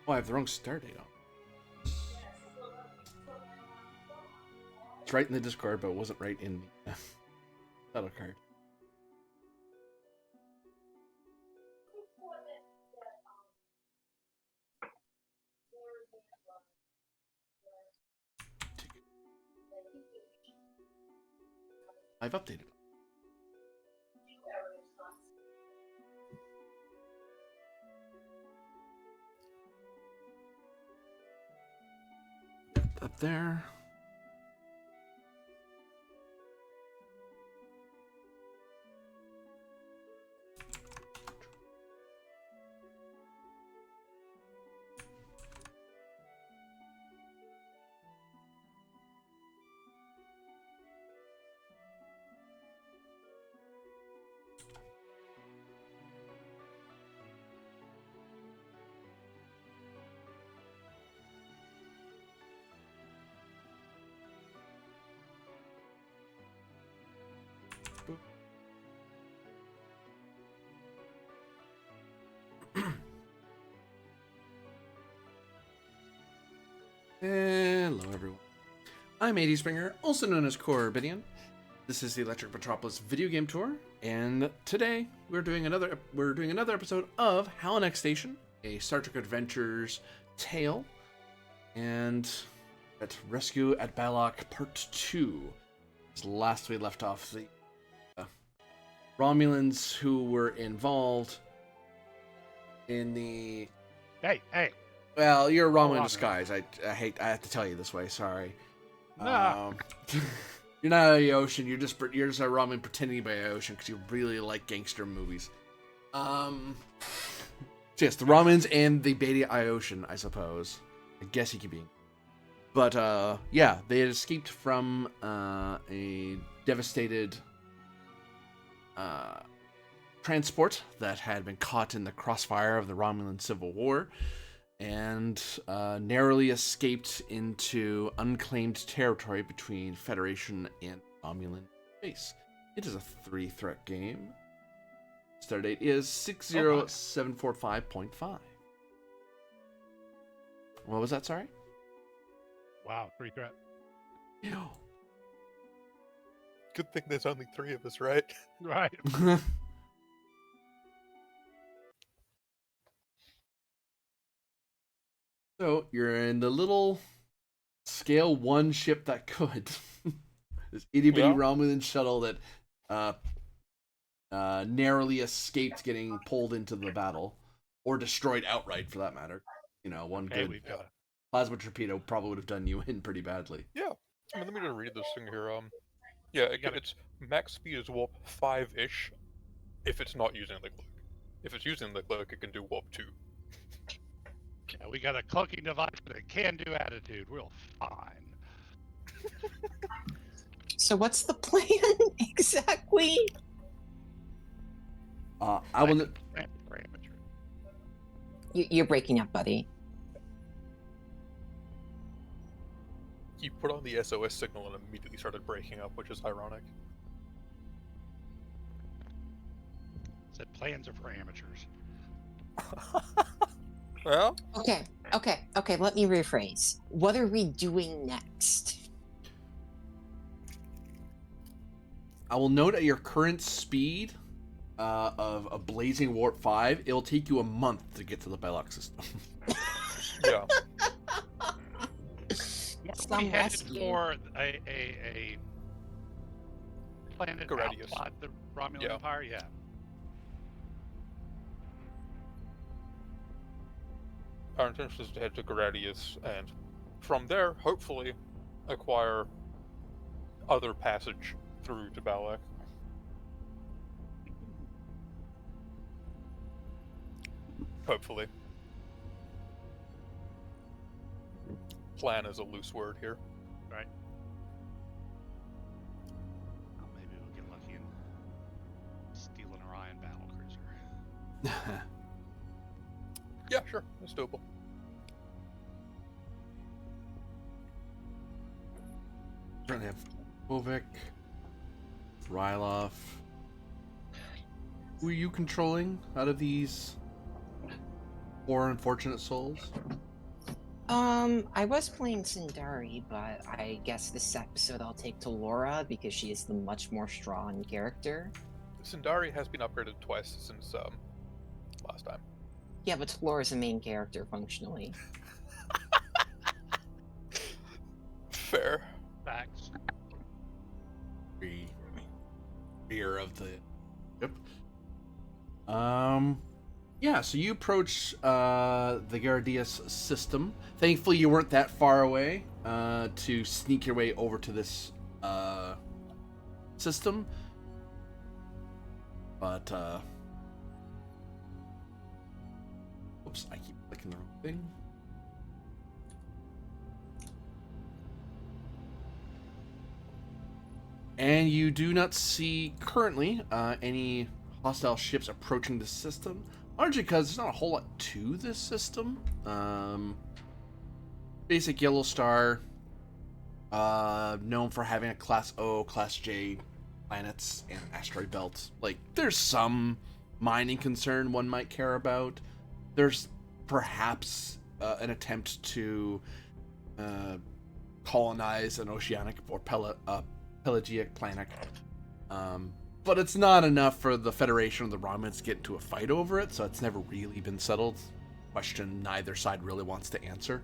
Oh, I have the wrong start date on. It's right in the Discord, but it wasn't right in the title card. I've updated. Up there. Hello, everyone. I'm AD Springer, also known as Corbidian. This is the Electric Metropolis video game tour, and today we're doing another episode of Halanak Station, a Star Trek Adventures tale, and at Rescue at Balak Part 2. Last we left off, the Romulans who were involved in the... Hey. Well, you're a Romulan in disguise. I have to tell you this way. Sorry. No. You're not out of the ocean. You're just a Romulan pretending to be the ocean because you really like gangster movies. So yes, the Romulans and the Beta Ioshan, I suppose. I guess he could be. But yeah, they had escaped from a devastated transport that had been caught in the crossfire of the Romulan Civil War, and narrowly escaped into unclaimed territory between Federation and Romulan base. It is a 3-threat game. Stardate is 60745.5. What was that, sorry? Wow, 3-threat. Ew. Good thing there's only 3 of us, right? Right. So, you're in the little scale 1 ship that could. This itty-bitty Romulan shuttle that narrowly escaped getting pulled into the battle. Or destroyed outright, for that matter. You know, one Okay, good got plasma torpedo probably would have done you in pretty badly. Yeah. I mean, let me just read this thing here. Yeah, it's max speed is warp 5-ish if it's not using the cloak. If it's using the cloak, it can do warp 2. Yeah, we got a cloaking device with a can-do attitude. We're fine. So what's the plan exactly? I will. You're breaking up, buddy. He put on the SOS signal and immediately started breaking up, which is ironic. Said plans are for amateurs. Well? Okay. Let me rephrase. What are we doing next? I will note at your current speed of a blazing warp 5, it'll take you a month to get to the Balak system. Yeah. We headed for a planet Gradius. outside the Romulan Empire, yeah. Our intention is to head to Gradius, and from there, hopefully, acquire other passage through to Balak. Hopefully. Plan is a loose word here. Right. Well, maybe we'll get lucky and steal an Orion battlecruiser. Yeah, sure. That's doable. We're gonna have Povik, Ryloff. Who are you controlling out of these poor unfortunate souls? I was playing Sindari, but I guess this episode I'll take to Laura because she is the much more strong character. Sindari has been upgraded twice since last time. Yeah, but Laura's the main character functionally. Fair. Facts. Rear of the ship. Yeah, so you approach the Garadius system. Thankfully, you weren't that far away to sneak your way over to this system. But, oops, I keep clicking the wrong thing. And you do not see currently any hostile ships approaching the system, largely because there's not a whole lot to this system. Basic yellow star, known for having a Class O, Class J planets and asteroid belts. Like, there's some mining concern one might care about. There's perhaps an attempt to colonize an oceanic or pelagic planet. But it's not enough for the Federation or the Romulans to get into a fight over it, so it's never really been settled. Question neither side really wants to answer.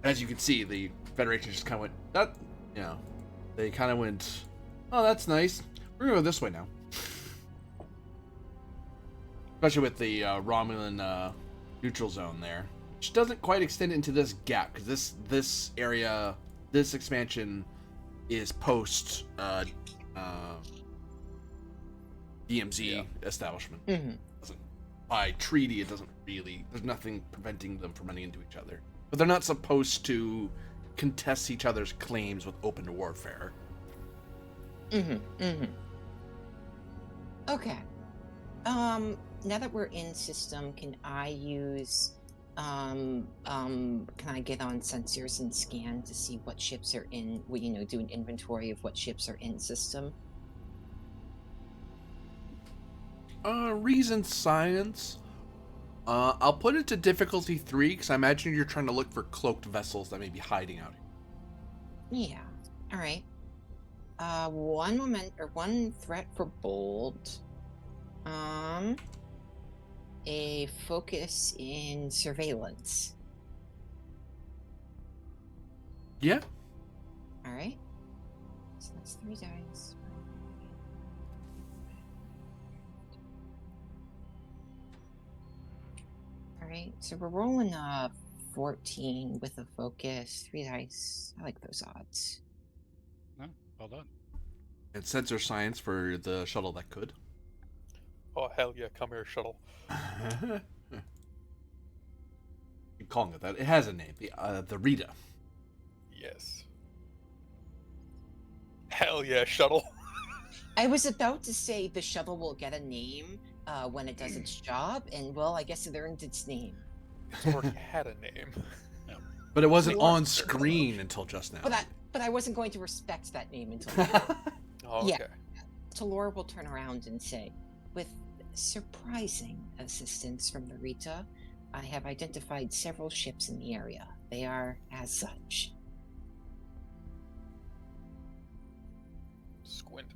As you can see, the Federation just kind of went, they kind of went, oh, that's nice. We're going to go this way now. Especially with the Romulan neutral zone there, which doesn't quite extend into this gap, because this area, this expansion is post DMZ establishment. Mm-hmm. By treaty, it doesn't really. There's nothing preventing them from running into each other. But they're not supposed to contest each other's claims with open warfare. Okay. Now that we're in system, can I use can I get on sensors and scan to see what ships are in, do an inventory of what ships are in system? Reason science. I'll put it to difficulty 3 because I imagine you're trying to look for cloaked vessels that may be hiding out here. Yeah. All right. One threat for bold. A focus in surveillance. Yeah. All right. So that's 3 dice. All right. So we're rolling 14 with a focus, 3 dice. I like those odds. No, well done. And sensor science for the shuttle that could. Oh, hell yeah, come here, shuttle. You're calling it that. It has a name. The Rita. Yes. Hell yeah, shuttle. I was about to say the shuttle will get a name when it does its job, and well, I guess it earned its name. It's already had a name. But it wasn't Sure. on screen until just now. But I wasn't going to respect that name until now. Oh, Yeah. okay. Talor will turn around and say, with surprising assistance from the Rita, I have identified several ships in the area. They are as such. Squint.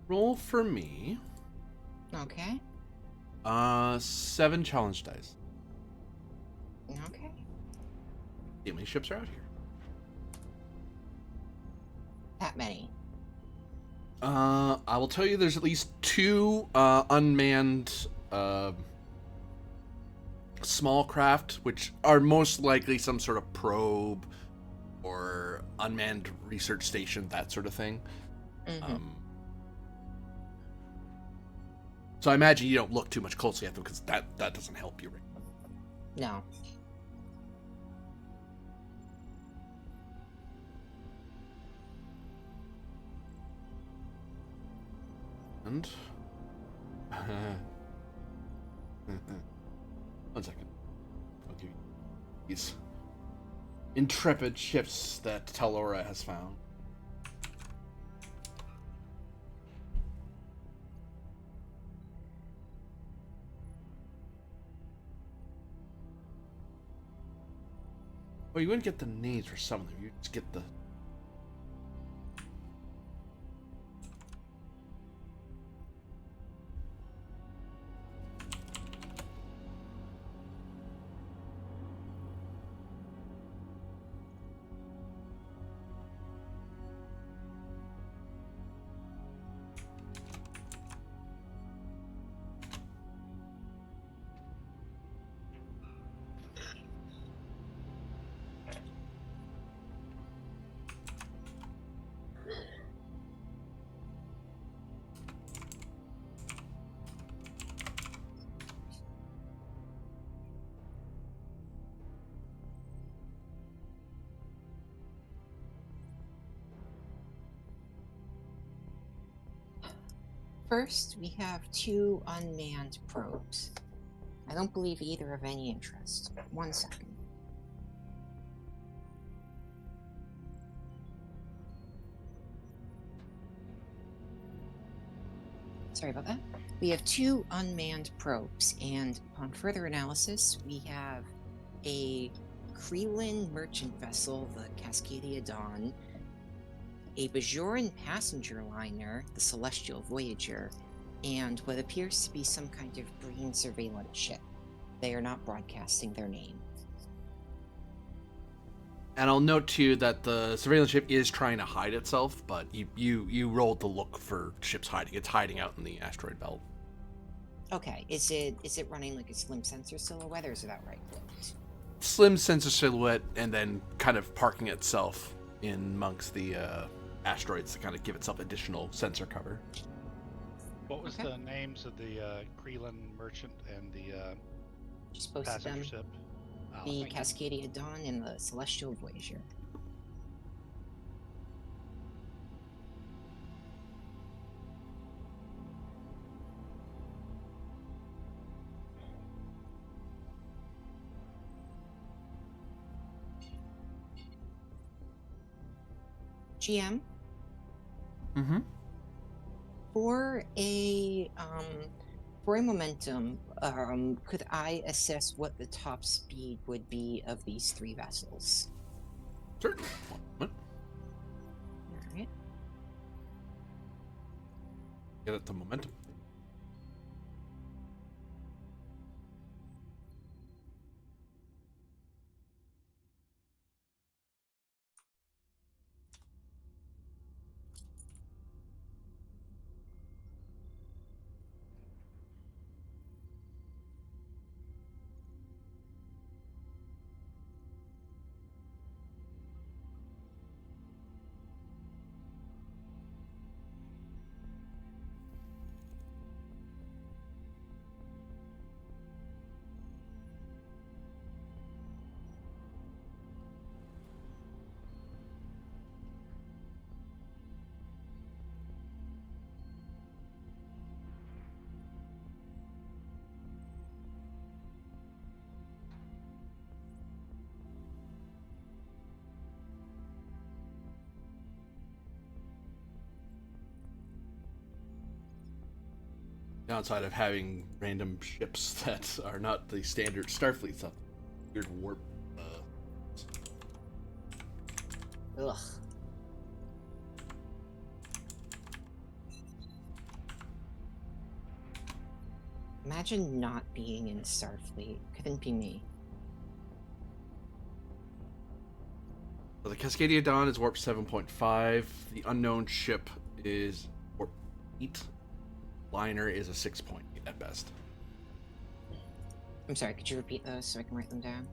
Roll for me. Okay. 7 challenge dice. Okay. See how many ships are out here. That many. I will tell you there's at least 2 unmanned small craft, which are most likely some sort of probe or unmanned research station, that sort of thing. Mm-hmm. So I imagine you don't look too much closely at them because that doesn't help you, right? No. And 1 second. I'll give you these intrepid ships that Talora has found. Well, you wouldn't get the names for some of them. You just get the... First, we have 2 unmanned probes. I don't believe either of any interest. 1 second. Sorry about that. We have 2 unmanned probes, and upon further analysis, we have a Krelin merchant vessel, the Cascadia Dawn, a Bajoran passenger liner, the Celestial Voyager, and what appears to be some kind of green surveillance ship. They are not broadcasting their name. And I'll note too that the surveillance ship is trying to hide itself, but you rolled the look for ships hiding. It's hiding out in the asteroid belt. Okay, is it running like a slim sensor silhouette, or is it outright cloaked? Slim sensor silhouette, and then kind of parking itself in amongst the asteroids to kind of give itself additional sensor cover. What was the names of the Krelin merchant and the Just posted them. passenger ship? Oh, The thank you. Cascadia Dawn and the Celestial Voyager. GM, Mm-hmm. for a momentum, could I assess what the top speed would be of these 3 vessels? Certainly. 1 moment. All right. Get it to momentum. Downside of having random ships that are not the standard Starfleet stuff. Weird warp. Ugh. Imagine not being in Starfleet. Couldn't be me. So the Cascadia Dawn is warp 7.5. The unknown ship is warp 8. Liner is a 6.8 at best. I'm sorry, could you repeat those so I can write them down?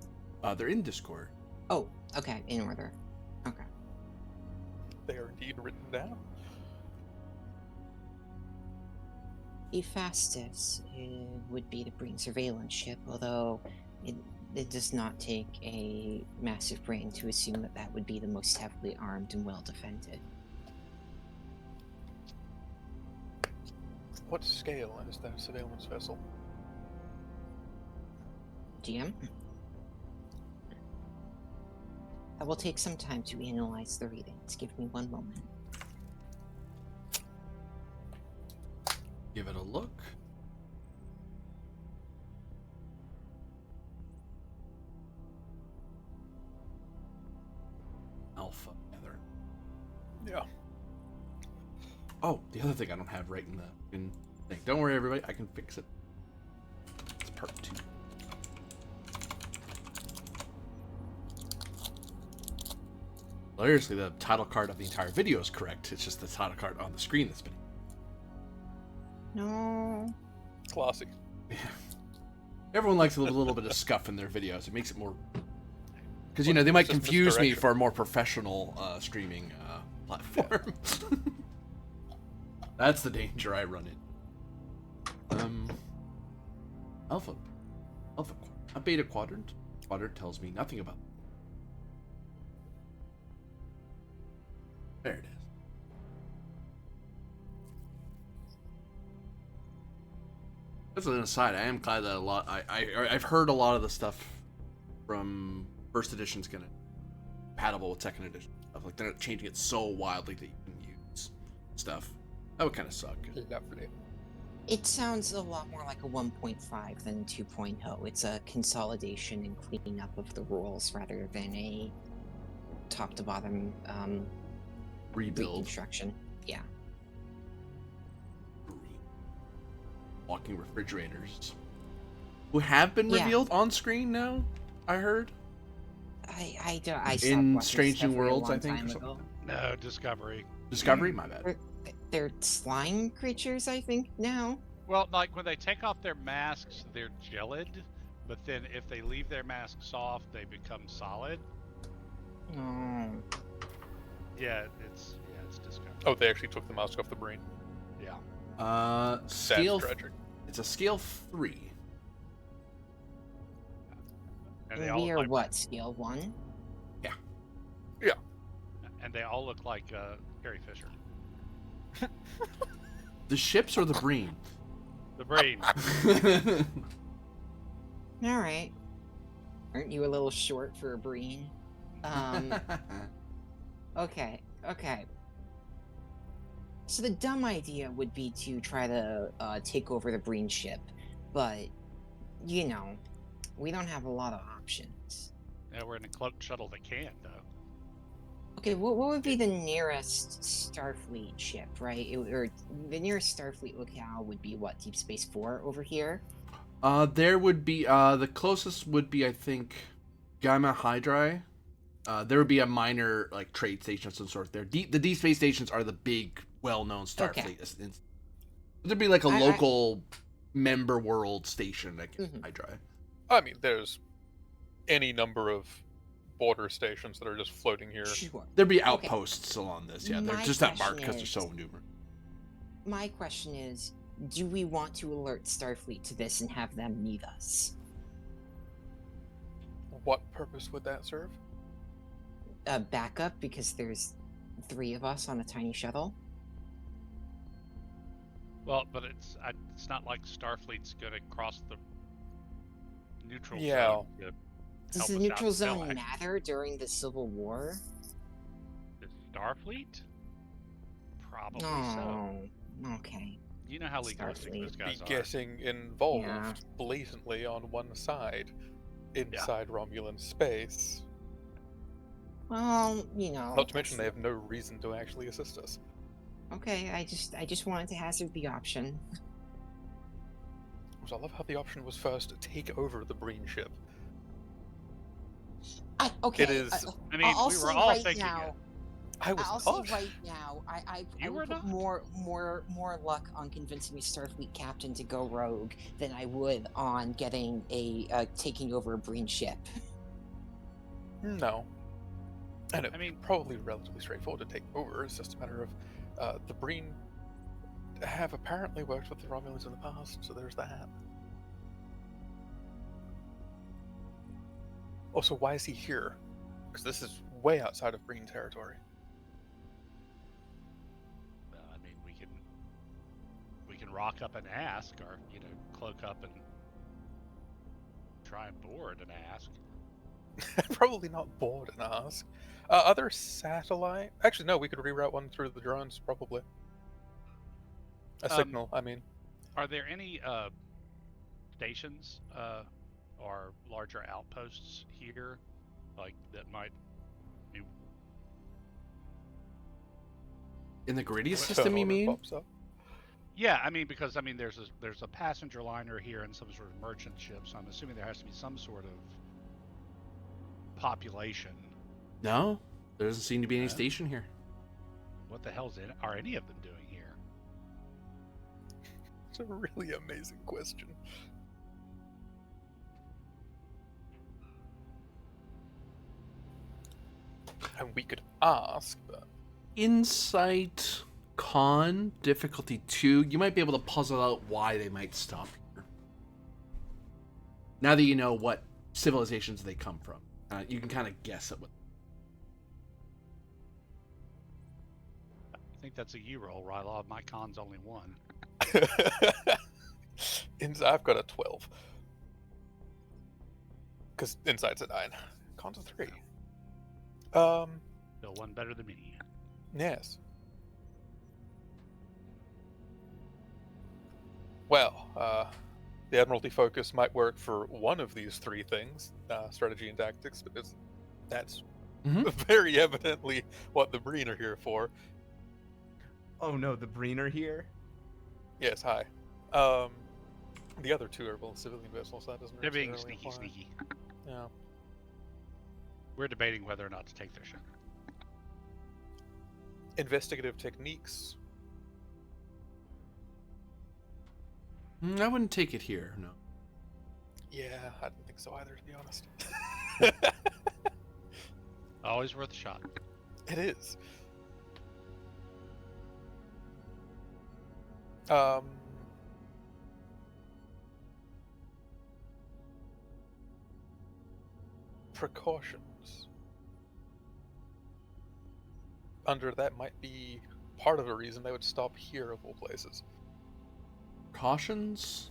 They're in Discord. Oh, okay, in order. Okay. They are indeed written down. The fastest would be the green surveillance ship, although it does not take a massive brain to assume that that would be the most heavily armed and well defended. What scale is that surveillance vessel? GM. I will take some time to analyze the readings. Give me one moment. Give it a look. Alpha. Yeah. Oh, the other thing I don't have right in the thing. Don't worry, everybody. I can fix it. It's part 2. Hilariously, the title card of the entire video is correct. It's just the title card on the screen that's been. No. Classic. Yeah. Everyone likes a little bit of scuff in their videos. It makes it more. Because, you know, they might It's just confuse me misdirection. for a more professional streaming platform. That's the danger I run in. Alpha. A beta quadrant. Quadrant tells me nothing about. There it is. As an aside, I am glad that I've heard a lot of the stuff from first edition's gonna compatible with second edition stuff. Like they're not changing it so wildly that you can use stuff. That would kind of suck. Lovely. It sounds a lot more like a 1.5 than 2.0. It's a consolidation and cleaning up of the rules rather than a top to bottom Rebuild. reconstruction. Yeah. Walking refrigerators. Who have been Yeah. revealed on screen now, I heard. I stopped In watching Strange New Discovery a Worlds, I long think, time or ago. something. No, Discovery. Discovery? My bad. They're slime creatures, I think, now. Well, like when they take off their masks, they're gelid, but then if they leave their masks off, they become solid. Oh. Yeah, it's Discovery. Oh, they actually took the mask off the brain. Yeah. Scale. That's tragic. It's a scale 3. And they And all we look are like, what, scale 1? and they all look like Carrie Fisher. The ships or the breen? The brain. Alright. Aren't you a little short for a breen? Okay. So the dumb idea would be to try to take over the breen ship, but, you know, we don't have a lot of options. Yeah, we're in a cloak shuttle that can, though. Okay, what would be the nearest Starfleet ship, right? Or the nearest Starfleet locale would be what, Deep Space 4 over here? There would be the closest would be, I think, Gamma Hydra. There would be a minor like trade station of some sort there. The Deep Space stations are the big, well-known Starfleet. There'd be like a local member world station like Hydra. I mean, there's any number of border stations that are just floating here. Sure. There'd be outposts along this. Yeah, they're My just not marked question because they're is- so numerous. My question is, do we want to alert Starfleet to this and have them meet us? What purpose would that serve? Backup, because there's 3 of us on a tiny shuttle? Well, but it's not like Starfleet's going to cross the neutral Yeah. zone. Does the neutral zone matter during the Civil War? The Starfleet? Probably so. Oh, okay. You know how legalistic Starfleet. those guys Be are. getting involved Yeah. blatantly on one side, inside Romulan space. Well, you know. Not to mention they have no reason to actually assist us. Okay, I just wanted to hazard the option. Because I love how the option was first to take over the Breen ship. Okay. It is. I mean, I'll we were say all right thinking now. it. I was I'll not. say right now, I You would were put not? more luck on convincing a Starfleet captain to go rogue than I would on getting taking over a Breen ship. No. And I mean- probably relatively straightforward to take over. It's just a matter of the Breen have apparently worked with the Romulans in the past, so there's that. Also, why is he here? Because this is way outside of Breen territory. Well, I mean, we can rock up and ask, or cloak up and try and board and ask. Probably not board and ask. Other satellite? Actually, no. We could reroute one through the drones, probably. A signal, I mean. Are there any stations or larger outposts here, like that might be? In the Griddy What- system, you Owner mean? pops up. Yeah, I mean because there's a passenger liner here and some sort of merchant ship, so I'm assuming there has to be some sort of population. No, there doesn't seem to be any Yeah. station here. What the hell's are any of them doing here? It's a really amazing question. And we could ask, but Insight con difficulty 2. You might be able to puzzle out why they might stop here. Now that you know what civilizations they come from, you can kind of guess at what. I think that's a U roll, Rylaw. My con's only 1. I've got a 12. Because insight's a 9. Con's a 3. Still one better than me. Yes. Well, the Admiralty focus might work for one of these 3 things, strategy and tactics, because that's very evidently what the Breen are here for. Oh no, the Breen are here? Yes, hi. The other 2 are both civilian vessels, that doesn't They're being necessarily sneaky, apply. sneaky. Yeah. We're debating whether or not to take their ship. Investigative techniques. I wouldn't take it here. No. Yeah, I didn't think so either, to be honest. Always worth a shot. It is. Precautions. Under that might be part of the reason they would stop here of all places. Cautions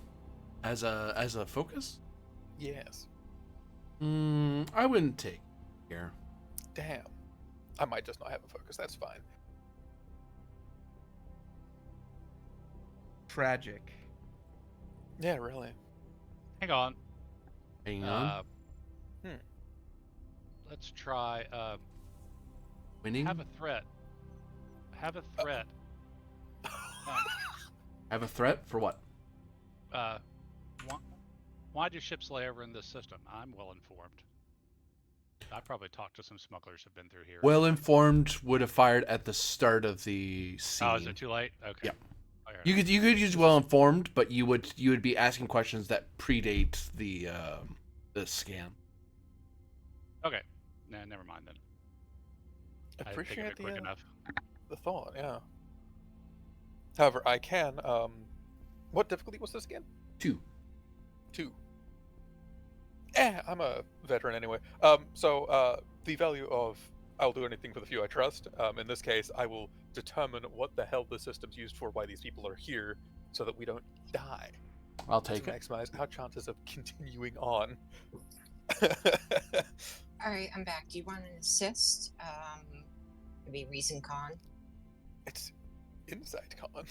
as a focus. Yes. I wouldn't take it here. Damn. I might just not have a focus, that's fine. Tragic. Yeah, really. Hang on. Hang on. Let's try. Winning. Have a threat. Have a threat. Have a threat for what? Why do ships lay over in this system? I'm well informed. I probably talked to some smugglers who've been through here. Well informed would have fired at the start of the scene. Oh, is it too late? Okay. Yeah. I heard You could use well informed, but you would be asking questions that predate the scan. Okay. Nah, never mind then. I didn't think of Appreciate it quick enough. the thought, yeah. However, I can, what difficulty was this again? 2. 2. I'm a veteran anyway. So the value of I'll do anything for the few I trust. In this case, I will determine what the hell the system's used for, why these people are here, so that we don't die. I'll take to it. maximize our chances of continuing on. All right, I'm back. Do you want an assist? Maybe reason con, It's Insight Con.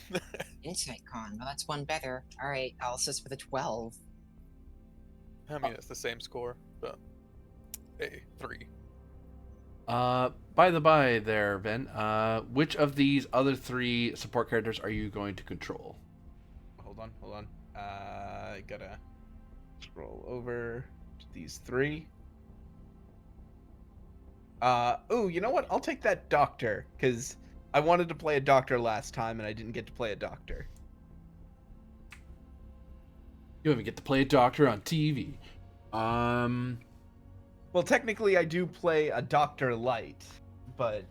insight con. Well, that's one better. All right, I'll assist with a 12. I mean, it's the same score, but a 3. By the by there, Ben, which of these other 3 support characters are you going to control? Hold on. I gotta scroll over to these 3. Oh, you know what? I'll take that doctor, because I wanted to play a doctor last time, and I didn't get to play a doctor. You even get to play a doctor on TV. Well, technically, I do play a Doctor Light, but...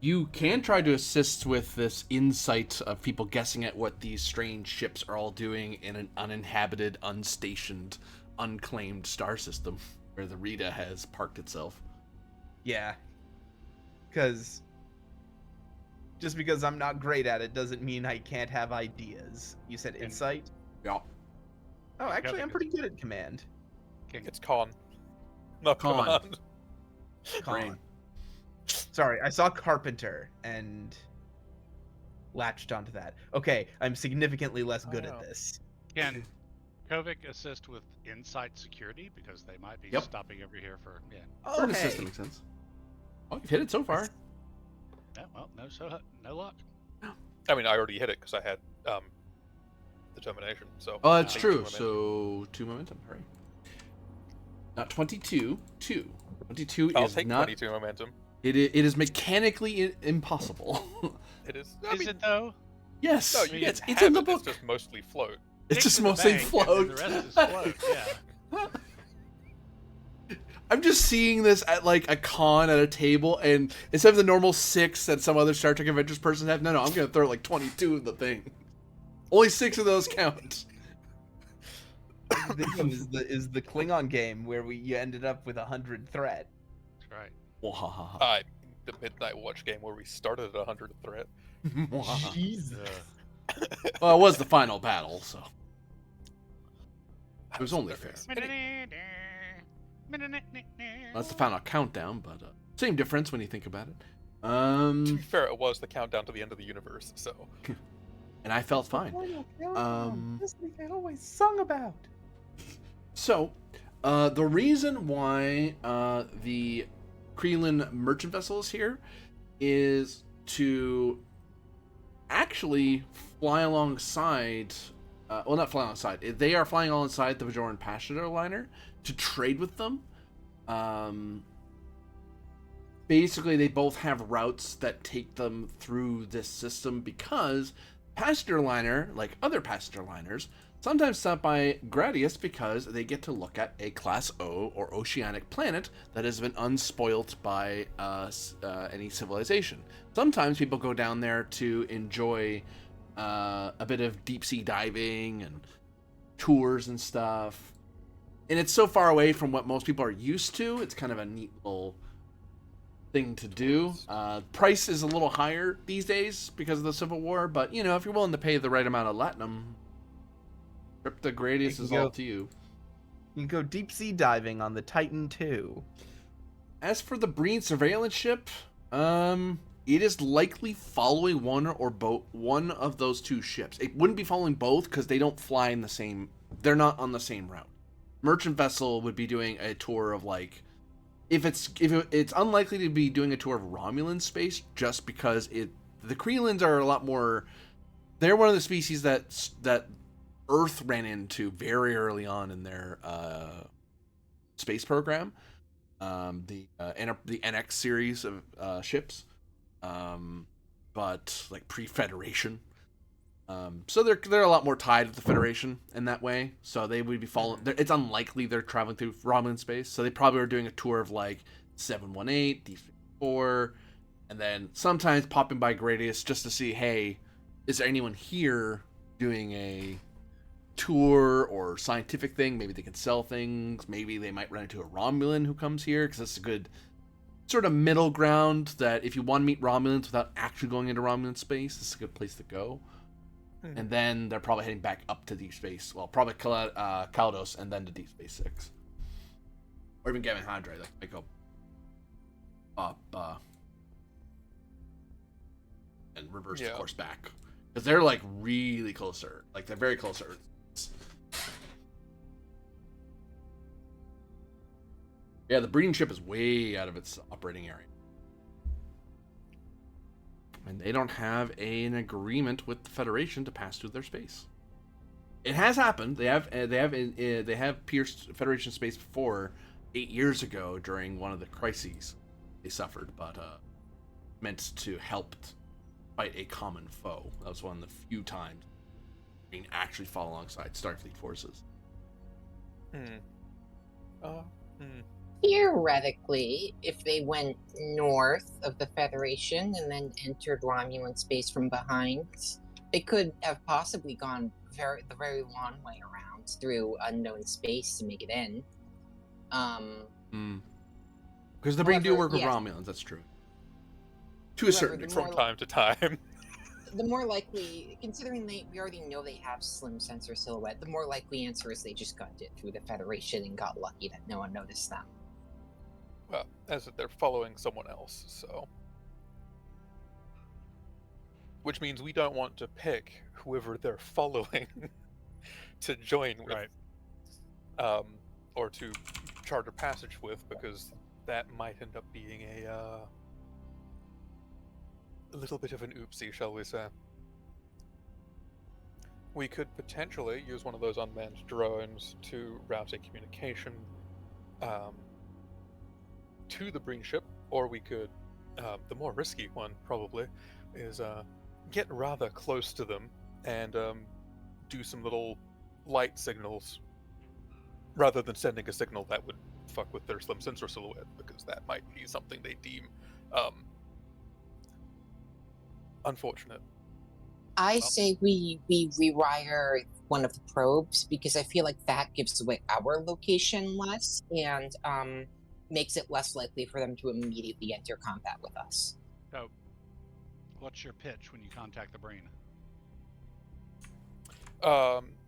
You can try to assist with this insight of people guessing at what these strange ships are all doing in an uninhabited, unstationed, unclaimed star system where the Rita has parked itself. Yeah. Because... just because I'm not great at it doesn't mean I can't have ideas. You said insight? Yeah. Oh, actually, I'm Kovic pretty good at command. King. It's con. Not Con. command. Brain. Sorry, I saw carpenter and latched onto that. Okay, I'm significantly less good Oh. at this. Can Kovic assist with insight security because they might be Yep. stopping over here for Oh, Certain hey. system makes sense. Oh, you've hit it so far. Yeah, well, no luck. I mean, I already hit it because I had determination. So. Oh, that's I think true. 2 momentum. So 2 momentum. Hurry. Not 22. 2. 22 I'll is take not. 22 momentum. It is mechanically impossible. It is. Is it though? Yes, No, you it's can in have the it, book. It's just mostly float. It's Stick just to the mostly bank, and float. then the rest is float. Yeah. I'm just seeing this at like a con at a table, and instead of the normal 6 that some other Star Trek Adventures person have, no, I'm gonna throw like 22 of the thing. Only 6 of those count. is the Klingon game where you ended up with 100 threat. That's right. Wahahaha. The Midnight Watch game where we started at 100 threat. Wahaha. Jesus. Well, it was the final battle, so it was only fair. That's the final countdown, but same difference when you think about it. To be fair, it was the countdown to the end of the universe, so. And I felt fine. This thing I always sung about. So, the reason why the Krelin merchant vessel is here is to actually fly alongside. Well, not fly alongside. They are flying alongside the Bajoran passenger liner to trade with them. Basically, they both have routes that take them through this system because passenger liner, like other passenger liners, sometimes stop by Gradius because they get to look at a Class O or oceanic planet that has been unspoilt by any civilization. Sometimes people go down there to enjoy a bit of deep sea diving and tours and stuff. And it's so far away from what most people are used to, it's kind of a neat little thing to do. Price is a little higher these days because of the Civil War, but you know, if you're willing to pay the right amount of latinum, trip to Gradius is all to you. You can go deep sea diving on the Titan.II. As for the Breen surveillance ship, it is likely following one of those 2 ships. It wouldn't be following both because they don't fly in the same. They're not on the same route. Merchant vessel would be doing a tour of like. It's unlikely to be doing a tour of Romulan space just because the Krelins are a lot more. They're one of the species that Earth ran into very early on in their space program. The NX series of ships, but like pre-Federation. So they're a lot more tied to the Federation in that way. So they would be following. It's unlikely they're traveling through Romulan space. So they probably are doing a tour of like 718, D4, and then sometimes popping by Gradius just to see, hey, is there anyone here doing a tour or scientific thing? Maybe they can sell things. Maybe they might run into a Romulan who comes here because that's a good sort of middle ground. That if you want to meet Romulans without actually going into Romulan space, this is a good place to go. And then they're probably heading back up to Deep Space. Well, probably Kaldos and then to Deep Space 6. Or even Gavin Hydra. That might go up and reverse the course back. Because they're like really close to Earth. Like they're very close to Earth. Yeah, the breeding ship is way out of its operating area. And they don't have an agreement with the Federation to pass through their space. It has happened. They have pierced Federation space before 8 years ago during one of the crises they suffered, but meant to help fight a common foe. That was one of the few times being actually fought alongside Starfleet forces. Theoretically, if they went north of the Federation and then entered Romulan space from behind, they could have possibly gone the very long way around through unknown space to make it in. Because the Breen do However, work with yeah. Romulans, that's true. To a certain However, extent. From time to time. the more likely, considering we already know they have slim sensor silhouette, the more likely answer is they just gunned it through the Federation and got lucky that no one noticed them. Well, as if they're following someone else, so. Which means we don't want to pick whoever they're following to join with, Right. or to charter passage with, because that might end up being a little bit of an oopsie, shall we say. We could potentially use one of those unmanned drones to route a communication to the Breen ship, or we could, the more risky one probably, is get rather close to them and do some little light signals rather than sending a signal that would fuck with their slim sensor silhouette, because that might be something they deem unfortunate. I say we rewire one of the probes because I feel like that gives away our location less and makes it less likely for them to immediately enter combat with us. So, what's your pitch when you contact the brain?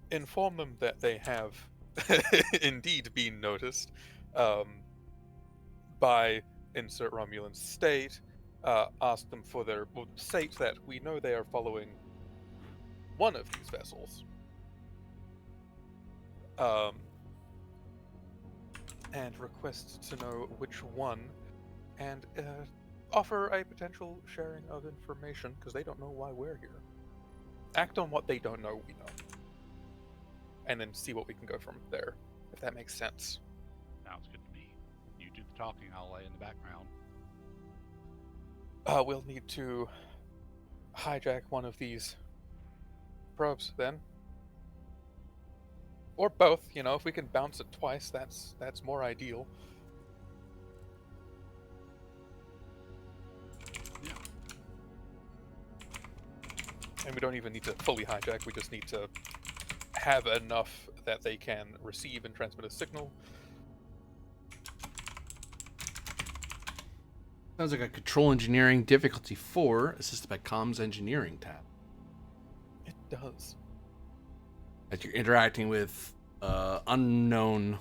Inform them that they have indeed been noticed by insert Romulan state. Ask them for their, well, state that we know they are following one of these vessels. And request to know which one, and offer a potential sharing of information, because they don't know why we're here. Act on what they don't know we know. And then see what we can go from there, if that makes sense. Sounds good to me. You do the talking, I'll lay in the background. We'll need to hijack one of these probes then. Or both, you know, if we can bounce it twice, that's more ideal. Yeah. And we don't even need to fully hijack, we just need to have enough that they can receive and transmit a signal. Sounds like a control engineering difficulty 4, assisted by comms engineering tab. It does. As you're interacting with unknown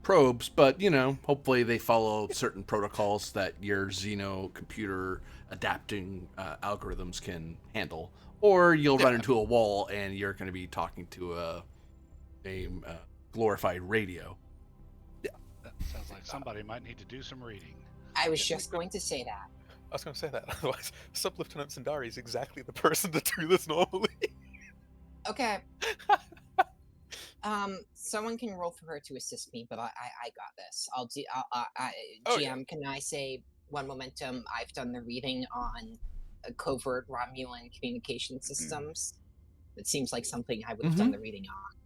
probes, but you know, hopefully they follow certain protocols that your Xeno computer adapting algorithms can handle. Or you'll run into a wall and you're going to be talking to a glorified radio. That sounds like somebody might need to do some reading. I was just going to say that. I was going to say that. Otherwise, Sub-Lieutenant Sundari is exactly the person to do this normally. Okay. Someone can roll for her to assist me, but I got this. I'll do. Oh, GM, yeah. can I say one momentum? I've done the reading on covert Romulan communication systems. It seems like something I would have done the reading on.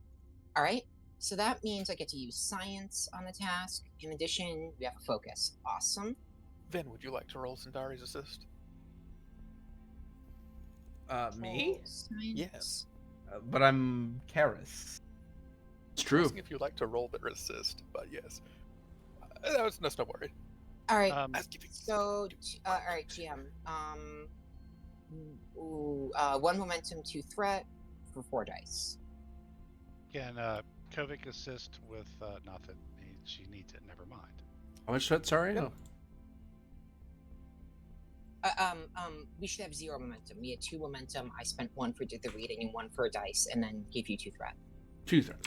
All right. So that means I get to use science on the task. In addition, we have a focus. Awesome. Vin, would you like to roll Sundari's assist? Me? Science. Yes. But I'm Karis. It's true. Asking if you'd like to roll their assist, but yes. That's no worry. All right. So, all right, GM. One momentum, 2 threat for 4 dice. Can Kovic assist with nothing? She needs it. Never mind. How much threat? Sorry. Yep. We should have 0 momentum. We had 2 momentum. I spent 1 for the reading and 1 for a dice, and then gave you 2 threat. 2 threat.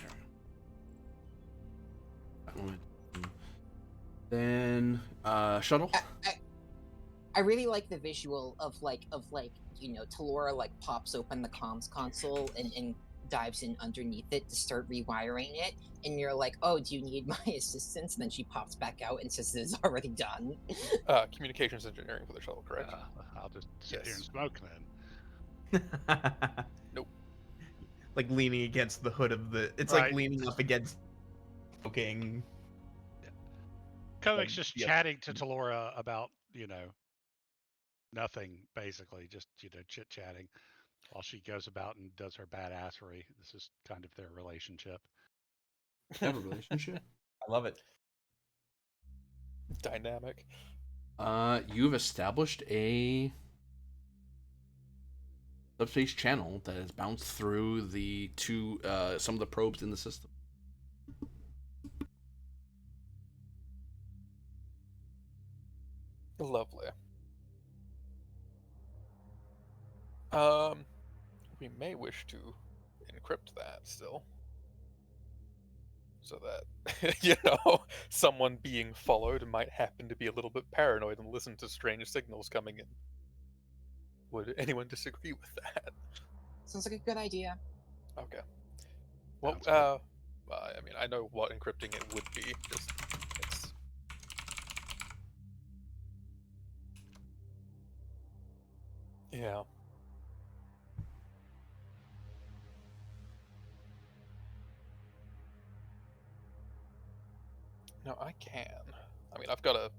Then shuttle. I really like the visual of you know, Talora like pops open the comms console and dives in underneath it to start rewiring it, and you're like, oh, do you need my assistance? And then she pops back out and says it's already done. Communications engineering for the shuttle, correct? I'll just sit here and smoke then. Nope. Like leaning against the hood of the. It's like leaning up against. Smoking. Kovic's just chatting to Talora about, you know, nothing, basically, just, you know, chit-chatting while she goes about and does her badassery. This is kind of their relationship. Have a relationship? I love it. Dynamic. You've established a subspace channel that has bounced through the some of the probes in the system. Lovely. We may wish to encrypt that still, so that someone being followed might happen to be a little bit paranoid and listen to strange signals coming in. Would anyone disagree with that? Sounds like a good idea. Okay. Well, Sounds good. I mean, I know what encrypting it would be. Just it's yeah. No, I can. I mean, I've got a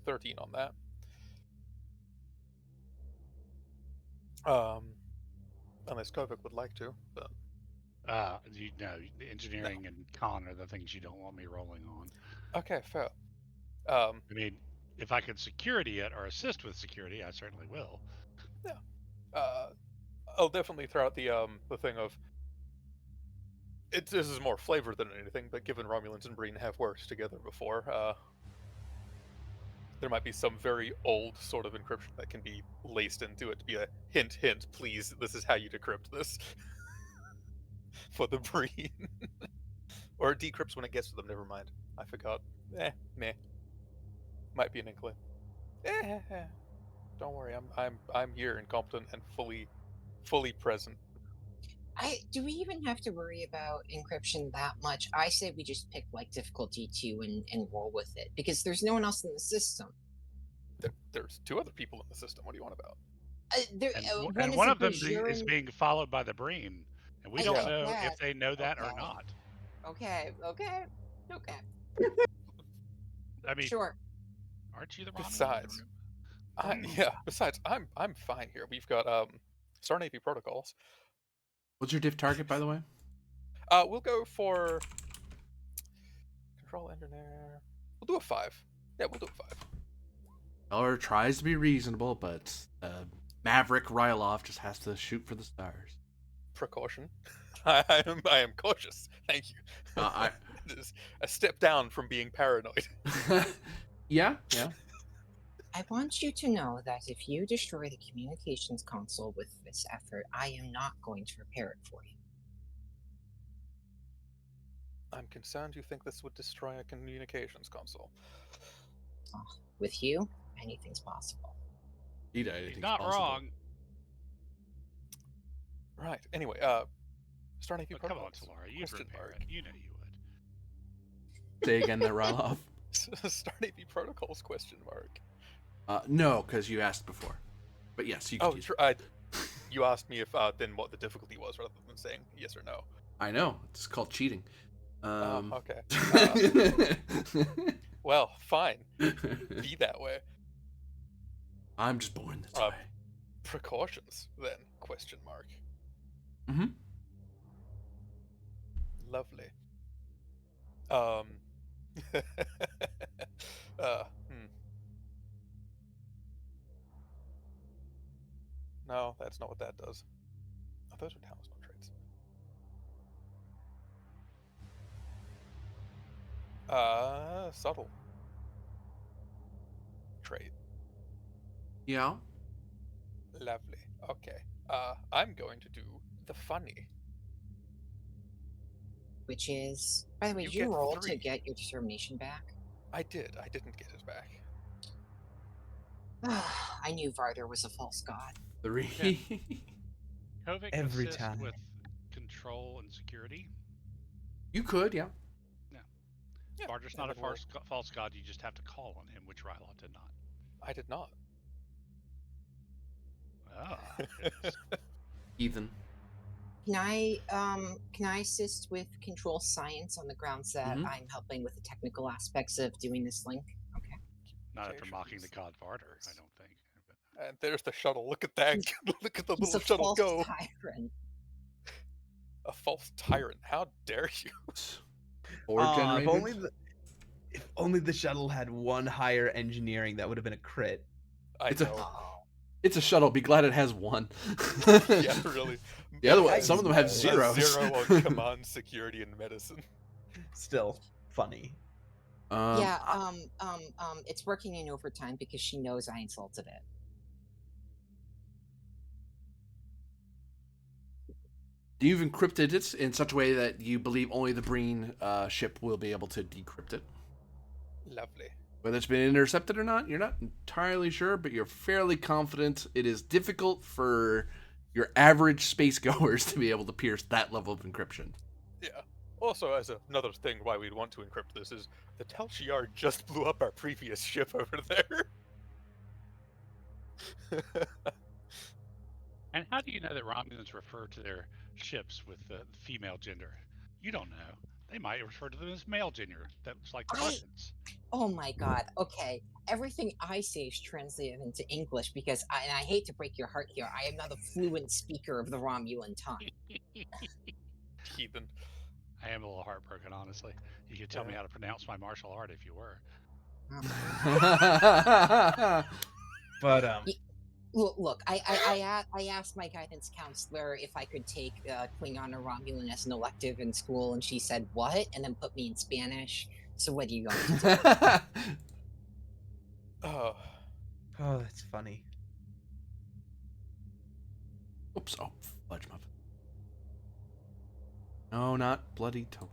13 on that. Unless Kovic would like to, but The engineering and con are the things you don't want me rolling on. okay, fair. I mean, if I could security it or assist with security, I certainly will. Yeah. I'll definitely throw out the thing of this is more flavor than anything, but given Romulans and Breen have worked together before, there might be some very old sort of encryption that can be laced into it to be a hint, hint, please, this is how you decrypt this. For the Breen. Or it decrypts when it gets to them, never mind. I forgot. Meh. Might be an inkling. Don't worry, I'm here and competent and fully present. Do we even have to worry about encryption that much? I say we just pick like difficulty 2 and roll with it because there's no one else in the system. There's 2 other people in the system. What do you want about? And one of them is being followed by the Breen, and we don't know if they know that or not. Okay. I mean, Sure. aren't you the Romulan? Besides, I'm fine here. We've got Star Navy protocols. What's your diff target, by the way? We'll go for control engineer. We'll do a 5. Yeah, we'll do a 5. Eller tries to be reasonable, but Maverick Ryloff just has to shoot for the stars. Precaution. I am cautious. Thank you. It is a step down from being paranoid. Yeah. I want you to know that if you destroy the communications console with this effort, I am not going to repair it for you. I'm concerned you think this would destroy a communications console. With you, anything's possible. He's not wrong. Right. Anyway, Star Navy Come on, protocols. Talara, you'd repair it. You know you would. Say again, that Ryloff. Star Navy protocols? Question mark. No, because you asked before. But yes, you can use it. You asked me if then what the difficulty was rather than saying yes or no. I know. It's called cheating. Okay. Well, fine. Be that way. I'm just born this way. Precautions, then? Question mark. Mm-hmm. Lovely. No, that's not what that does. Oh, those are talisman traits. Subtle trait. Yeah. Lovely. Okay. I'm going to do the funny. Which is, by the way, did you roll to get your determination back? I did. I didn't get it back. I knew Varder was a false god. 3. Kovic Every assist time. with control and security. You could, yeah. Yeah, Varder's not a false god. You just have to call on him, which Ryloth did not. I did not. Ethan. Can I assist with control science on the grounds that I'm helping with the technical aspects of doing this link? Okay. Not after mocking the god Varder, I don't think. And there's the shuttle. Look at that. Look at the He's little a shuttle false go. Tyrant. A false tyrant. How dare you? Or generated. If only the shuttle had 1 higher engineering, that would have been a crit. I It's know. It's a shuttle. Be glad it has one. Yeah, really. The other It one, some of them have has a zeros. 0 on command, security, and medicine. Still funny. Yeah, it's working in overtime because she knows I insulted it. You've encrypted it in such a way that you believe only the Breen ship will be able to decrypt it. Lovely. Whether it's been intercepted or not, you're not entirely sure, but you're fairly confident it is difficult for your average space goers to be able to pierce that level of encryption. Yeah. Also, as another thing why we'd want to encrypt this is the Tel Shiar just blew up our previous ship over there. And how do you know that Romulans refer to their ships with the female gender? You don't know. They might refer to them as male gender. That's like the Russians. Oh my God. Okay. Everything I say is translated into English because and I hate to break your heart here. I am not a fluent speaker of the Romulan tongue. Heathen. I am a little heartbroken, honestly. You could tell me how to pronounce my martial art if you were. But Look, I asked my guidance counselor if I could take Klingon or Romulan as an elective in school, and she said what, and then put me in Spanish. So what are you going to do? Oh, oh, that's funny. Oops, oh, fudge muffin. No, not bloody toast.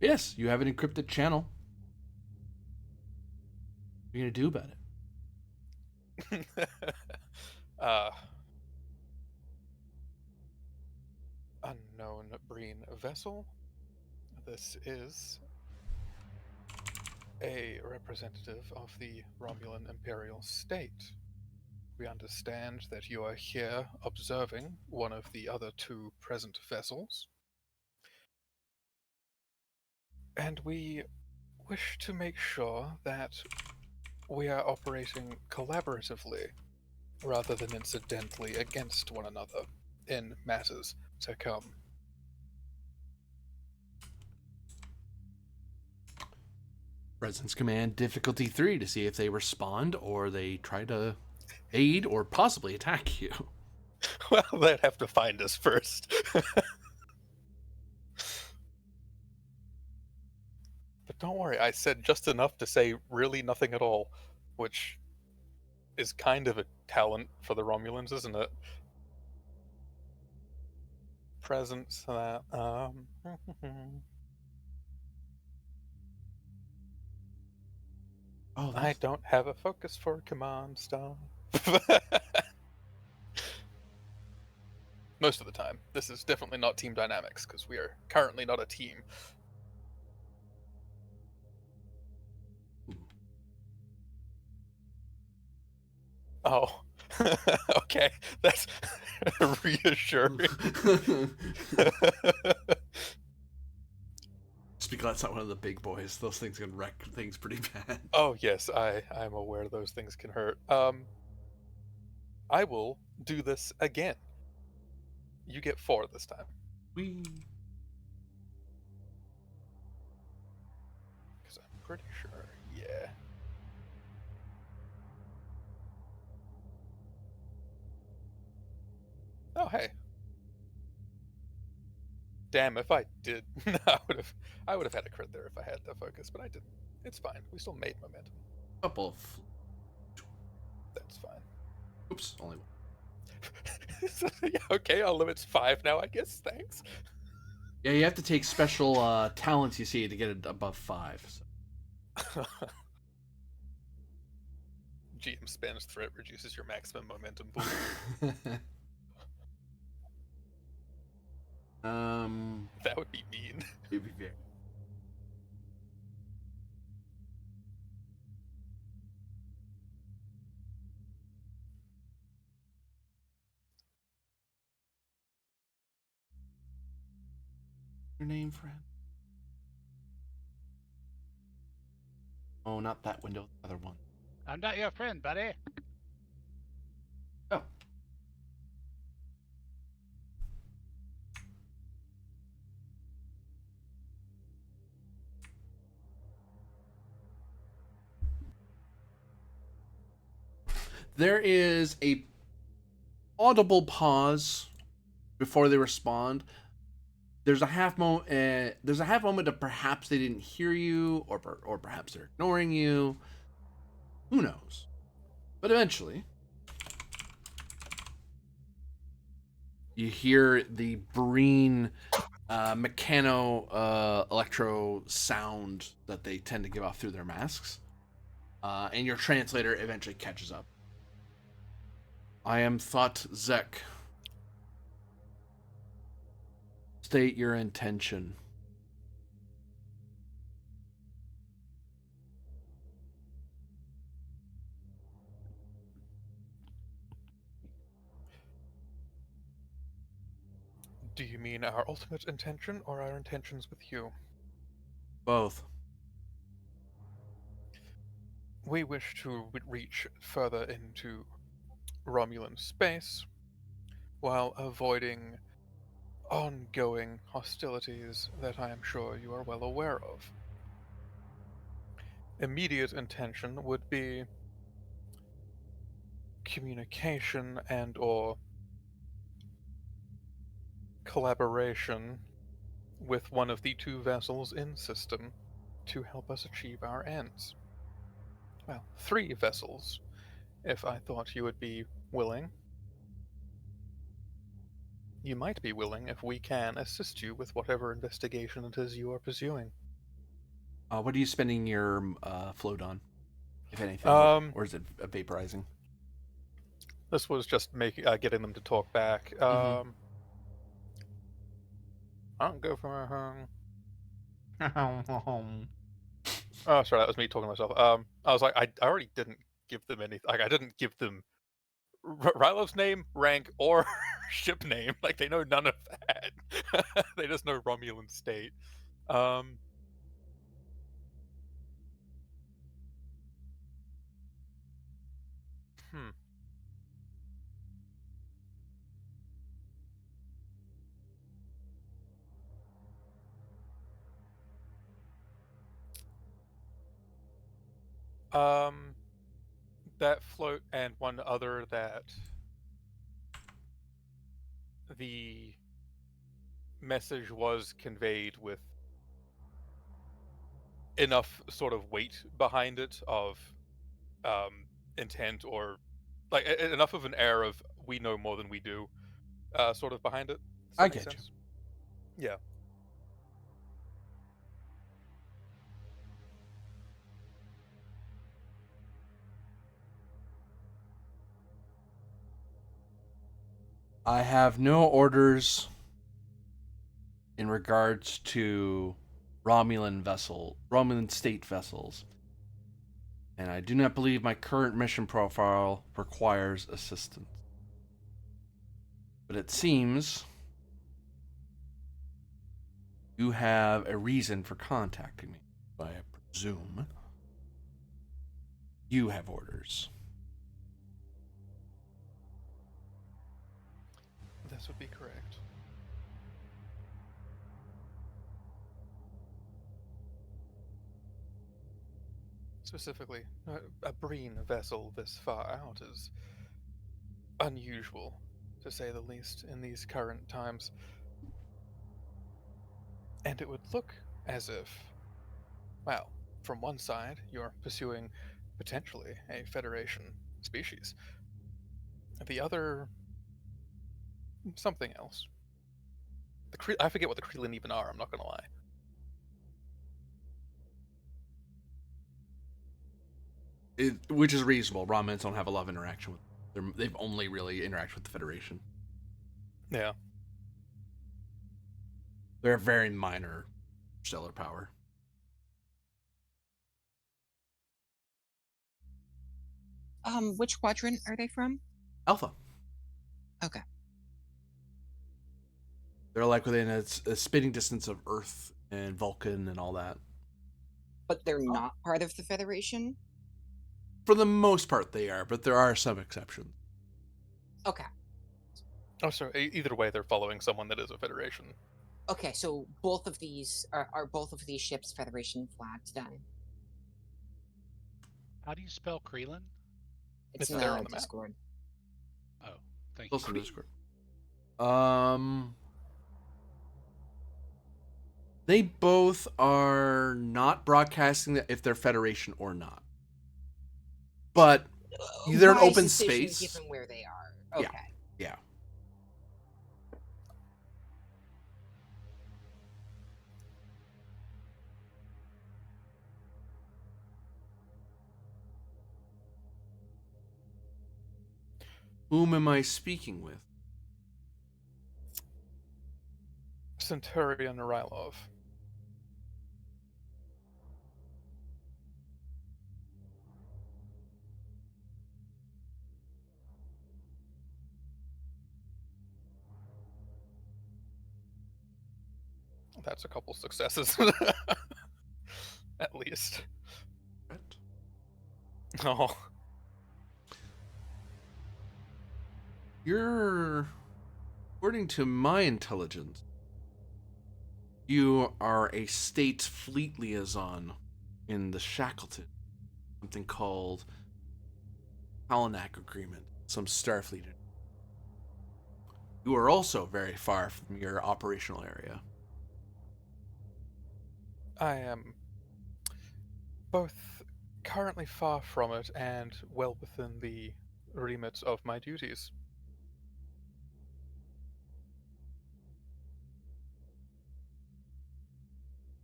Yes, you have an encrypted channel. What are you going to do about it? uh, unknown Breen vessel. This is a representative of the Romulan Imperial State. We understand that you are here observing one of the other two present vessels. And we wish to make sure that we are operating collaboratively rather than incidentally against one another in matters to come. Presence Command difficulty 3 to see if they respond or they try to aid or possibly attack you. Well, they'd have to find us first. But don't worry, I said just enough to say really nothing at all, which is kind of a talent for the Romulans, isn't it? Presence that Oh, I don't have a focus for command stuff. Most of the time. This is definitely not team dynamics, because we are currently not a team. Oh. Okay. That's reassuring. Just because that's not one of the big boys. Those things can wreck things pretty bad. Oh yes, I'm aware those things can hurt. I will do this again. You get 4 this time. Whee. Because I'm pretty sure, yeah. Oh hey. Damn, if I did, I would have had a crit there if I had the focus, but I didn't. It's fine. We still made momentum. Couple of. That's fine. Oops, only one. Yeah, okay, our limit's 5 now, I guess. Thanks. Yeah, you have to take special talents you see to get it above 5. So. GM spans threat reduces your maximum momentum pool. That would be mean. It'd be very. Your name, friend? Oh, not that window. The other one. I'm not your friend, buddy. Oh. There is a audible pause before they respond. There's a half moment. There's a half moment of perhaps they didn't hear you, or perhaps they're ignoring you. Who knows? But eventually, you hear the Breen electro sound that they tend to give off through their masks, and your translator eventually catches up. I am Thought Zek. State your intention. Do you mean our ultimate intention or our intentions with you? Both. We wish to reach further into Romulan space while avoiding ongoing hostilities that I am sure you are well aware of. Immediate intention would be communication and or collaboration with one of the 2 vessels in system to help us achieve our ends. Well, 3 vessels, if I thought you would be willing. You might be willing if we can assist you with whatever investigation it is you are pursuing. What are you spending your float on, if anything, Um, or is it vaporizing? this was just getting them to talk back. Mhm. I don't go for Oh, sorry, that was me talking to myself. I was like, I already didn't give them anything. Like, I didn't give them Rylov's name, rank, or ship name. Like, they know none of that. They just know Romulan state. Um, hmm. Um, that float and one other that the message was conveyed with enough sort of weight behind it of intent or like enough of an air of we know more than we do sort of behind it. Does that I make get you. sense? Yeah. I have no orders in regards to Romulan state vessels, and I do not believe my current mission profile requires assistance. But it seems you have a reason for contacting me. I presume you have orders. This would be correct. Specifically, a Breen vessel this far out is unusual, to say the least, in these current times. And it would look as if, well, from one side, you're pursuing potentially a Federation species. The other, something else. I forget what the Krillin even are, I'm not gonna lie. Which is reasonable. Romulans don't have a lot of interaction with. They've only really interacted with the Federation. Yeah. They're a very minor stellar power. Which quadrant are they from? Alpha. Okay. They're like within a spitting distance of Earth and Vulcan and all that. But they're not part of the Federation? For the most part, they are, but there are some exceptions. Okay. Oh, so either way, they're following someone that is a Federation. Okay, so both of these are both of these ships Federation flagged then? How do you spell Krillin? It's It's in there the on the map. Discord. Oh, thank you. Also in Discord. They both are not broadcasting that if they're Federation or not. But they're an Wise open decision space. given where they are. Yeah. Okay. Yeah. Whom am I speaking with? Centurion Rylov. That's a couple successes. At least. What? Oh. You're, according to my intelligence, you are a state fleet liaison in the Shackleton. Something called Halanak agreement. Some Starfleet. You are also very far from your operational area. I am both currently far from it and well within the remit of my duties.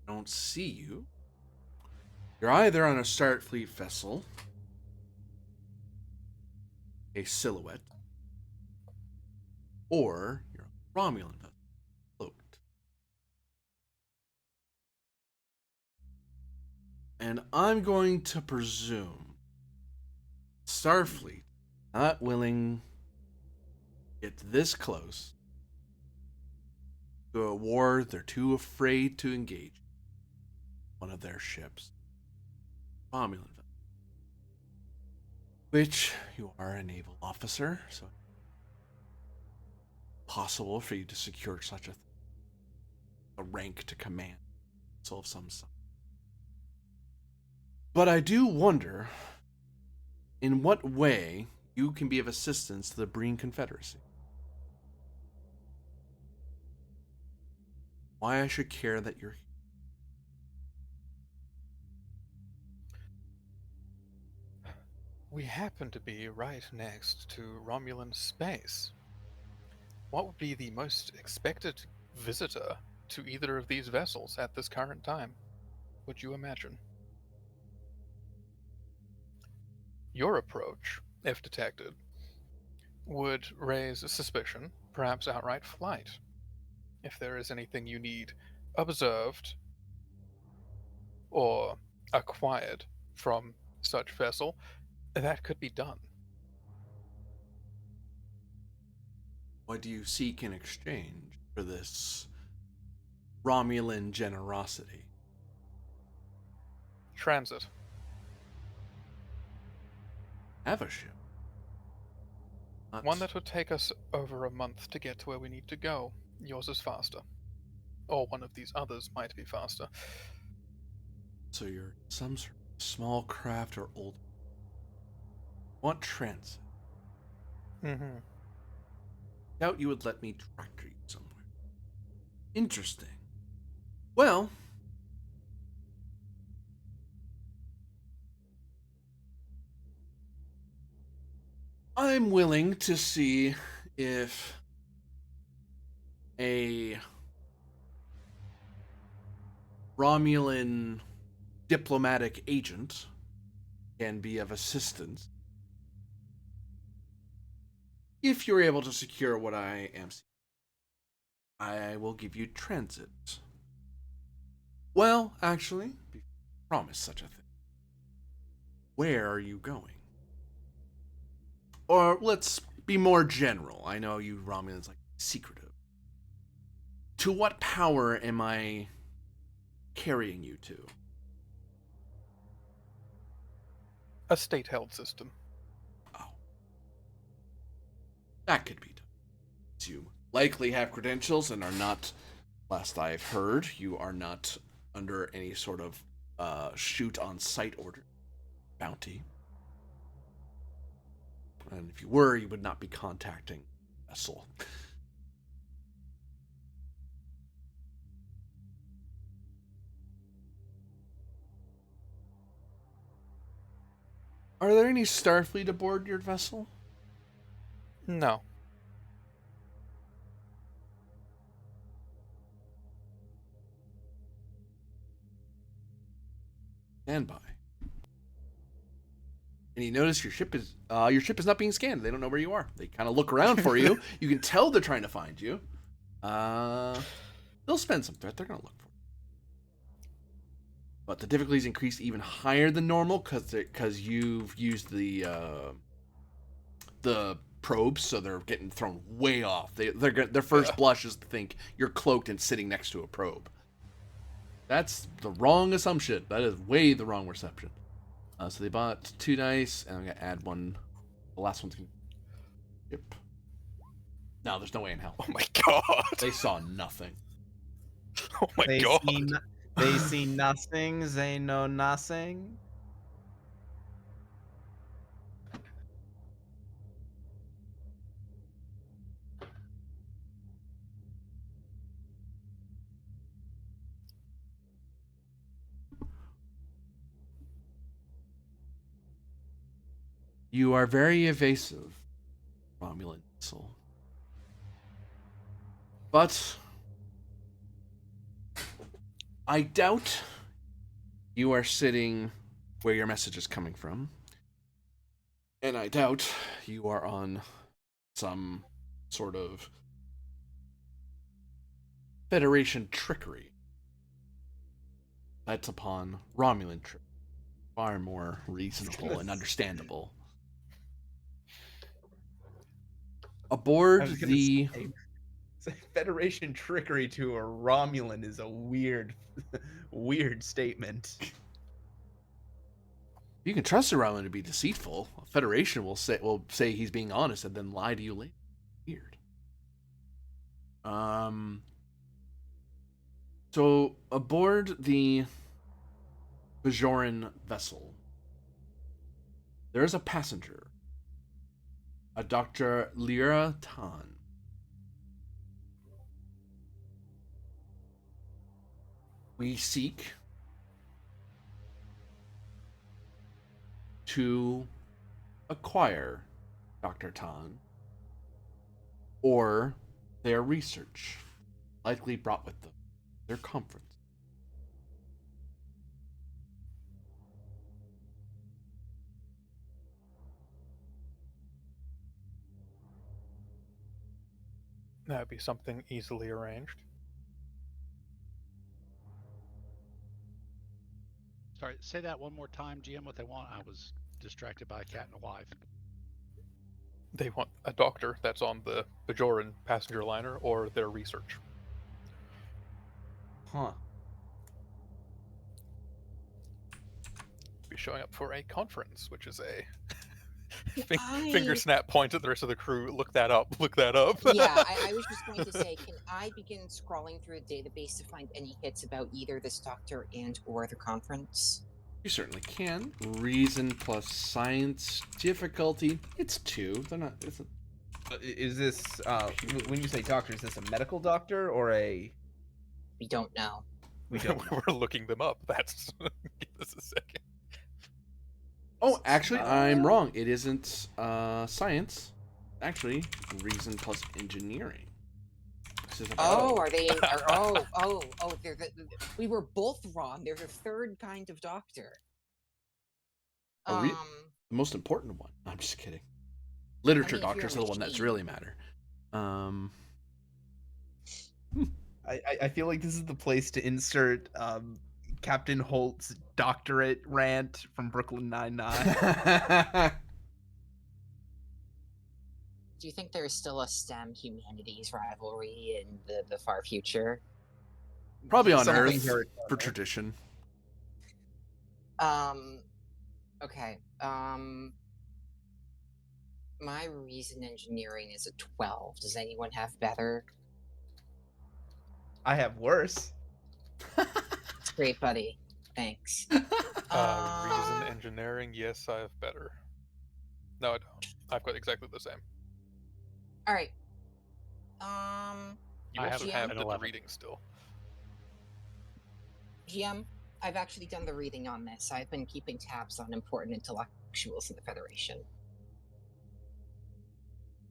I don't see you. You're either on a Starfleet vessel, a silhouette, or you're on a Romulan vessel, cloaked. And I'm going to presume Starfleet not willing to get this close to a war they're too afraid to engage one of their ships. Romulan vessel. Which you are a naval officer, so it's possible for you to secure such a rank to command of some sort. But I do wonder in what way you can be of assistance to the Breen Confederacy. Why I should care that you're here. We happen to be right next to Romulan space. What would be the most expected visitor to either of these vessels at this current time? Would you imagine? Your approach, if detected, would raise suspicion, perhaps outright flight. If there is anything you need observed or acquired from such vessel, that could be done. What do you seek in exchange for this Romulan generosity? Transit. Have a ship. One that would take us over a month to get to where we need to go. Yours is faster. Or one of these others might be faster. So you're some sort of small craft or old. Want transit? Mm-hmm. Doubt you would let me tractor you somewhere. Interesting. Well, I'm willing to see if a Romulan diplomatic agent can be of assistance if you're able to secure what I am seeking. I will give you transit. Well, actually, promise such a thing. Where are you going? Or let's be more general. I know you Romulans like secretive. To what power am I carrying you to? A state-held system. Oh. That could be done. You likely have credentials and are not, last I've heard, you are not under any sort of shoot on sight order bounty. And if you were, you would not be contacting a vessel. Are there any Starfleet aboard your vessel? No. Stand by. And you notice your ship is not being scanned. They don't know where you are. They kind of look around for you. You can tell they're trying to find you. They'll spend some threat. They're gonna look for you. But the difficulties increase even higher than normal because you've used the probes, so they're getting thrown way off. Their first blush is to think you're cloaked and sitting next to a probe. That's the wrong assumption. That is way the wrong reception. So they bought 2 dice, and I'm gonna add one. The last one's gonna. Yep. No, there's no way in hell. Oh my god. They saw nothing. Oh my god. They see nothing. They know nothing. You are very evasive, Romulan soul. But I doubt you are sitting where your message is coming from. And I doubt you are on some sort of Federation trickery. That's upon Romulan trickery. Far more reasonable and understandable. Aboard the... Federation trickery to a Romulan is a weird, weird statement. You can trust a Romulan to be deceitful. A Federation will say he's being honest and then lie to you later. Weird. So aboard the Bajoran vessel, there is a passenger, a Dr. Lyra Tan. We seek to acquire Dr. Tan or their research, likely brought with them, their conference. That would be something easily arranged. Sorry, say that one more time, GM, what they want. I was distracted by a cat and a wife. They want a doctor that's on the Bajoran passenger liner or their research. Huh. Be showing up for a conference, which is a I- finger snap point at the rest of the crew. Look that up. Look that up. Yeah, I was just going to say, can I begin scrolling through the database to find any hits about either this doctor and or the conference? You certainly can. Reason plus science difficulty. It's 2. They're not. It's a, Is this when you say doctor? Is this a medical doctor or a? We don't know. We don't know. We're looking them up. That's give us a second. oh, actually, I'm wrong. It isn't science. Actually, reason plus engineering. This is Oh, are they? We were both wrong. They're the third kind of doctor. Oh, the most important one. I'm just kidding. Literature if you're doctors a are the one that's machine. really matter. I feel like this is the place to insert Captain Holt's doctorate rant from Brooklyn Nine-Nine. Do you think there's still a STEM humanities rivalry in the far future? Probably on Something Earth very for clever. tradition. Okay. My reason engineering is a 12. Does anyone have better? I have worse. It's great, buddy. Thanks. Reason engineering. Yes, I have better. No, I don't. I've got exactly the same. All right. You I also have have an the 11. reading still. GM, I've actually done the reading on this. I've been keeping tabs on important intellectuals in the Federation.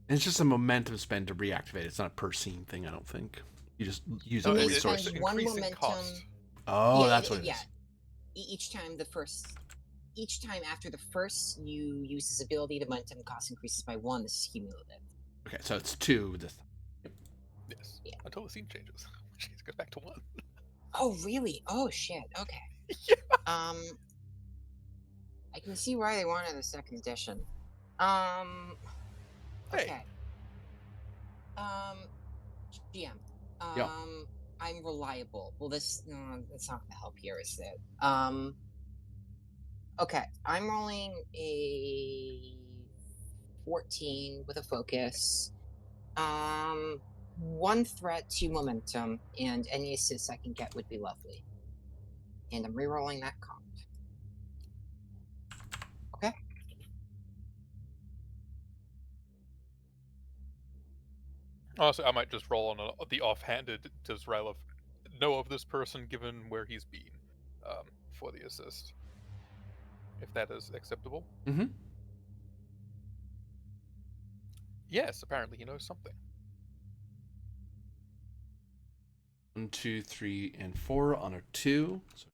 And it's just a momentum spend to reactivate. It's not a per scene thing, I don't think. You just use You up No, a may resource. spend it's one increasing momentum. cost. Oh, Yeah, that's what it is. yeah. Each time after the first you use this ability, the momentum cost increases by 1. This is cumulative. Okay, so it's 2 this time. Yes. Yeah. Until the scene changes. Which means it goes back to 1. Oh, really? Oh, shit. Okay. Yeah. I can see why they wanted a second edition. Hey. Okay. GM. Yeah. I'm reliable. Well, that's not gonna help here, is it? Okay. I'm rolling a 14 with a focus. 1 threat, 2 momentum, and any assists I can get would be lovely. And I'm rerolling that comp. Okay. Honestly, I might just roll on the offhanded. Does Rylov know of this person given where he's been for the assist? If that is acceptable. Mm-hmm. Yes, apparently he knows something. 1, 2, 3, and 4 on a 2. So,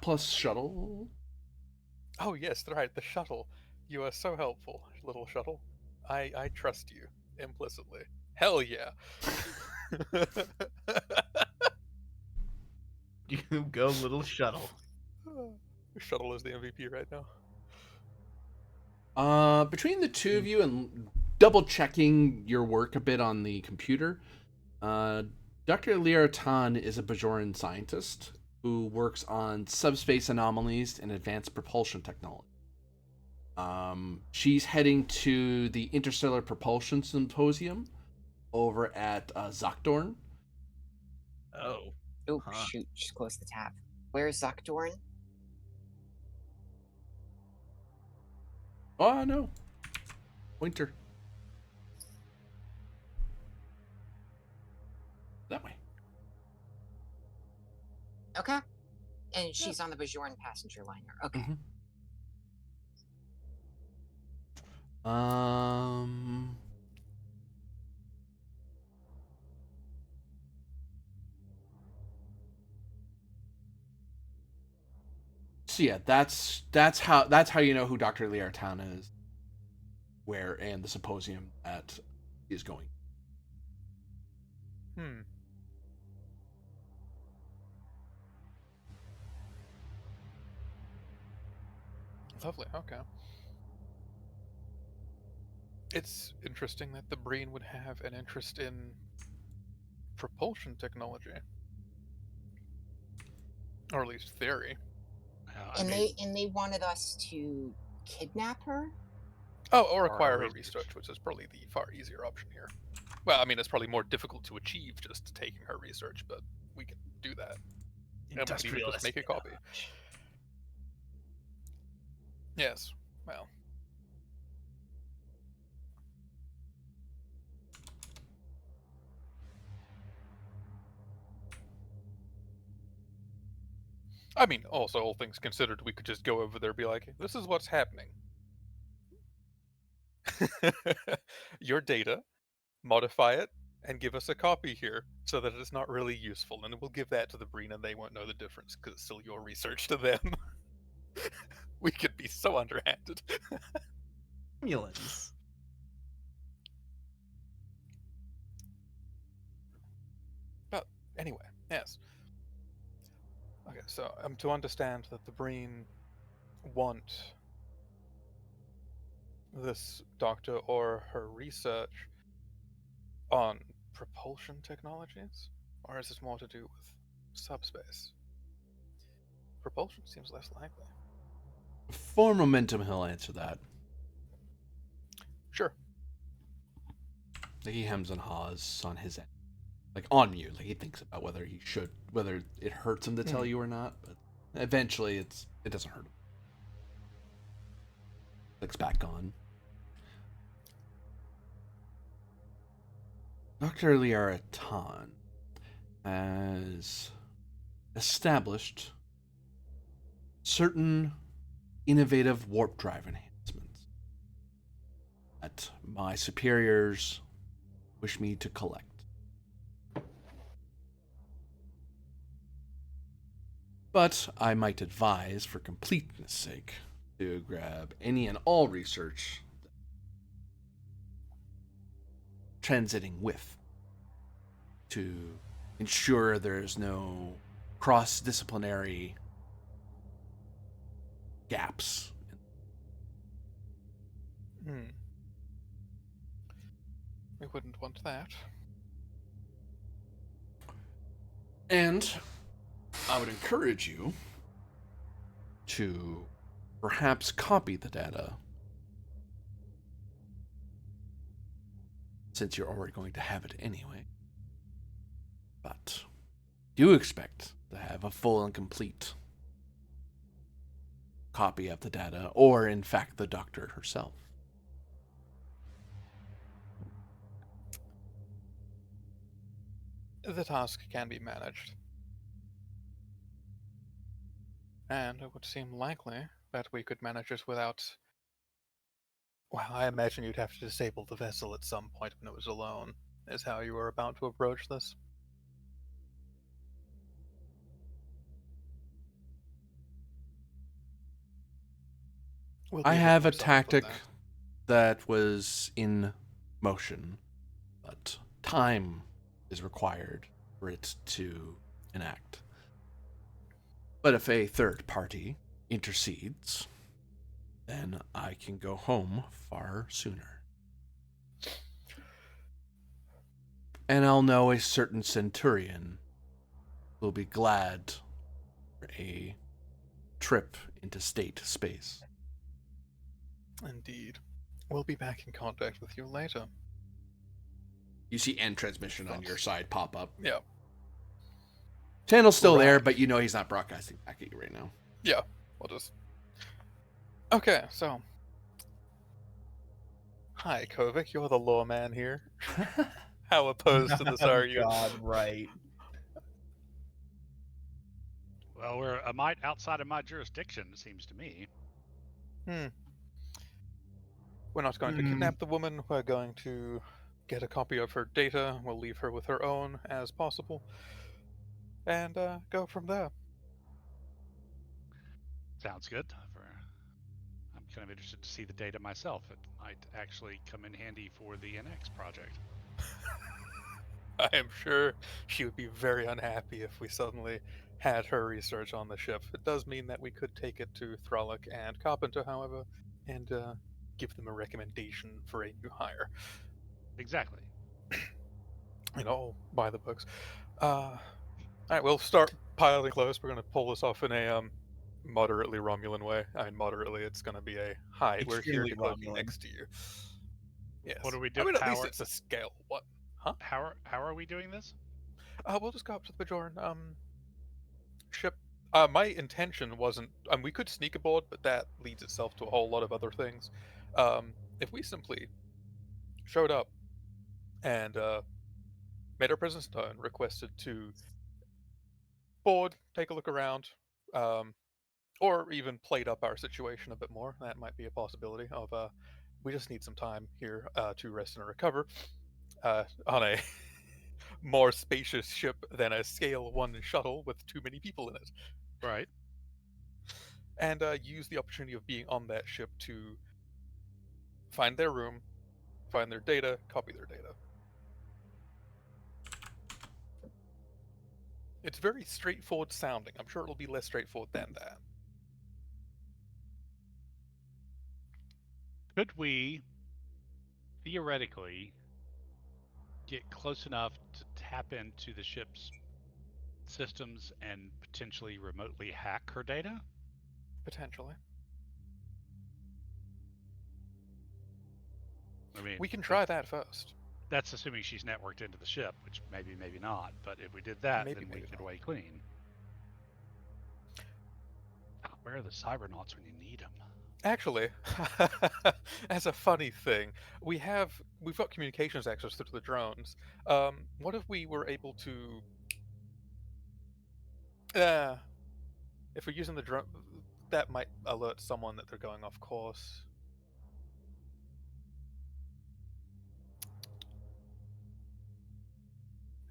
plus shuttle. Oh yes, right, the shuttle. You are so helpful, little shuttle. I trust you implicitly. Hell yeah. You go, little shuttle. Shuttle is the MVP right now. Between the two of you and double checking your work a bit on the computer, Dr. Liartan is a Bajoran scientist who works on subspace anomalies and advanced propulsion technology. She's heading to the Interstellar Propulsion Symposium over at Zakdorn. Oh. Oh, Huh. shoot. Just close the tab. Where's Zakdorn? Oh, no. Pointer. That way. Okay. And she's on the Bajoran passenger liner. Okay. Mm-hmm. Um. So yeah, that's how you know who Dr. Liartan is. Where and the symposium that is going. Hmm. Lovely, okay. It's interesting that the Breen would have an interest in propulsion technology. Or at least theory. And they wanted us to kidnap her? Oh, or Or acquire her research. research, which is probably the far easier option here. Well, I mean, it's probably more difficult to achieve just taking her research, but we can do that. And we can even just make a copy. Yes, well. I mean, also, all things considered, we could just go over there and be like, this is what's happening. Your data, modify it, and give us a copy here so that it's not really useful. And we'll give that to the Breen and they won't know the difference because it's still your research to them. We could be so underhanded. Ambulance. But anyway, yes. Okay, so I'm to understand that the Breen want this doctor or her research on propulsion technologies? Or is this more to do with subspace? Propulsion seems less likely. For momentum, he'll answer that. Sure. Like he hems and haws on his end. Like on mute. Like he thinks about whether it hurts him to tell you or not, but eventually it doesn't hurt him. clicks back on. Dr. Liara Tan has established certain innovative warp drive enhancements that my superiors wish me to collect. But I might advise, for completeness sake, to grab any and all research transiting with to ensure there's no cross-disciplinary gaps. We wouldn't want that. And I would encourage you to perhaps copy the data, since you're already going to have it anyway. But do expect to have a full and complete copy of the data, or in fact the doctor herself. The task can be managed. And it would seem likely that we could manage it without... Well, I imagine you'd have to disable the vessel at some point when it was alone, is how you were about to approach this. We'll I be have a making some from tactic that was in motion, but time is required for it to enact. But if a third party intercedes, then I can go home far sooner. And I'll know a certain centurion will be glad for a trip into state space. Indeed. We'll be back in contact with you later. You see end transmission on your side pop up. Yeah. Channel's still there, Right. but you know he's not broadcasting back at you right now. Yeah. We'll just... Okay, so... Hi, Kovic. You're the lawman here. How opposed to this are you? God, right. Well, we're a mite outside of my jurisdiction, it seems to me. We're not going to kidnap the woman. We're going to get a copy of her data. We'll leave her with her own as possible. And go from there. Sounds good. I'm kind of interested to see the data myself. It might actually come in handy for the NX project. I am sure she would be very unhappy if we suddenly had her research on the ship. It does mean that we could take it to Thralic and Carpenter, however, and give them a recommendation for a new hire. Exactly. You know, by the books. Alright, we'll start piling close. We're going to pull this off in a moderately Romulan way. I mean, moderately, it's going to be a hi, we're here to Extremely go Romulan. next to you. Yes. What are we I doing? mean, at least it's a scale. What? Huh? How are we doing this? We'll just go up to the Bajoran ship. My intention wasn't... we could sneak aboard, but that leads itself to a whole lot of other things. If we simply showed up and made our presence known, requested to board, take a look around, or even played up our situation a bit more, that might be a possibility of we just need some time here to rest and recover on a more spacious ship than a Scale 1 shuttle with too many people in it. Right. And use the opportunity of being on that ship to find their room, find their data, copy their data. It's very straightforward sounding. I'm sure it'll be less straightforward than that. Could we theoretically get close enough to tap into the ship's systems and potentially remotely hack her data? Potentially. I mean, We can try that first. That's assuming she's networked into the ship, which maybe not. But if we did that, Maybe, then we maybe could not. weigh clean. Where are the cybernauts when you need them? Actually, as a funny thing, we've got communications access through the drones. What if we were able to? If we're using the drone, that might alert someone that they're going off course.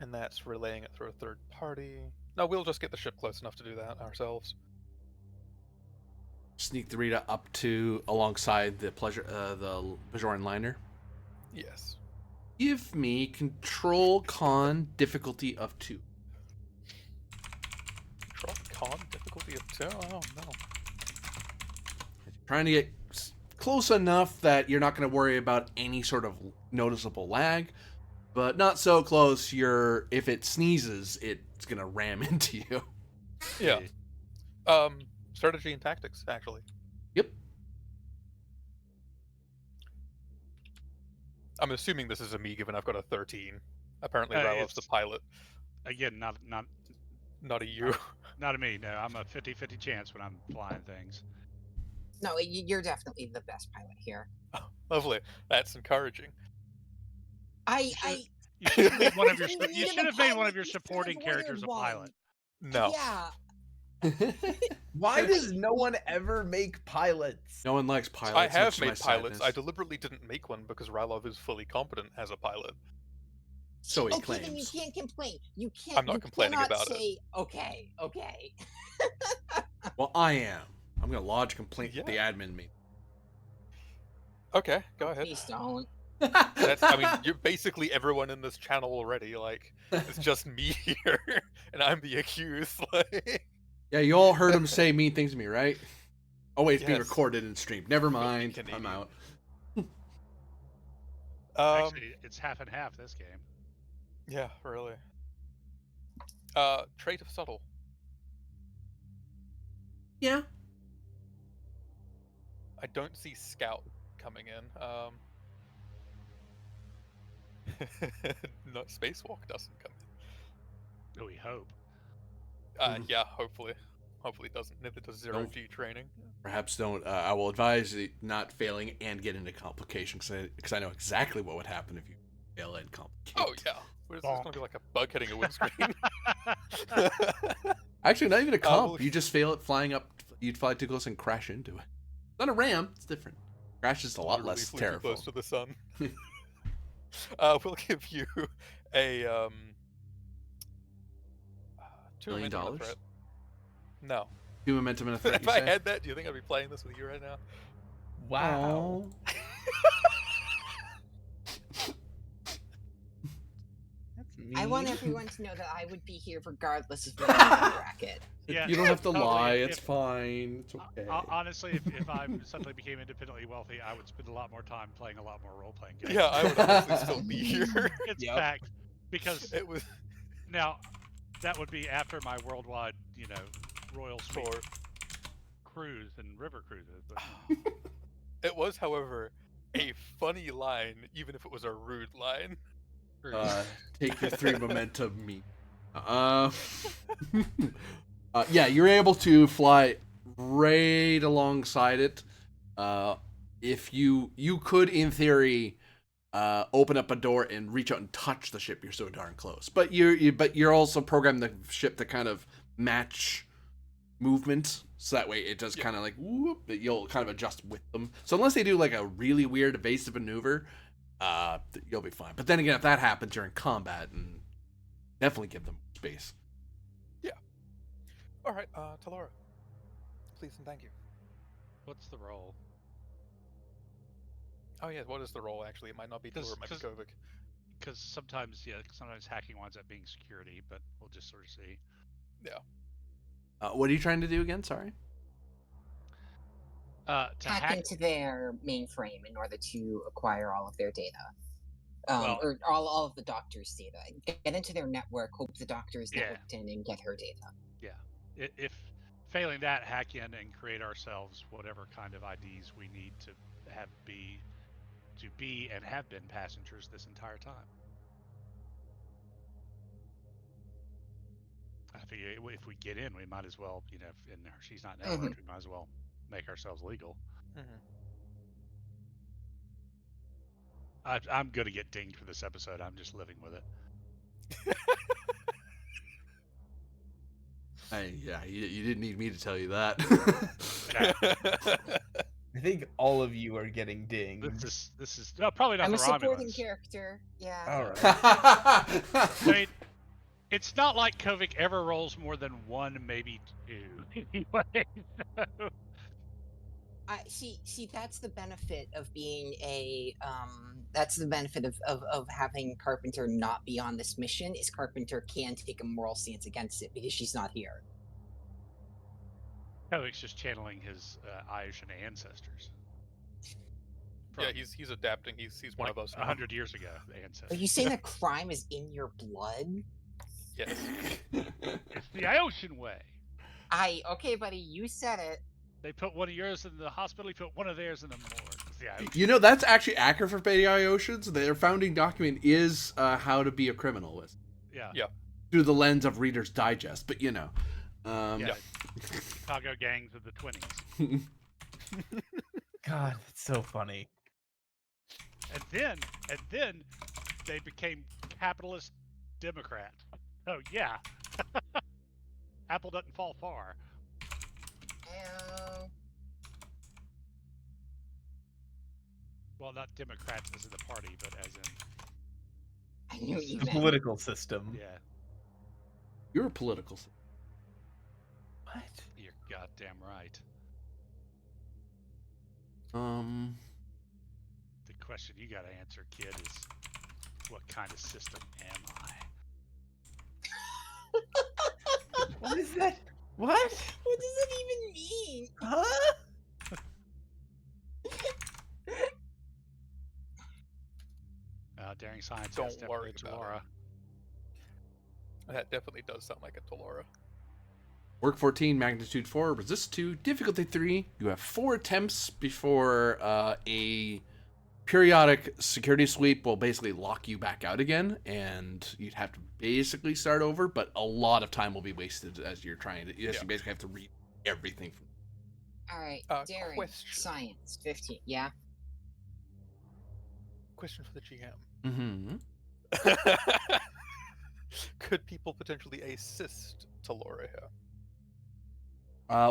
And that's relaying it through a third party. No, we'll just get the ship close enough to do that ourselves. Sneak the Rita up to alongside the the Bajoran liner. Yes. Give me control con difficulty of 2. Control con difficulty of 2? Oh no. Trying to get close enough that you're not going to worry about any sort of noticeable lag, but not so close if it sneezes, it's going to ram into you. Yeah. Strategy and tactics, actually. Yep. I'm assuming this is a me, given I've got a 13. Apparently, Rylov's the It's- pilot, Again, not not a you. not a me. No, I'm a 50-50 chance when I'm flying things. No, you're definitely the best pilot here. Lovely. That's encouraging. I You should have made one of your You you needed should a have made one of pilot, your you should have supporting ordered characters a pilot. No. Yeah. Why does no one ever make pilots? No one likes pilots. I have much to my made pilots. I sadness. deliberately didn't make one because Rylov is fully competent as a pilot. So he Okay, then you claims. can't complain. You can't. I'm not you complaining cannot about it. say, okay, okay. Well, I am. I'm going to lodge a complaint with the Yeah. admin me. Okay, go ahead. Please don't. I mean, you're basically everyone in this channel already. Like, it's just me here, and I'm the accused. Like, Yeah, you all heard him say mean things to me, right? Oh wait, it's being Yes. recorded and streamed. Never Filthy mind. I'm Canadian. out. Actually, it's half and half this game. Yeah, really. Trait of subtle. Yeah. I don't see scout coming in. No, spacewalk doesn't come in. Oh, we hope. Yeah, hopefully it doesn't. Neither does zero G training. Perhaps don't. I will advise you not failing and get into complication because I know exactly what would happen if you fail and complicate. Oh yeah, it's going to be like a bug hitting a windscreen. Actually, not even a comp. well, You just fail at flying up. You'd fly too close and crash into it. It's not a ram. It's different. Crash is a lot Literally less flew too terrible. close to the sun. We'll give you a $2 $1 million? momentum and a threat. No. 2 momentum and a threat. If I had that, do you think I'd be playing this with you right now? Wow. That's mean. I want everyone to know that I would be here regardless of the bracket. Yeah, You don't have to totally. lie. If- It's fine. It's okay. Honestly, if I suddenly became independently wealthy, I would spend a lot more time playing a lot more role-playing games. Yeah, I would honestly still be here. It's Yep. fact, because It was now that would be after my worldwide, Royal Suite for. cruise and river cruises. But It was, however, a funny line, even if it was a rude line. Take your 3 momentum, me. Yeah, you're able to fly right alongside it. If you could, in theory, open up a door and reach out and touch the ship. You're so darn close. But you're also programmed the ship to kind of match movement, so that way it does kind of like whoop. You'll kind of adjust with them. So unless they do like a really weird evasive maneuver, you'll be fine. But then again, if that happens during combat, and definitely give them space. All right, Talora, please and thank you. what's the role? Oh yeah, what is the role actually? It might not be Talora, it might be Kovic. Because sometimes hacking winds up being security, but we'll just sort of see. Yeah. What are you trying to do again? Sorry. To Hack into their mainframe in order to acquire all of their data. Well- Or all of the doctor's data. Get into their network, hope the doctor is Yeah. networked in, and get her data. If failing that, hack in and create ourselves whatever kind of IDs we need to be and have been passengers this entire time. I figure if we get in, we might as well, and she's not networked, we might as well make ourselves legal. I'm gonna get dinged for this episode. I'm just living with it. Yeah, you didn't need me to tell you that. I think all of you are getting dinged. This is no, probably not I'm the a supporting Romulans. character. Yeah. All right. I mean, it's not like Kovic ever rolls more than 1, maybe 2. Anyway, so. I see. That's the benefit of being a. That's the benefit of having Carpenter not be on this mission. Is Carpenter can take a moral stance against it because she's not here. Kovic's just channeling his Ayushan ancestors. Yeah, he's adapting. He's one like of us now. 100 years ago, the ancestors. Are you saying that crime is in your blood? Yes. It's the Ayushan way. Okay, buddy, you said it. They put one of yours in the hospital. You put one of theirs in the morgue. It's the Ayushan. You know, that's actually accurate for Betty Oceans. Their founding document is how to be a criminal with. Yeah. Through the lens of Reader's Digest, but you know. Yeah. Chicago gangs of the 20s. God, that's so funny. And then they became capitalist Democrat. Oh yeah. Apple doesn't fall far. Well, not Democrats as in the party, but as in I knew what you The meant. political system. yeah. You're a political. What? You're goddamn right. The question you gotta answer, kid, is what kind of system am I? What is that? What? What does it even mean? Huh? Daring Science Don't has definitely worry about Laura. That definitely does sound like a Talora. Work 14, magnitude 4, resist 2, difficulty 3. You have 4 attempts before a periodic security sweep will basically lock you back out again, and you'd have to basically start over, but a lot of time will be wasted as you're trying to. Yes, Yeah. you basically have to read everything from. All right, daring Question. science 15. Yeah. Question for the GM. Mm-hmm. Could people potentially assist Talora here?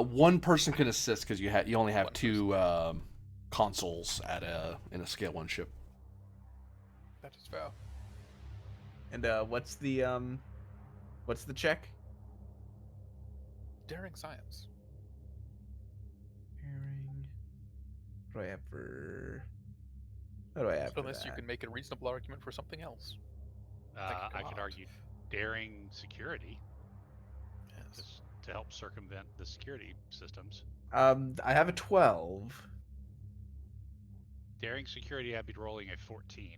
One person can assist because you only have One 2 consoles in a scale 1 ship. That is fair. And what's the check? Daring Science. Daring. What do I have for? What do I have? Unless you can make a reasonable argument for something else. I could argue daring security Yes. just to help circumvent the security systems. I have a 12. Daring security, I'd be rolling a 14.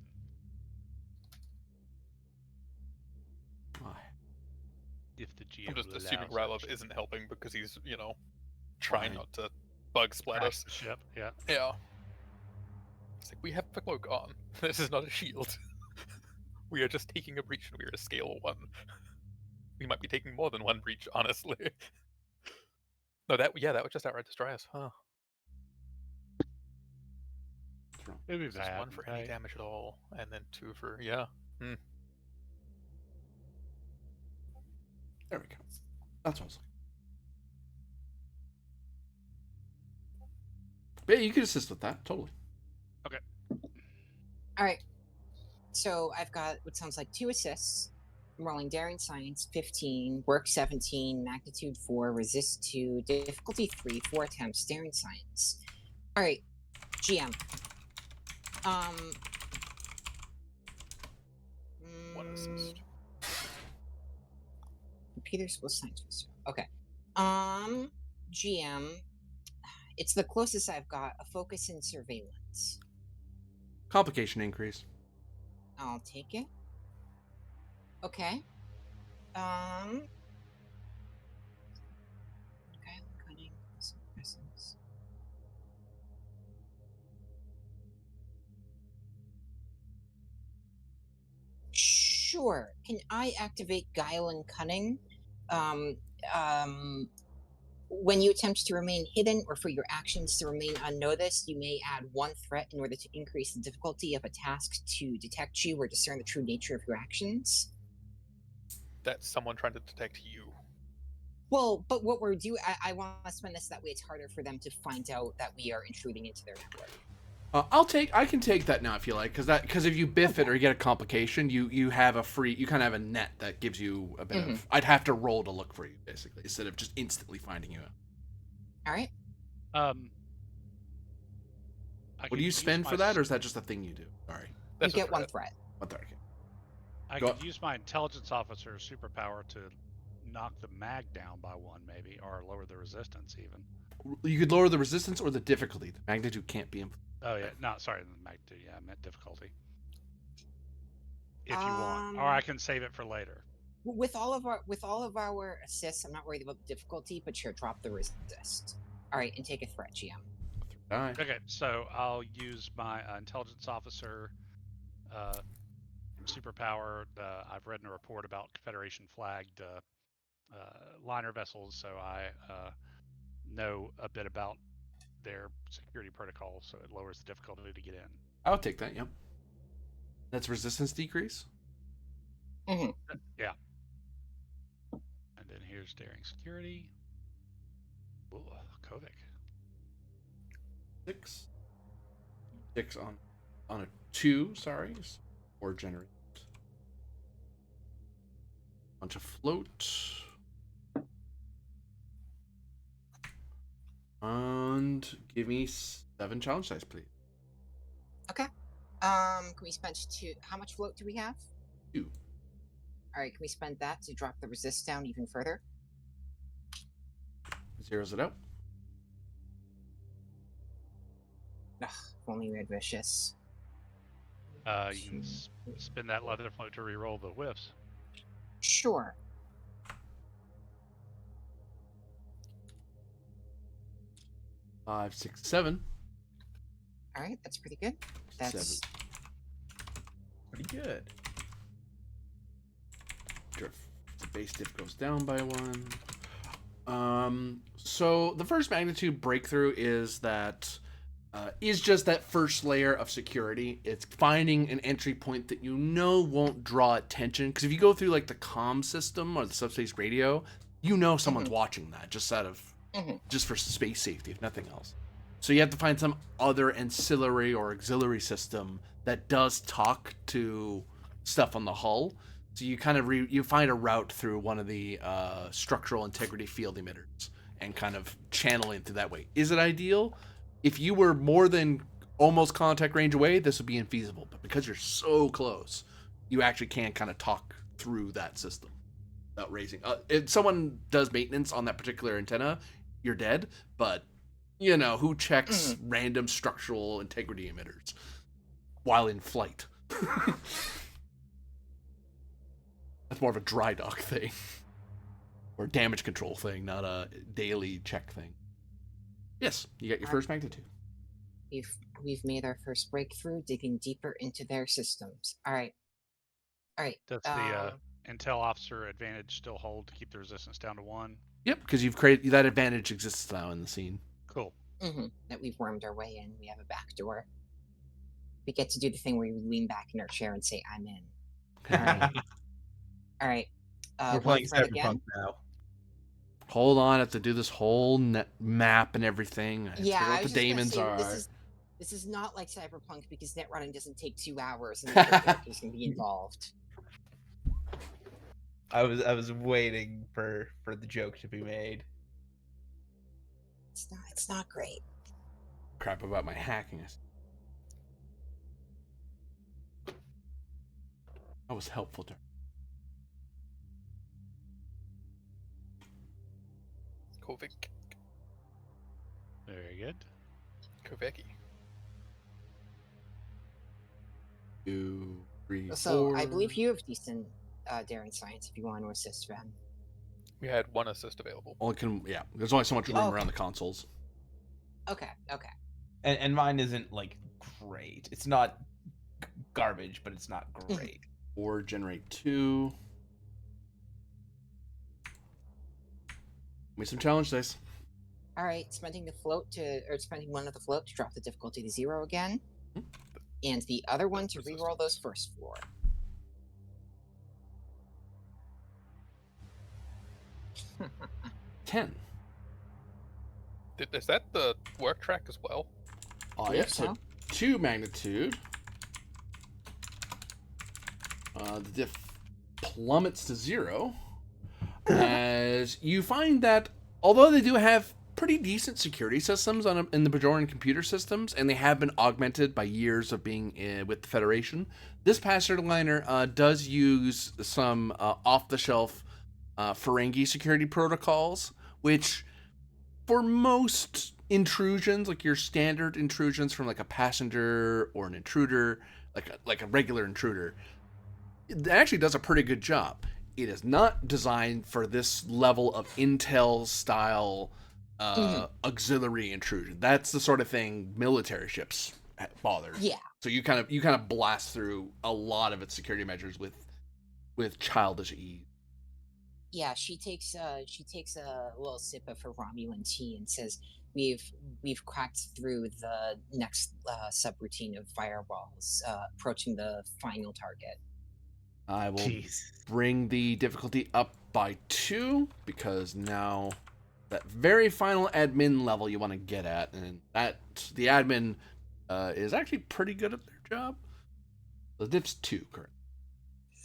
If the GM I'm just will assuming allow Rylov such. isn't helping because he's, trying Fine. not to bug splat Crash us. the ship. Yeah. Yeah. It's like, we have the cloak on. This is not a shield. We are just taking a breach and we are a scale 1. We might be taking more than 1 breach, honestly. No, that would just outright destroy us. Huh. It'd be This is bad. 1 for any right? damage at all, and then 2 for, yeah. There we go. That's what I was looking. But yeah, you can assist with that, totally. All right. So I've got what sounds like 2 assists. I'm rolling daring science 15, work 17, magnitude 4, resist 2, difficulty 3, 4 attempts, daring science. All right, GM. 1 assist. Peter's was science. Okay. GM. It's the closest I've got. A focus in surveillance. Complication increase. I'll take it. Okay. Cunning, presence. Sure. Can I activate Guile and Cunning? When you attempt to remain hidden or for your actions to remain unnoticed, you may add one threat in order to increase the difficulty of a task to detect you or discern the true nature of your actions. That's someone trying to detect you. Well, but what we're doing, I want to spend this that way it's harder for them to find out that we are intruding into their network. I can take that now if you like, because if you biff it or you get a complication, you have a free, you kind of have a net that gives you a bit of. I'd have to roll to look for you basically instead of just instantly finding you out. All right. What do you spend for that, or is that just a thing you do? Sorry, That's you a get one threat. threat. what the heck? I Go could use my intelligence officer superpower to knock the mag down by 1, maybe, or lower the resistance even. You could lower the resistance or the difficulty. The magnitude can't be. Oh yeah, no, sorry, the magnitude. Yeah, I meant difficulty. If you want, or I can save it for later. With all of our assists, I'm not worried about the difficulty, but sure, drop the resist. All right, and take a threat, GM. Die. Okay, so I'll use my intelligence officer superpower. I've read in a report about Confederation flagged liner vessels, so I know a bit about their security protocols, so it lowers the difficulty to get in. I'll take that. Yep. That's resistance decrease. Yeah. And then here's daring security. Ooh, Kovic. 6 on a 2. Sorry, or generate. Bunch of float. And give me 7 challenge dice, please. Okay. Can we spend 2? How much float do we have? 2. All right, can we spend that to drop the resist down even further? Zeros it out. Ugh, if only we had vicious. You can spin that leather float to reroll the whiffs. Sure. Five, 6, 7. All right, that's pretty good. That's 7. Pretty good. Drift. The base diff goes down by 1. So the first magnitude breakthrough is just that first layer of security. It's finding an entry point that you know won't draw attention. Because if you go through like the comm system or the subspace radio, you know someone's watching that just for space safety, if nothing else. So you have to find some other ancillary or auxiliary system that does talk to stuff on the hull. So you kind of you find a route through one of the structural integrity field emitters and kind of channeling through that way. Is it ideal? If you were more than almost contact range away, this would be infeasible. But because you're so close, you actually can kind of talk through that system without raising. If someone does maintenance on that particular antenna, you're dead. But you know who checks random structural integrity emitters while in flight? That's more of a dry dock thing or damage control thing, not a daily check thing. Yes, you got your first magnitude. We've made our first breakthrough, digging deeper into their systems. All right. Does the intel officer advantage still hold to keep the resistance down to 1? Yep, because you've created that advantage exists now in the scene. Cool. That we've wormed our way in. We have a back door. We get to do the thing where we lean back in our chair and say, "I'm in." All right. We're playing Cyberpunk now. Hold on, I have to do this whole map and everything. I have to figure out what the daemons are. This is not like Cyberpunk because net running doesn't take 2 hours and the other characters can be involved. I was waiting for the joke to be made. It's not great. Crap about my hacking. That was helpful to her. Kovic. Very good. Kovecki. 2, 3, 4. So I believe you have decent daring science if you want to assist Ben. We had 1 assist available. Well, there's only so much room around the consoles. Okay. And mine isn't like great. It's not garbage, but it's not great. Or generate 2. Give me some challenge dice. All right, spending one of the float to drop the difficulty to 0 again, and the other one to reroll those first 4. Ten. Is that the work track as well? Oh, Believe yeah. So 2 magnitude. The diff plummets to 0. As you find that although they do have pretty decent security systems in the Bajoran computer systems, and they have been augmented by years of being with the Federation, this passenger liner does use some off-the-shelf Ferengi security protocols, which for most intrusions, like your standard intrusions from like a passenger or an intruder, like a regular intruder, it actually does a pretty good job. It is not designed for this level of Intel style auxiliary intrusion. That's the sort of thing military ships bother. Yeah. So you kind of blast through a lot of its security measures with childish ease. Yeah, she takes a little sip of her Romulan tea and says, "We've cracked through the next subroutine of firewalls, approaching the final target." I will Jeez. bring the difficulty up by 2 because now that very final admin level you want to get at, and that the admin is actually pretty good at their job. The diff's 2 currently.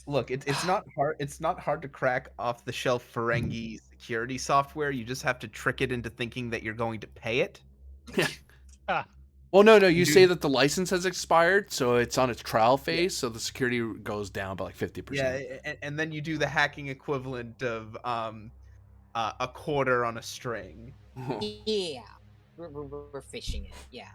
Look, it's not hard. It's not hard to crack off the shelf Ferengi security software. You just have to trick it into thinking that you're going to pay it. Ah, Well, no, you Dude. say that the license has expired, so it's on its trial phase, so the security goes down by like 50%. Yeah, and then you do the hacking equivalent of a quarter on a string. Yeah, we're fishing it. Yeah.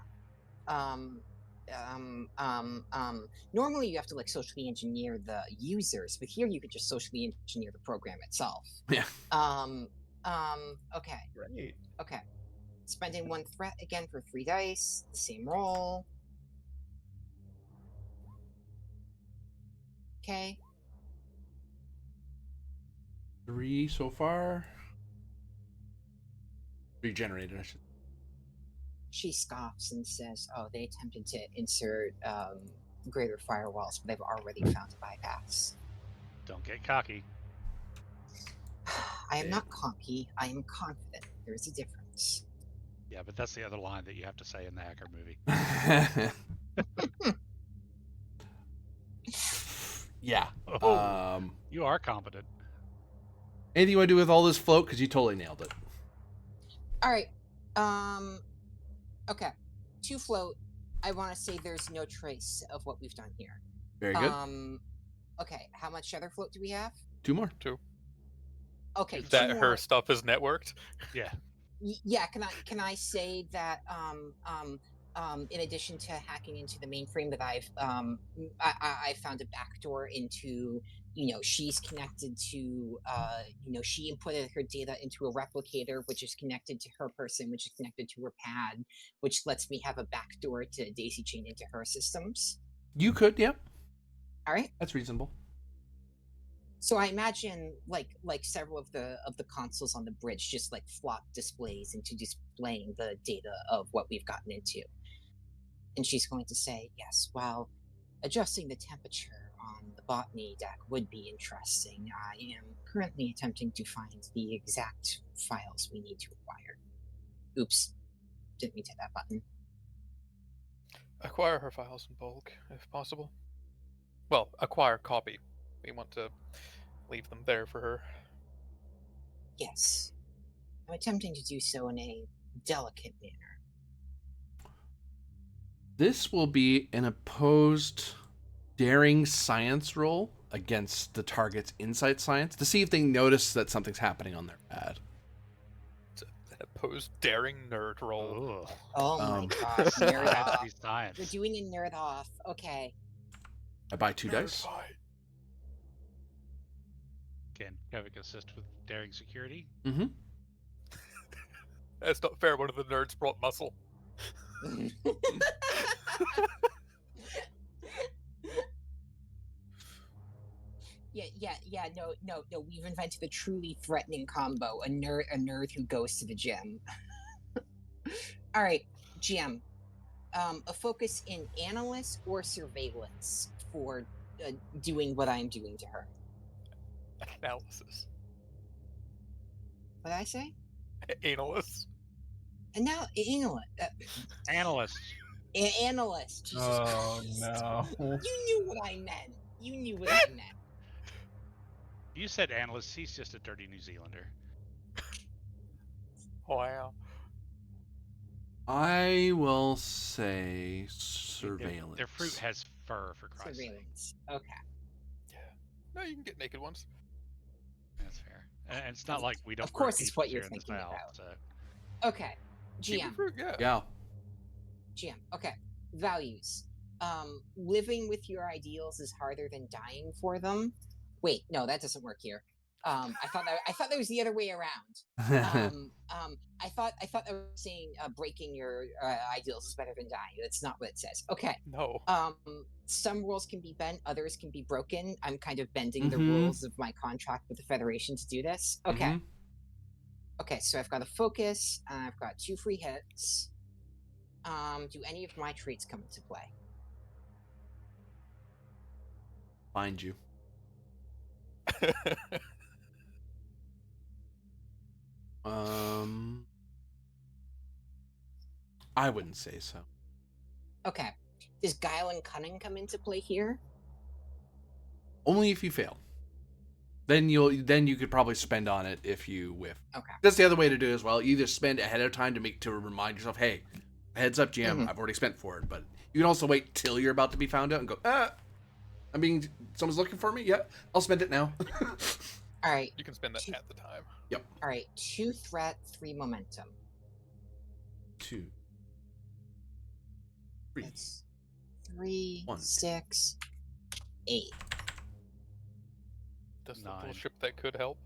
Normally you have to like socially engineer the users, but here you could just socially engineer the program itself. Yeah. Okay. Right. Okay. Spending 1 threat again for 3 dice. The same roll. Okay. 3 so far. Regenerated, I should. She scoffs and says, "Oh, they attempted to insert greater firewalls, but they've already found a bypass." don't get cocky. I am not cocky. I am confident. There is a difference. Yeah, but that's the other line that you have to say in the hacker movie. Yeah. Oh, you are competent. Anything you want to do with all this float? Because you totally nailed it. All right. Okay. 2 float. I want to say there's no trace of what we've done here. Very good. Okay. How much other float do we have? 2 more. 2. Okay. If 2 that more. her stuff is networked. Yeah. Yeah. Can I say that in addition to hacking into the mainframe, that I found a backdoor into, she's connected to, she inputted her data into a replicator, which is connected to her person, which is connected to her pad, which lets me have a backdoor to daisy chain into her systems. You could, yep. All right. That's reasonable. So I imagine like several of the consoles on the bridge just like flop displays into displaying the data of what we've gotten into. And she's going to say, "Yes, while adjusting the temperature on the botany deck would be interesting, I am currently attempting to find the exact files we need to acquire." Oops, didn't mean to hit that button. Acquire her files in bulk, if possible. Well, acquire copy. We want to leave them there for her. Yes, I'm attempting to do so in a delicate manner. This will be an opposed daring science roll against the target's insight science to see if they notice that something's happening on their pad. It's an opposed daring nerd roll. Oh my Um, gosh, nerd Has to off. be science. We're doing a nerd off. Okay. I buy 2 dice. fight. Can Kevin assist with daring security? Mm-hmm. That's not fair. One of the nerds brought muscle. Yeah. No. We've invented a truly threatening combo: a nerd who goes to the gym. All right, GM. A focus in analyst or surveillance for doing what I'm doing to her. Analysis. What did I say? Analyst. And now analyst. Analysts. Analyst. Jesus Oh Christ. no. You knew what I meant. You knew what I meant. You said analysts. He's just a dirty New Zealander. Wow. I will say mean, surveillance. Their fruit has fur, for Christ's sake. Surveillance. Okay. Yeah. No, you can get naked ones. That's fair. And it's not like we don't Of course grow it's what peaches you're here in this thinking house. about. So. Okay. Kiwi GM. fruit, yeah. Yeah. GM. Okay. Values. Living with your ideals is harder than dying for them. Wait, no, that doesn't work here. I thought that was the other way around. I thought I was saying breaking your ideals is better than dying. That's not what it says. Okay. No. Some rules can be bent, others can be broken. I'm kind of bending the Mhm. rules of my contract with the Federation to do this. Okay. Mhm. Okay, so I've got a focus. I've got 2 free hits. Do any of my traits come into play? Find you. I wouldn't say so. Okay. Does guile and cunning come into play here? Only if you fail. Then you could probably spend on it if you whiff. Okay. That's the other way to do it as well. You either spend ahead of time to remind yourself, hey, heads up, GM, Mhm. I've already spent for it. But you can also wait till you're about to be found out and go, someone's looking for me. Yeah, I'll spend it now. All right. You can spend that at the time. All right. 2 threat, 3 momentum. 2, 3. That's 3, 1. 6, 8. Does the 9. little ship that could help?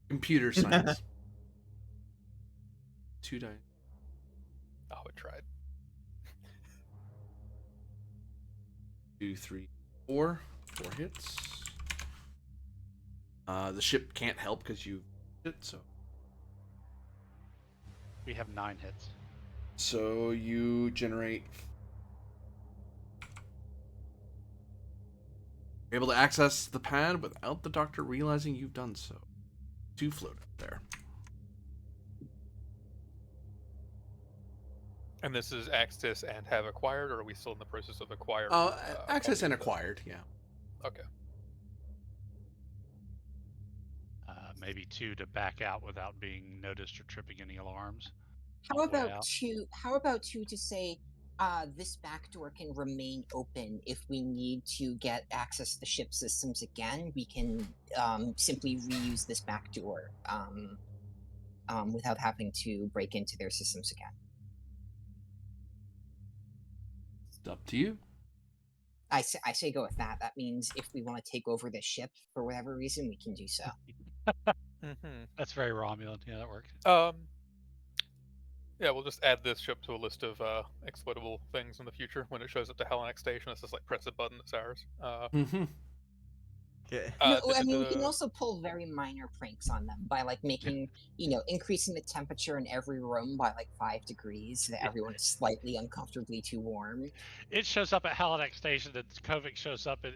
Computer science. 2 dice. Oh, it tried. 2, 3, 4. 4 hits. The ship can't help because you hit it, We have 9 hits. so you generate. You're able to access the pad without the doctor realizing you've done so. 2 float up there. And this is access and have acquired, or are we still in the process of acquired? Access and copies of acquired, yeah. that? Okay. Maybe 2 to back out without being noticed or tripping any alarms. How on the way about out. 2? How about 2 to say this back door can remain open if we need to get access to the ship systems again? We can simply reuse this back door without having to break into their systems again. It's up to you. I say go with that. That means if we want to take over the ship for whatever reason, we can do so. Mm-hmm. That's very Romulan. Yeah, that works. Yeah, we'll just add this ship to a list of exploitable things in the future. When it shows up to Halanak Station, it's just like press a button, it's ours. Mm-hmm. Okay. No, I mean, we can also pull very minor pranks on them by like making, increasing the temperature in every room by like 5 degrees so that everyone is slightly uncomfortably too warm. It shows up at Halanak Station, and Kovic shows up in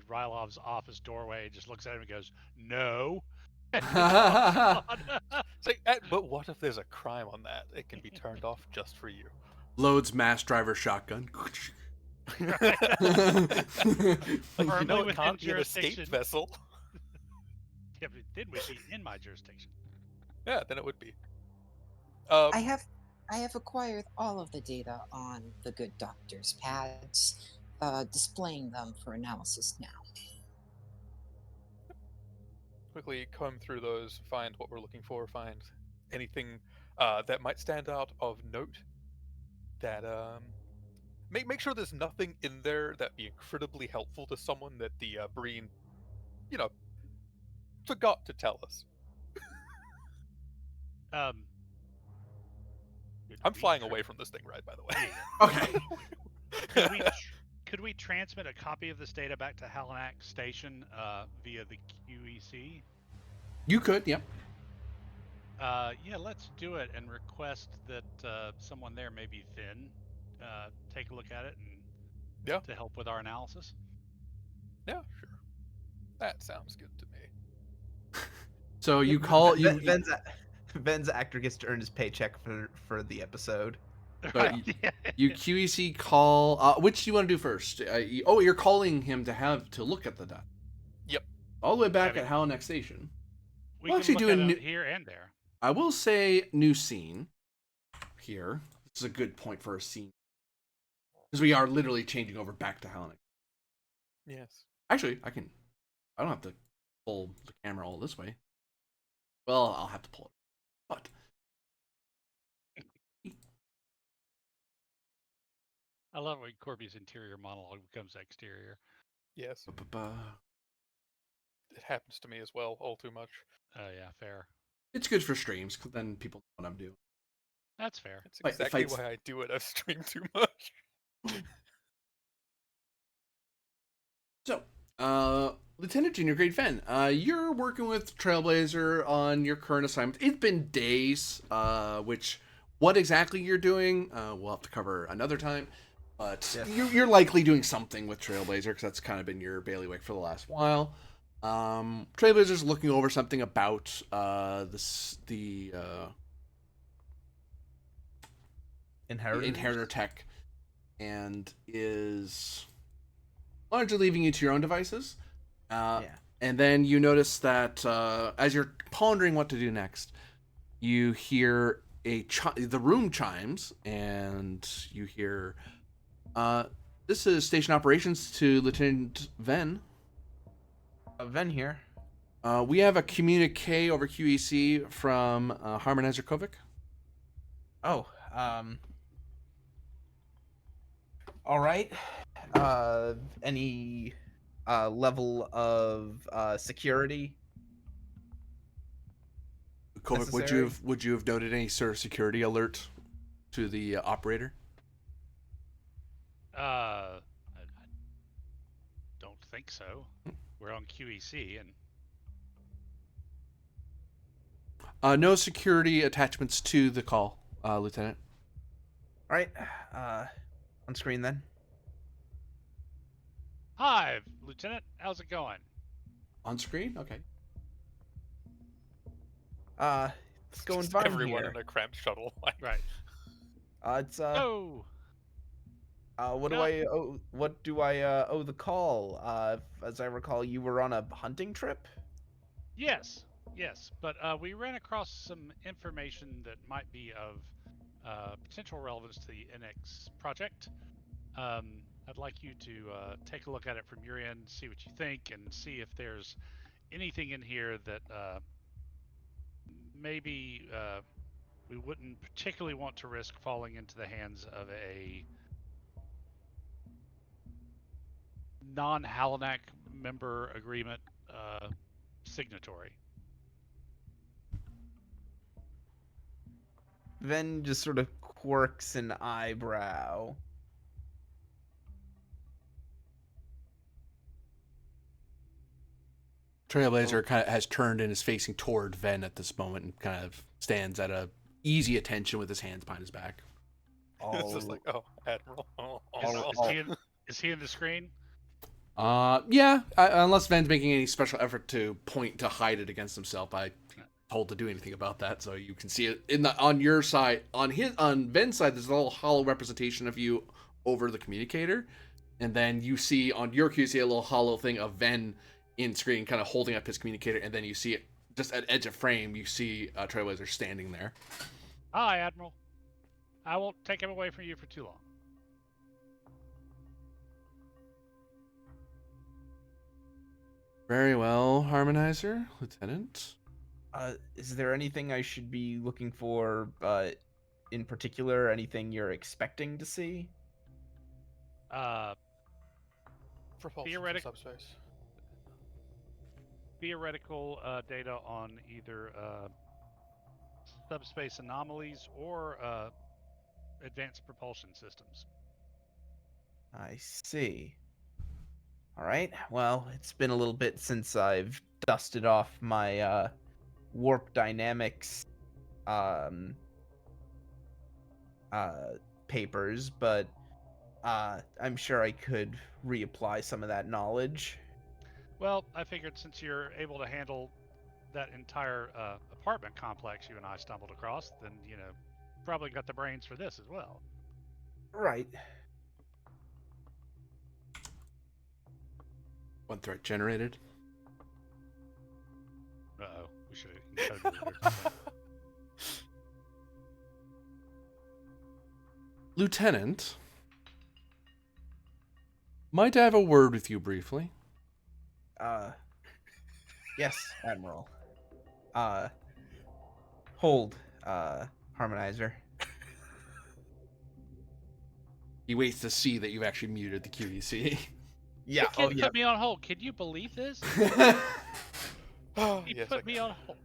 Rylov's office doorway and just looks at him and goes, "No." It's like, but what if there's a crime on that? It can be turned off just for you. Loads mass driver shotgun. Like, Firmly it within can't be an escape jurisdiction. vessel. Yeah, but it would be in my jurisdiction. Yeah, then it would be. I have acquired all of the data on the good doctor's pads, displaying them for analysis now. Quickly comb through those, find what we're looking for, find anything that might stand out of note. That make sure there's nothing in there that'd be incredibly helpful to someone that the Breen, forgot to tell us. I'm flying away from this thing, right? By the way. Okay. Could we transmit a copy of this data back to Halanak Station via the QEC? You could, yep. Yeah, let's do it and request that someone there, maybe Finn, take a look at it and Yeah. to help with our analysis. Yeah, sure. That sounds good to me. So you call you Ven's actor gets to earn his paycheck for the episode. so Right. you QEC call. Which do you want to do first? You're calling him to look at the data. Yep. All the way back I mean, at Halanak Station. we We'll can actually look do a at new. it here and there. I will say new scene here. This is a good point for a scene because we are literally changing over back to Halanak. Yes. Actually, I don't have to pull the camera all this way. Well, I'll have to pull it, but I love when Corby's interior monologue becomes exterior. Yes. ba-ba-ba. It happens to me as well, all too much. Oh yeah, fair. It's good for streams because then people know what I'm doing. That's fair. That's Wait, exactly fights- why I do it. I stream too much. So, Lieutenant Junior Grade Fen, you're working with Trailblazer on your current assignment. It's been days, what exactly you're doing, we'll have to cover another time. But Yes. you're likely doing something with Trailblazer because that's kind of been your bailiwick for the last while. Trailblazer's looking over something about the inheritor tech, and is largely leaving you to your own devices. And then you notice that as you're pondering what to do next, you hear the room chimes, and you hear, "This is station operations to Lieutenant Ven. Ven here. We have a communique over QEC from Harmonizer Kovic." Oh, all right. Any level of security? Kovic, would you have noted any sort of security alert to the operator? I don't think so. We're on QEC, and No security attachments to the call, Lieutenant. All right. On screen then. hi, Lieutenant. How's it going? On screen? Okay. It's going Just fine everyone here. in a cramped shuttle. Right. It's Oh, what no. do I owe the call? As I recall, you were on a hunting trip. Yes, but we ran across some information that might be of potential relevance to the NX project. I'd like you to take a look at it from your end, see what you think, and see if there's anything in here that maybe we wouldn't particularly want to risk falling into the hands of a non-Halanak member agreement signatory. Ven just sort of quirks an eyebrow. Trailblazer kind of has turned and is facing toward Ven at this moment, and kind of stands at a easy attention with his hands behind his back. It's just like, oh, Admiral. Is he in the screen? Yeah. Unless Ven's making any special effort to point to hide it against himself, I told to do anything about that, so you can see it on your side. On Ven's side, there's a little hollow representation of you over the communicator, and then you see on your QC a little hollow thing of Ven in screen, kind of holding up his communicator, and then you see it just at edge of frame. You see Trailblazer standing there. Hi, Admiral. I won't take him away from you for too long. Very well, Harmonizer, Lieutenant. Is there anything I should be looking for in particular? Anything you're expecting to see? Propulsion from subspace. Theoretical data on either subspace anomalies or advanced propulsion systems. I see. All right. Well, it's been a little bit since I've dusted off my warp dynamics um papers, but I'm sure I could reapply some of that knowledge. Well, I figured since you're able to handle that entire apartment complex you and I stumbled across, then probably got the brains for this as well. Right. One threat generated. Uh-oh, we should have encoded it or something. Lieutenant, might I have a word with you briefly? Yes, Admiral. Hold, Harmonizer. He waits to see that you've actually muted the QEC. Yeah, The kid put me on hold. Can you believe this? Oh, He yes, put me on hold.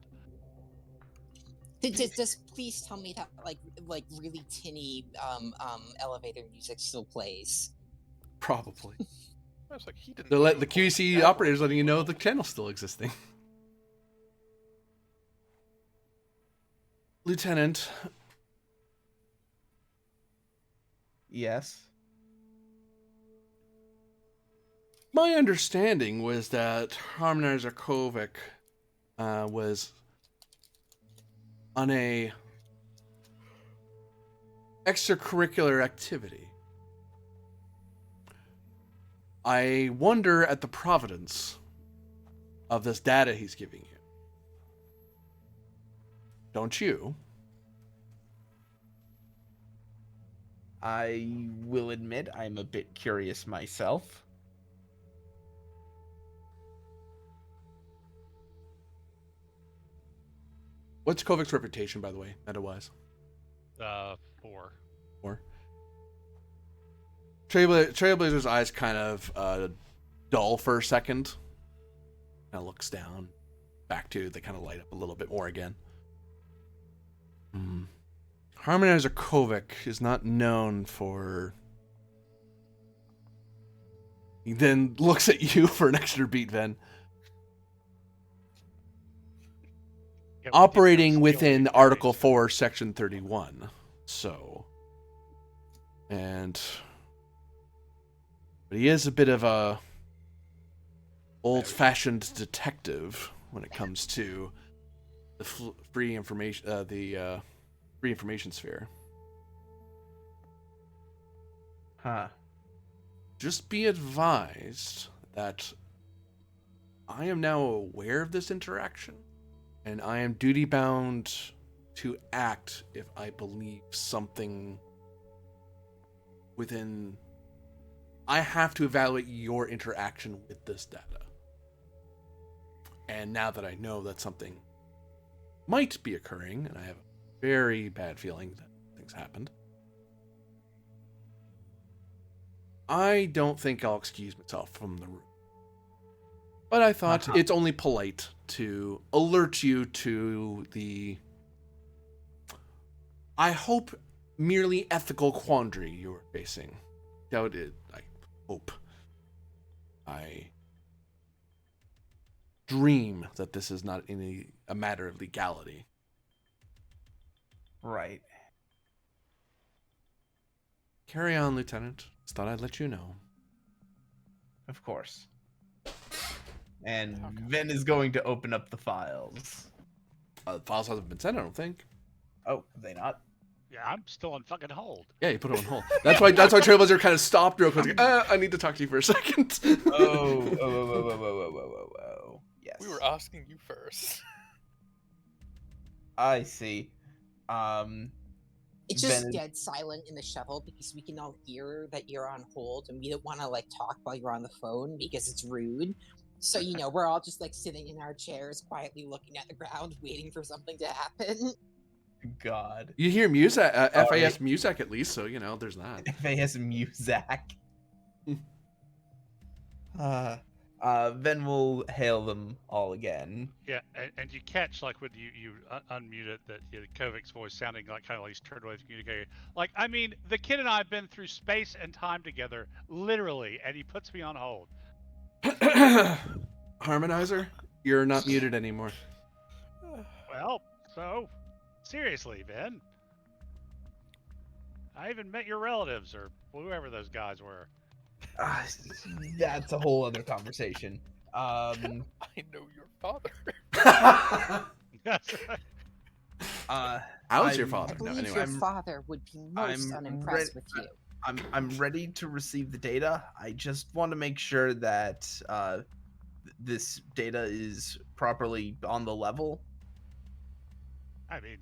Just please tell me that like really tinny elevator music still plays. Probably. I was like, he didn't. The QEC operator's letting you know the channel's still existing. Lieutenant. Yes. My understanding was that Harmonizer Kovic was on a extracurricular activity. I wonder at the providence of this data he's giving you. Don't you? I will admit I'm a bit curious myself. What's Kovic's reputation, by the way, meta-wise? 4. Trailblazer's eyes kind of dull for a second. Kind of looks down, back to, they kind of light up a little bit more again. Harmonizer Kovic is not known for... He then looks at you for an extra beat, Ven. Yeah, Operating within Article 4, Section 31. So... But he is a bit of a old-fashioned detective when it comes to the free information, free information sphere. Huh. Just be advised that I am now aware of this interaction, and I am duty-bound to act if I believe something within... I have to evaluate your interaction with this data. And now that I know that something might be occurring, and I have a very bad feeling that things happened, I don't think I'll excuse myself from the room. But I thought it's only polite to alert you to the, I hope, merely ethical quandary you are facing. Doubt it. I hope. I dream that this is not a matter of legality. Right. Carry on, Lieutenant. Just thought I'd let you know. Of course. And Ven is going to open up the files. The files haven't been sent, I don't think. Oh, have they not? Yeah, I'm still on fucking hold. Yeah, you put it on hold. That's why Trailblazer kind of stopped real quick. I need to talk to you for a second. Oh. Yes. We were asking you first. I see. It's just Ven- dead silent in the shuttle because we can all hear that you're on hold, and we don't want to like talk while you're on the phone because it's rude. So we're all just like sitting in our chairs, quietly looking at the ground, waiting for something to happen. God. You hear music, Sorry. FAS music at least, so there's that. FAS Muzak. Then we'll hail them all again. Yeah, and you catch like when you unmute it that Kovic's voice sounding like kind of like he's turned away from communicator. Like, I mean, the kid and I have been through space and time together, literally, and he puts me on hold. Harmonizer, you're not muted anymore. Well, so Seriously, Ben. I even met your relatives or whoever those guys were. That's a whole other conversation. I know your father. That's right. How's your I'm- father? I No, believe anyway. your father would be most I'm unimpressed with you. I'm ready to receive the data. I just want to make sure that this data is properly on the level. I mean,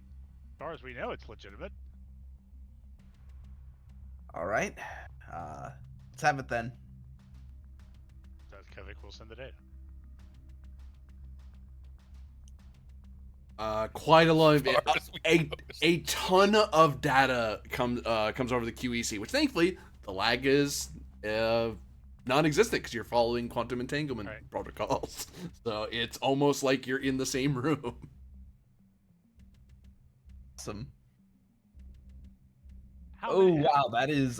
as far as we know, it's legitimate. All right. Let's have it then. Kovic will send the data. Quite a lot of As far as we know, a ton of data comes over the QEC, which thankfully the lag is non-existent because you're following quantum entanglement Right. protocols. So it's almost like you're in the same room. Awesome. How Oh many- wow, that is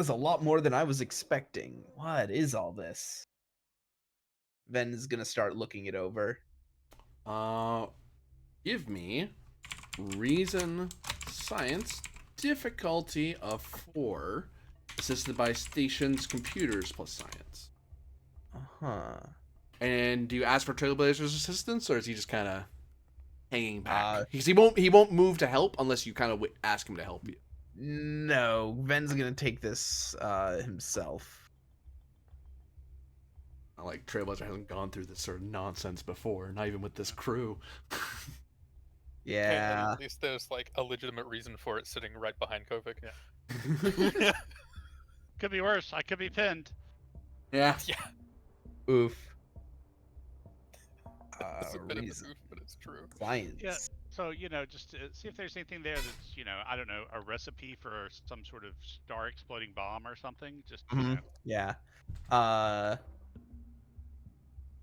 a lot more than I was expecting. What is all this? Ven is gonna start looking it over. Give me reason science difficulty of 4, assisted by stations computers plus science. Uh-huh. And do you ask for Trailblazer's assistance, or is he just kind of hanging back? Uh, Because he won't move to help unless you kind of ask him to help you. No, Ven's gonna take this himself. Like Trailblazer hasn't gone through this sort of nonsense before, not even with this crew. Yeah. At least there's like a legitimate reason for it sitting right behind Kovic. Yeah. Could be worse. I could be pinned. Yeah. Yeah, Oof. it's a bit of Reason. a goof, but it's true. Science. Yeah. So, just see if there's anything there that's, I don't know, a recipe for some sort of star exploding bomb or something. Just, Mhm. Yeah.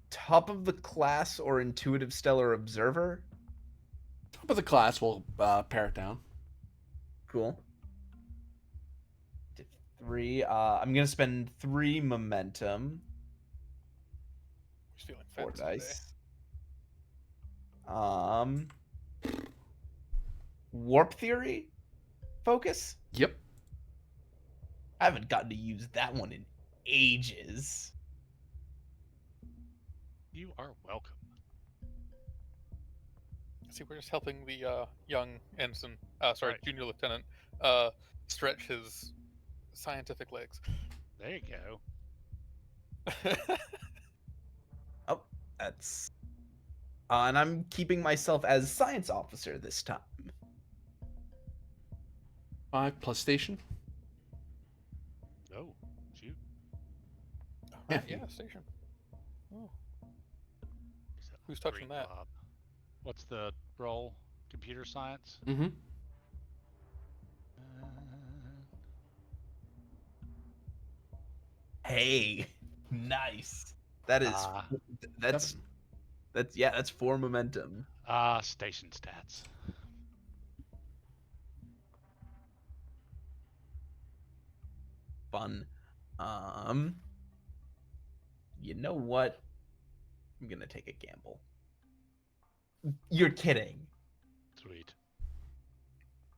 Top of the class or intuitive stellar observer. Top of the class, we'll pare it down. Cool. 3. I'm gonna spend 3 momentum. Just feeling 4 fancy today. dice. Warp theory focus. Yep. I haven't gotten to use that one in ages. You are welcome. See, we're just helping the young ensign, Right. junior lieutenant, stretch his scientific legs. There you go. Oh, that's. And I'm keeping myself as science officer this time. 5 plus station. Oh, shoot. Alright, yeah, station. Oh, Is that Who's touching great that? blob? What's the role? Computer science? Mm-hmm. Hey, nice. That is. Ah. That's 7. that's 4 momentum. Station stats. Fun. You know what? I'm gonna take a gamble. You're kidding. Sweet.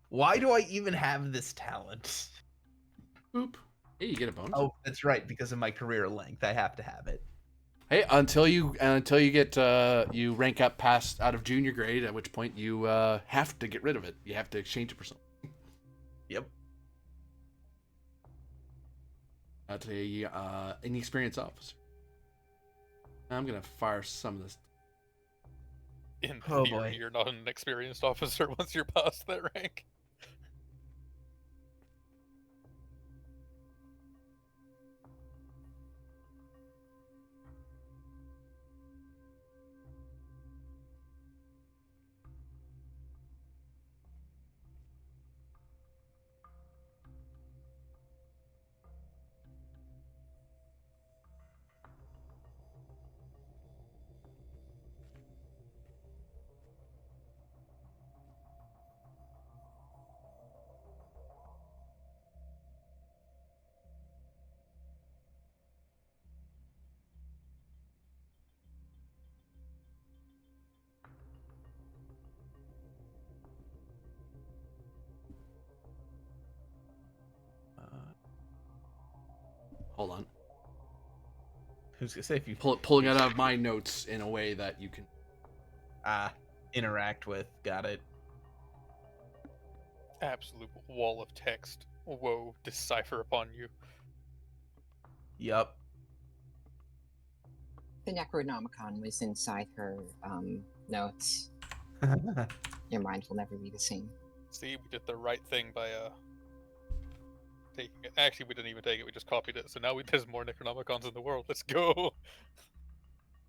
Why do I even have this talent? Oop. Hey, you get a bonus. Oh, that's right, because of my career length. I have to have it. Hey, until you get you rank up past out of junior grade, at which point you have to get rid of it. You have to exchange it for something. Yep. That's a inexperienced officer. I'm gonna fire some of this. In Oh, theory, boy. you're not an experienced officer once you're past that rank. Hold on. Who's gonna say if you Pulling it out of my notes in a way that you can. interact with? Got it. Absolute wall of text. Woe, decipher upon you. Yup. The Necronomicon was inside her notes. Your mind will never be the same. See, we did the right thing by taking it. Actually, we didn't even take it. We just copied it. So now there's more Necronomicons in the world. Let's go.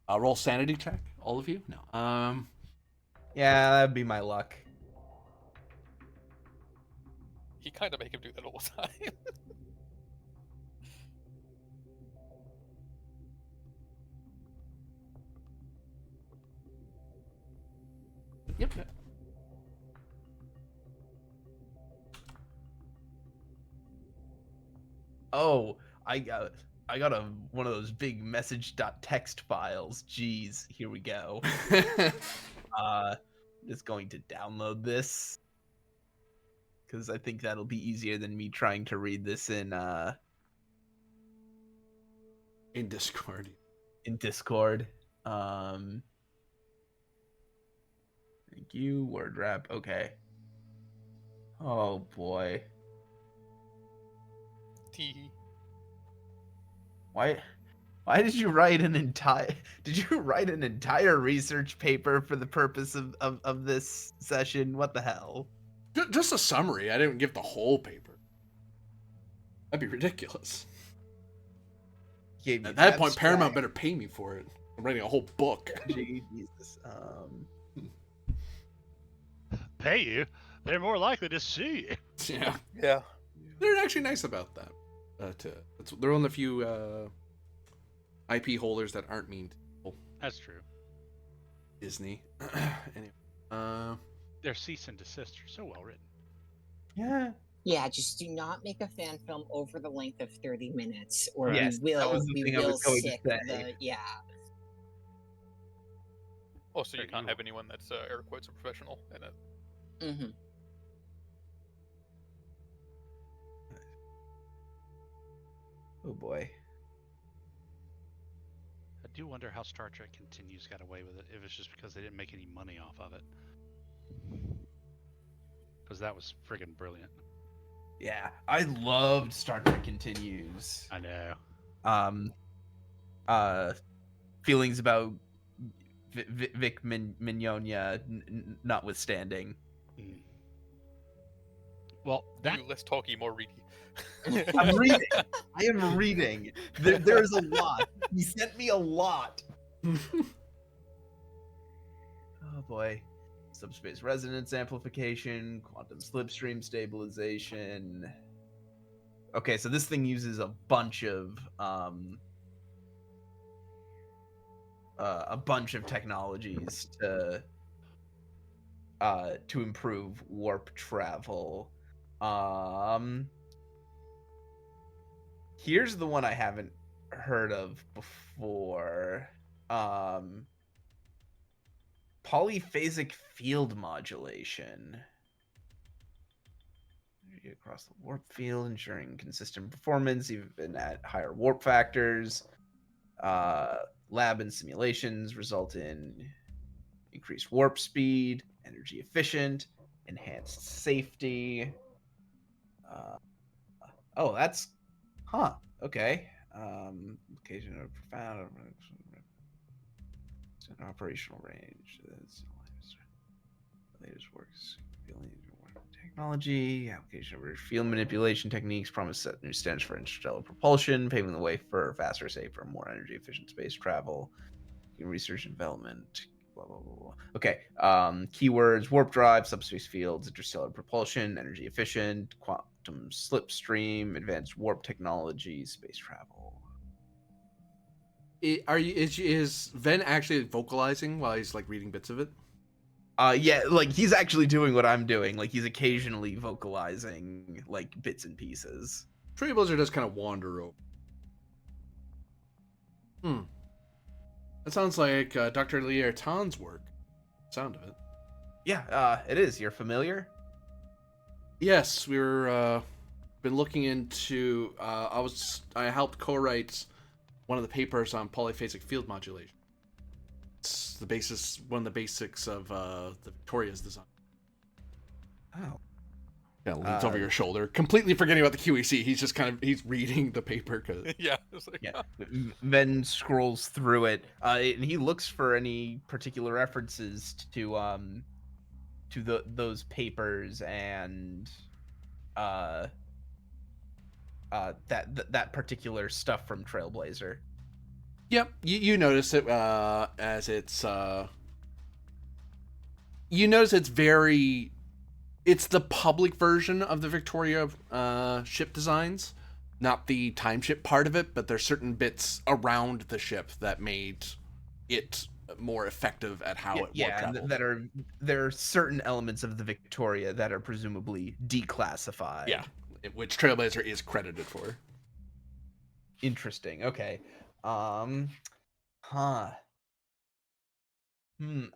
Roll sanity check, all of you. No. Yeah, that'd be my luck. You kind of make him do that all the time. Yep. Oh, I got one of those big message.txt files. Jeez, here we go. Just going to download this because I think that'll be easier than me trying to read this in Discord. In Discord. Thank you, word wrap. Okay. Oh boy. Tee. Why did you write an entire research paper for the purpose of this session? What the hell? Just a summary. I didn't give the whole paper. That'd be ridiculous. At that point, Paramount better pay me for it. I'm writing a whole book. Jesus. Pay you? They're more likely to sue you. Yeah. Yeah. They're actually nice about that. They're one of the few IP holders that aren't mean to people. That's true. Disney. Anyway. Their cease and desist are so well written. Yeah. Yeah, just do not make a fan film over the length of 30 minutes, or Yes, we that will was the thing I will was going to sick say. the Also, you Hey, can't you- have anyone that's air quotes a professional in it. Mm-hmm. Oh boy. I do wonder how Star Trek Continues got away with it, if it's just because they didn't make any money off of it. Because that was friggin' brilliant. Yeah, I loved Star Trek Continues. I know. Feelings about Vic Mignogna notwithstanding. Mm. Well, that You less talky, more ready. I'm reading. I am reading. There is a lot. He sent me a lot. Oh boy. Subspace resonance amplification, quantum slipstream stabilization. Okay, so this thing uses a bunch of technologies to improve warp travel. Here's the one I haven't heard of before. Polyphasic field modulation. Across the warp field, ensuring consistent performance even at higher warp factors. Lab and simulations result in increased warp speed, energy efficient, enhanced safety. Oh, that's okay. Location of profound operational range. Latest works technology, application of field manipulation techniques promise set new standards for interstellar propulsion, paving the way for faster, safer, more energy efficient space travel. Research and development. Blah, blah, blah, blah. Okay. Keywords: warp drive, subspace fields, interstellar propulsion, energy efficient, quantum slipstream, advanced warp technology, space travel. Is Ven actually vocalizing while he's like reading bits of it? Yeah, like he's actually doing what I'm doing. Like he's occasionally vocalizing like bits and pieces. Tree Blizzard does kind of wander over. That sounds like Dr. Liertan's work. Sound of it. Yeah, it is. You're familiar? Yes, we were been looking into. I helped co-write one of the papers on polyphasic field modulation. It's one of the basics of the Victoria's design. Oh. Yeah, leans over your shoulder, completely forgetting about the QEC. He's just he's reading the paper because Yeah. It's like, Yeah. Ven scrolls through it, and he looks for any particular references to those papers and that particular stuff from Trailblazer. Yep, you notice it as it's you notice it's the public version of the Victoria ship designs, not the time ship part of it, but there's certain bits around the ship that made it more effective at how it warp traveled. And there are certain elements of the Victoria that are presumably declassified. Yeah, which Trailblazer is credited for. Interesting. Okay. I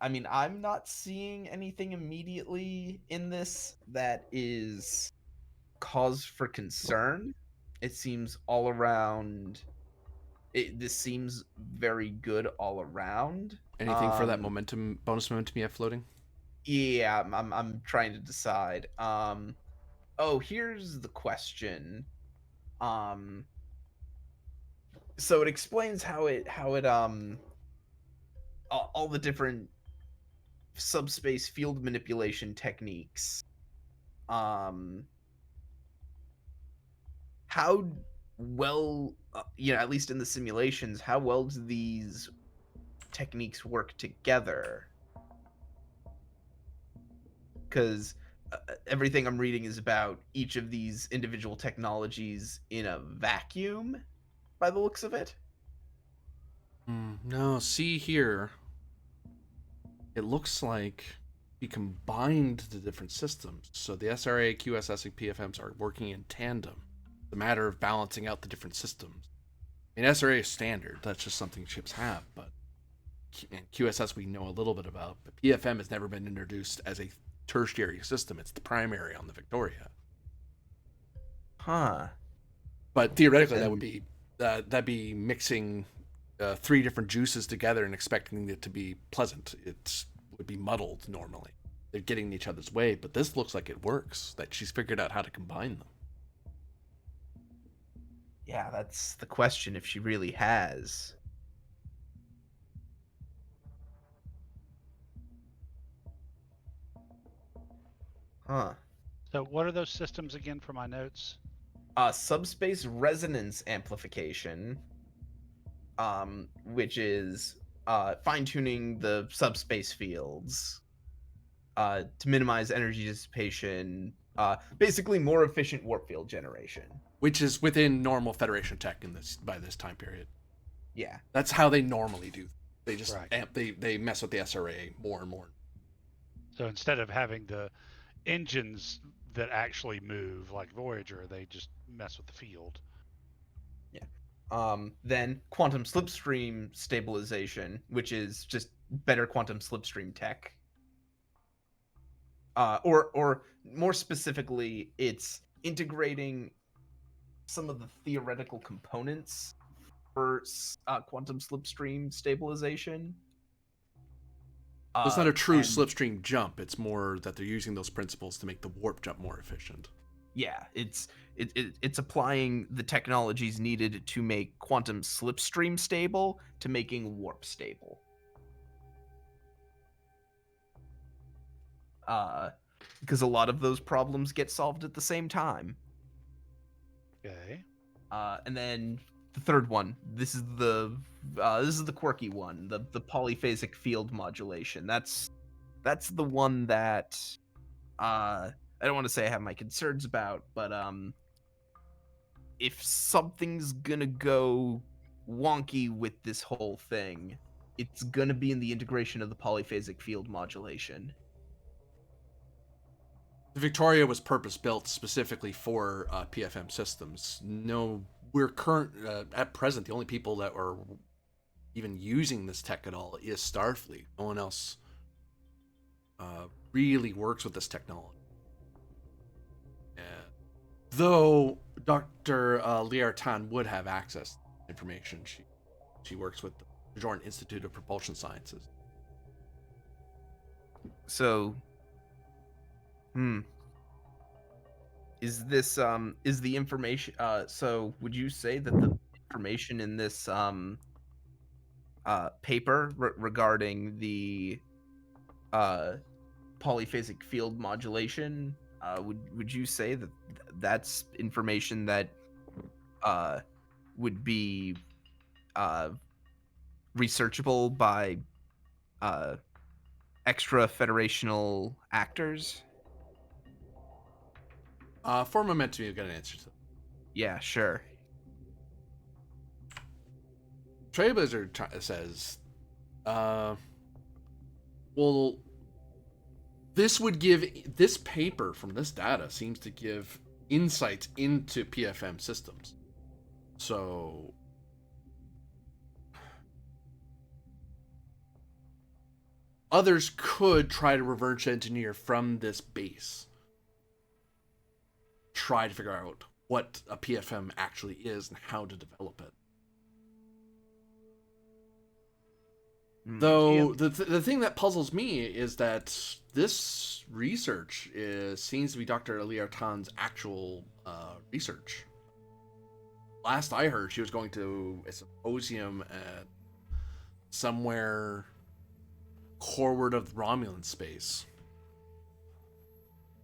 mean, I'm not seeing anything immediately in this that is cause for concern. It seems all around. This seems very good all around. Anything for that bonus momentum you have floating? Yeah, I'm trying to decide. Oh, here's the question. So it explains how it all the different subspace field manipulation techniques. How well, at least in the simulations, how well do these techniques work together? Because everything I'm reading is about each of these individual technologies in a vacuum, by the looks of it. No, see here. It looks like we combined the different systems. So the SRA, QSS, and PFMs are working in tandem. It's a matter of balancing out the different systems. I mean, SRA is standard. That's just something ships have. But and QSS we know a little bit about. But PFM has never been introduced as a tertiary system. It's the primary on the Victoria. Huh. But theoretically, that'd be mixing 3 different juices together and expecting it to be pleasant. It would be muddled normally. They're getting in each other's way, but this looks like it works. That she's figured out how to combine them. Yeah, that's the question, if she really has. Huh. So what are those systems again for my notes? Subspace resonance amplification, which is fine-tuning the subspace fields to minimize energy dissipation, basically more efficient warp field generation. Which is within normal Federation tech by this time period. Yeah. That's how they normally do. They just Right. they mess with the SRA more and more. So instead of having the engines that actually move like Voyager, they just mess with the field. Yeah. Then quantum slipstream stabilization, which is just better quantum slipstream tech. Or more specifically, it's integrating some of the theoretical components for quantum slipstream stabilization. It's not a true slipstream jump. It's more that they're using those principles to make the warp jump more efficient. Yeah, it's applying the technologies needed to make quantum slipstream stable to making warp stable. Because a lot of those problems get solved at the same time. Okay. And then the third one. This is the quirky one. The polyphasic field modulation. That's the one that I don't want to say I have my concerns about, but if something's gonna go wonky with this whole thing, it's gonna be in the integration of the polyphasic field modulation. The Victoria was purpose-built specifically for PFM systems. No, we're at present, the only people that are even using this tech at all is Starfleet. No one else really works with this technology. Though Dr. Liartan would have access to information. She works with the Jordan Institute of Propulsion Sciences. So, is this is the information? So would you say that the information in this paper regarding the polyphasic field modulation, would you say that that's information that would be researchable by extra federational actors? For momentum, you'll get an answer to that. Yeah, sure. Trailblazer says, well, this paper from this data seems to give insights into PFM systems. So others could try to reverse engineer from this base. Try to figure out what a PFM actually is and how to develop it. Though the thing that puzzles me is that this research seems to be Dr. Liartan's actual research. Last I heard, she was going to a symposium at somewhere forward of Romulan space.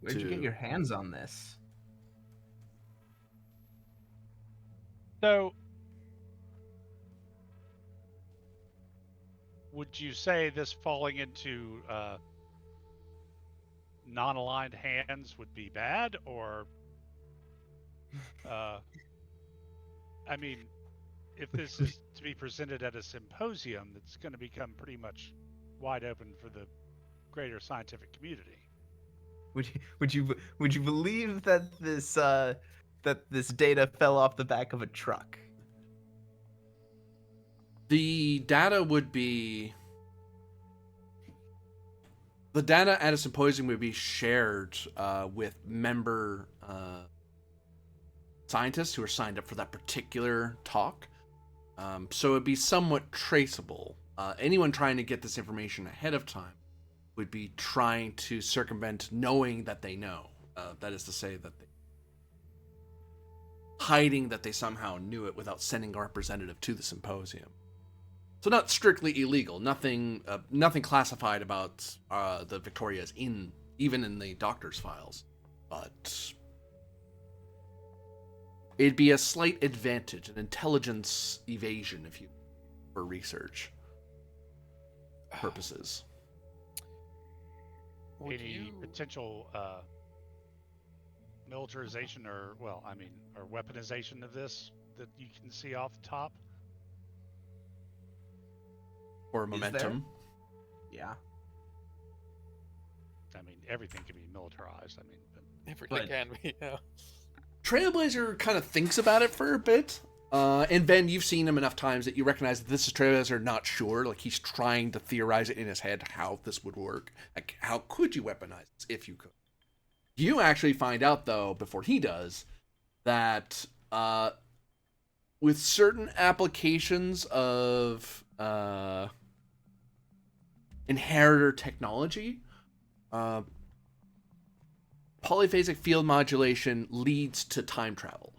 Where'd you get your hands on this? So, would you say this falling into non-aligned hands would be bad, or I mean, if this is to be presented at a symposium, that's going to become pretty much wide open for the greater scientific community. Would you believe that this data fell off the back of a truck? The data at a symposium would be shared with member scientists who are signed up for that particular talk. So it'd be somewhat traceable. Anyone trying to get this information ahead of time would be trying to circumvent knowing that they know. That is to say that hiding that they somehow knew it without sending a representative to the symposium. So not strictly illegal. Nothing classified about the Victorias even in the doctor's files. But it'd be a slight advantage, an intelligence evasion, if you, for research purposes. Any potential militarization or weaponization of this that you can see off the top? Or momentum. Yeah. I mean, everything can be militarized. I mean, Everything can be, yeah. Trailblazer kind of thinks about it for a bit. And Ben, you've seen him enough times that you recognize that this is Trailblazer not sure. Like, he's trying to theorize it in his head how this would work. Like, how could you weaponize this if you could? You actually find out, though, before he does, that with certain applications of inheritor technology, polyphasic field modulation leads to time travel,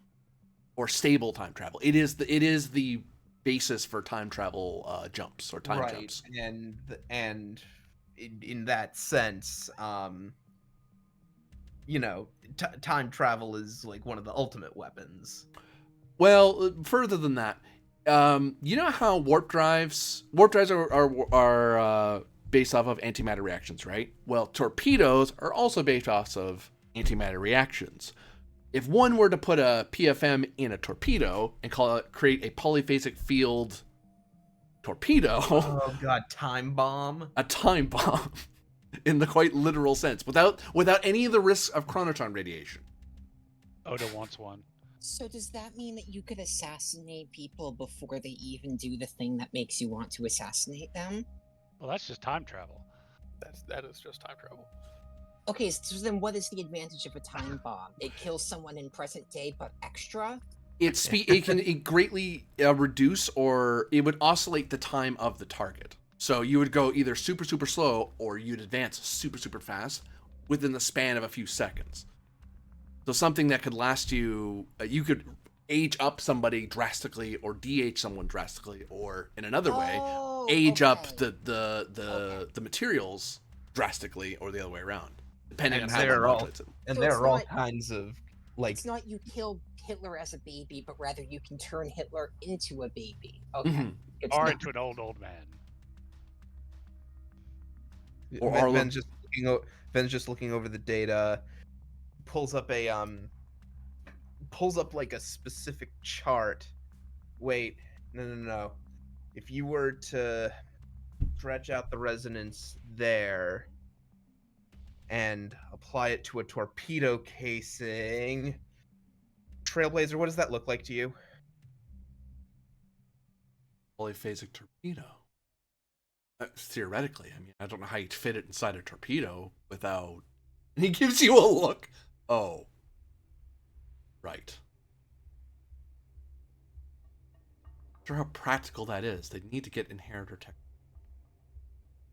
or stable time travel. It is the basis for time travel jumps or time jumps. And in that sense, time travel is like one of the ultimate weapons. Well, further than that, you know how warp drives are based off of antimatter reactions, right? Well, torpedoes are also based off of antimatter reactions. If one were to put a PFM in a torpedo and create a polyphasic field torpedo, oh god, time bomb, a time bomb, in the quite literal sense, without any of the risks of chronotron radiation. Oda wants one. So does that mean that you could assassinate people before they even do the thing that makes you want to assassinate them? Well, that's just time travel. That is just time travel. Okay, so then what is the advantage of a time bomb? It kills someone in present day, but extra? It can greatly reduce, or it would oscillate the time of the target. So you would go either super, super slow, or you'd advance super, super fast within the span of a few seconds. So something that could last you, you could age up somebody drastically, or de-age someone drastically, or in another way, Oh, age up okay. the materials drastically, or the other way around, depending on And how one there are all modulates it. and So there it's are all not- kinds of like It's not you kill Hitler as a baby, but rather you can turn Hitler into a baby. Okay. Mhm. Good to Or know. into an old man. Or Ben- Arlo- Ben's just looking over the data, pulls up like a specific chart. Wait, no. If you were to stretch out the resonance there and apply it to a torpedo casing, Trailblazer, what does that look like to you? Polyphasic torpedo. Theoretically, I mean, I don't know how you'd fit it inside a torpedo without. He gives you a look. Oh, right. Not sure how practical that is. They need to get inheritor tech.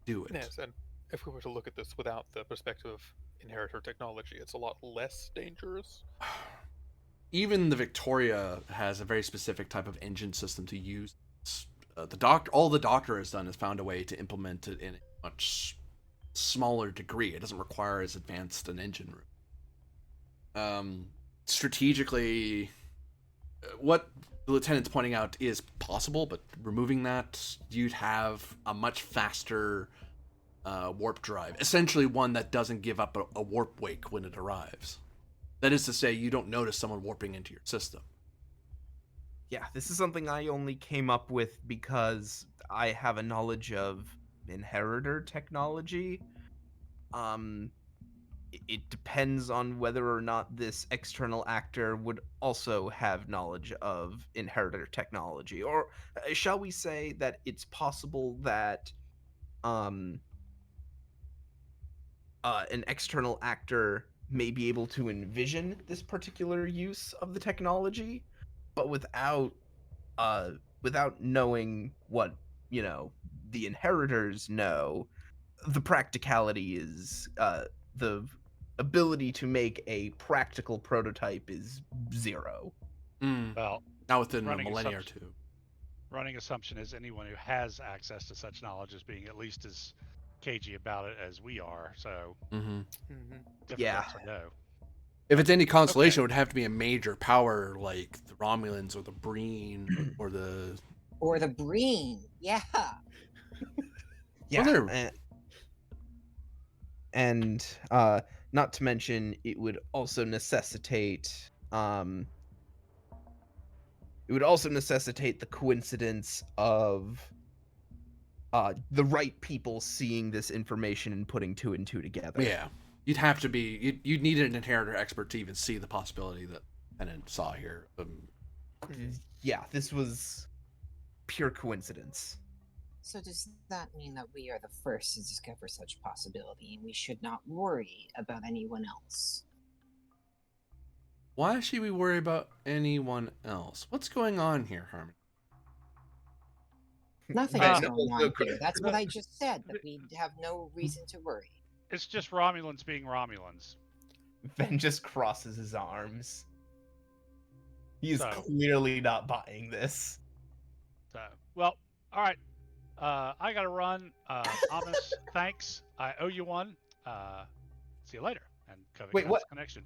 Do it. Yes, and if we were to look at this without the perspective of inheritor technology, it's a lot less dangerous. Even the Victoria has a very specific type of engine system to use. All the Doctor has done is found a way to implement it in a much smaller degree. It doesn't require as advanced an engine room. Strategically, what the lieutenant's pointing out is possible, but removing that, you'd have a much faster warp drive. Essentially, one that doesn't give up a warp wake when it arrives. That is to say, you don't notice someone warping into your system. Yeah, this is something I only came up with because I have a knowledge of inheritor technology. It depends on whether or not this external actor would also have knowledge of inheritor technology, or shall we say that it's possible that an external actor may be able to envision this particular use of the technology, but without knowing what the inheritors know. The practicality is the ability to make a practical prototype is 0. Well, Not within a running millennia or assumption- two. running assumption is anyone who has access to such knowledge is being at least as cagey about it as we are. So Mm-hmm. difficult Yeah. to know. If it's any consolation, it would have to be a major power like the Romulans or the Breen or the. Or the Breen. Yeah. Yeah, they're- and not to mention it would also necessitate the coincidence of the right people seeing this information and putting 2 and 2 together. Yeah, you'd have to be. You'd need an inheritor expert to even see the possibility that Tennant saw here. Yeah, this was pure coincidence. So does that mean that we are the first to discover such possibility and we should not worry about anyone else? Why should we worry about anyone else? What's going on here, Harmony? Nothing Uh, is going on no, here. That's what I just said, that we have no reason to worry. It's just Romulans being Romulans. Ben just crosses his arms. He is So- clearly not buying this. So, well, all right. I gotta run. Amos, thanks. I owe you one. See you later. And cutting Wait, out what? this connection.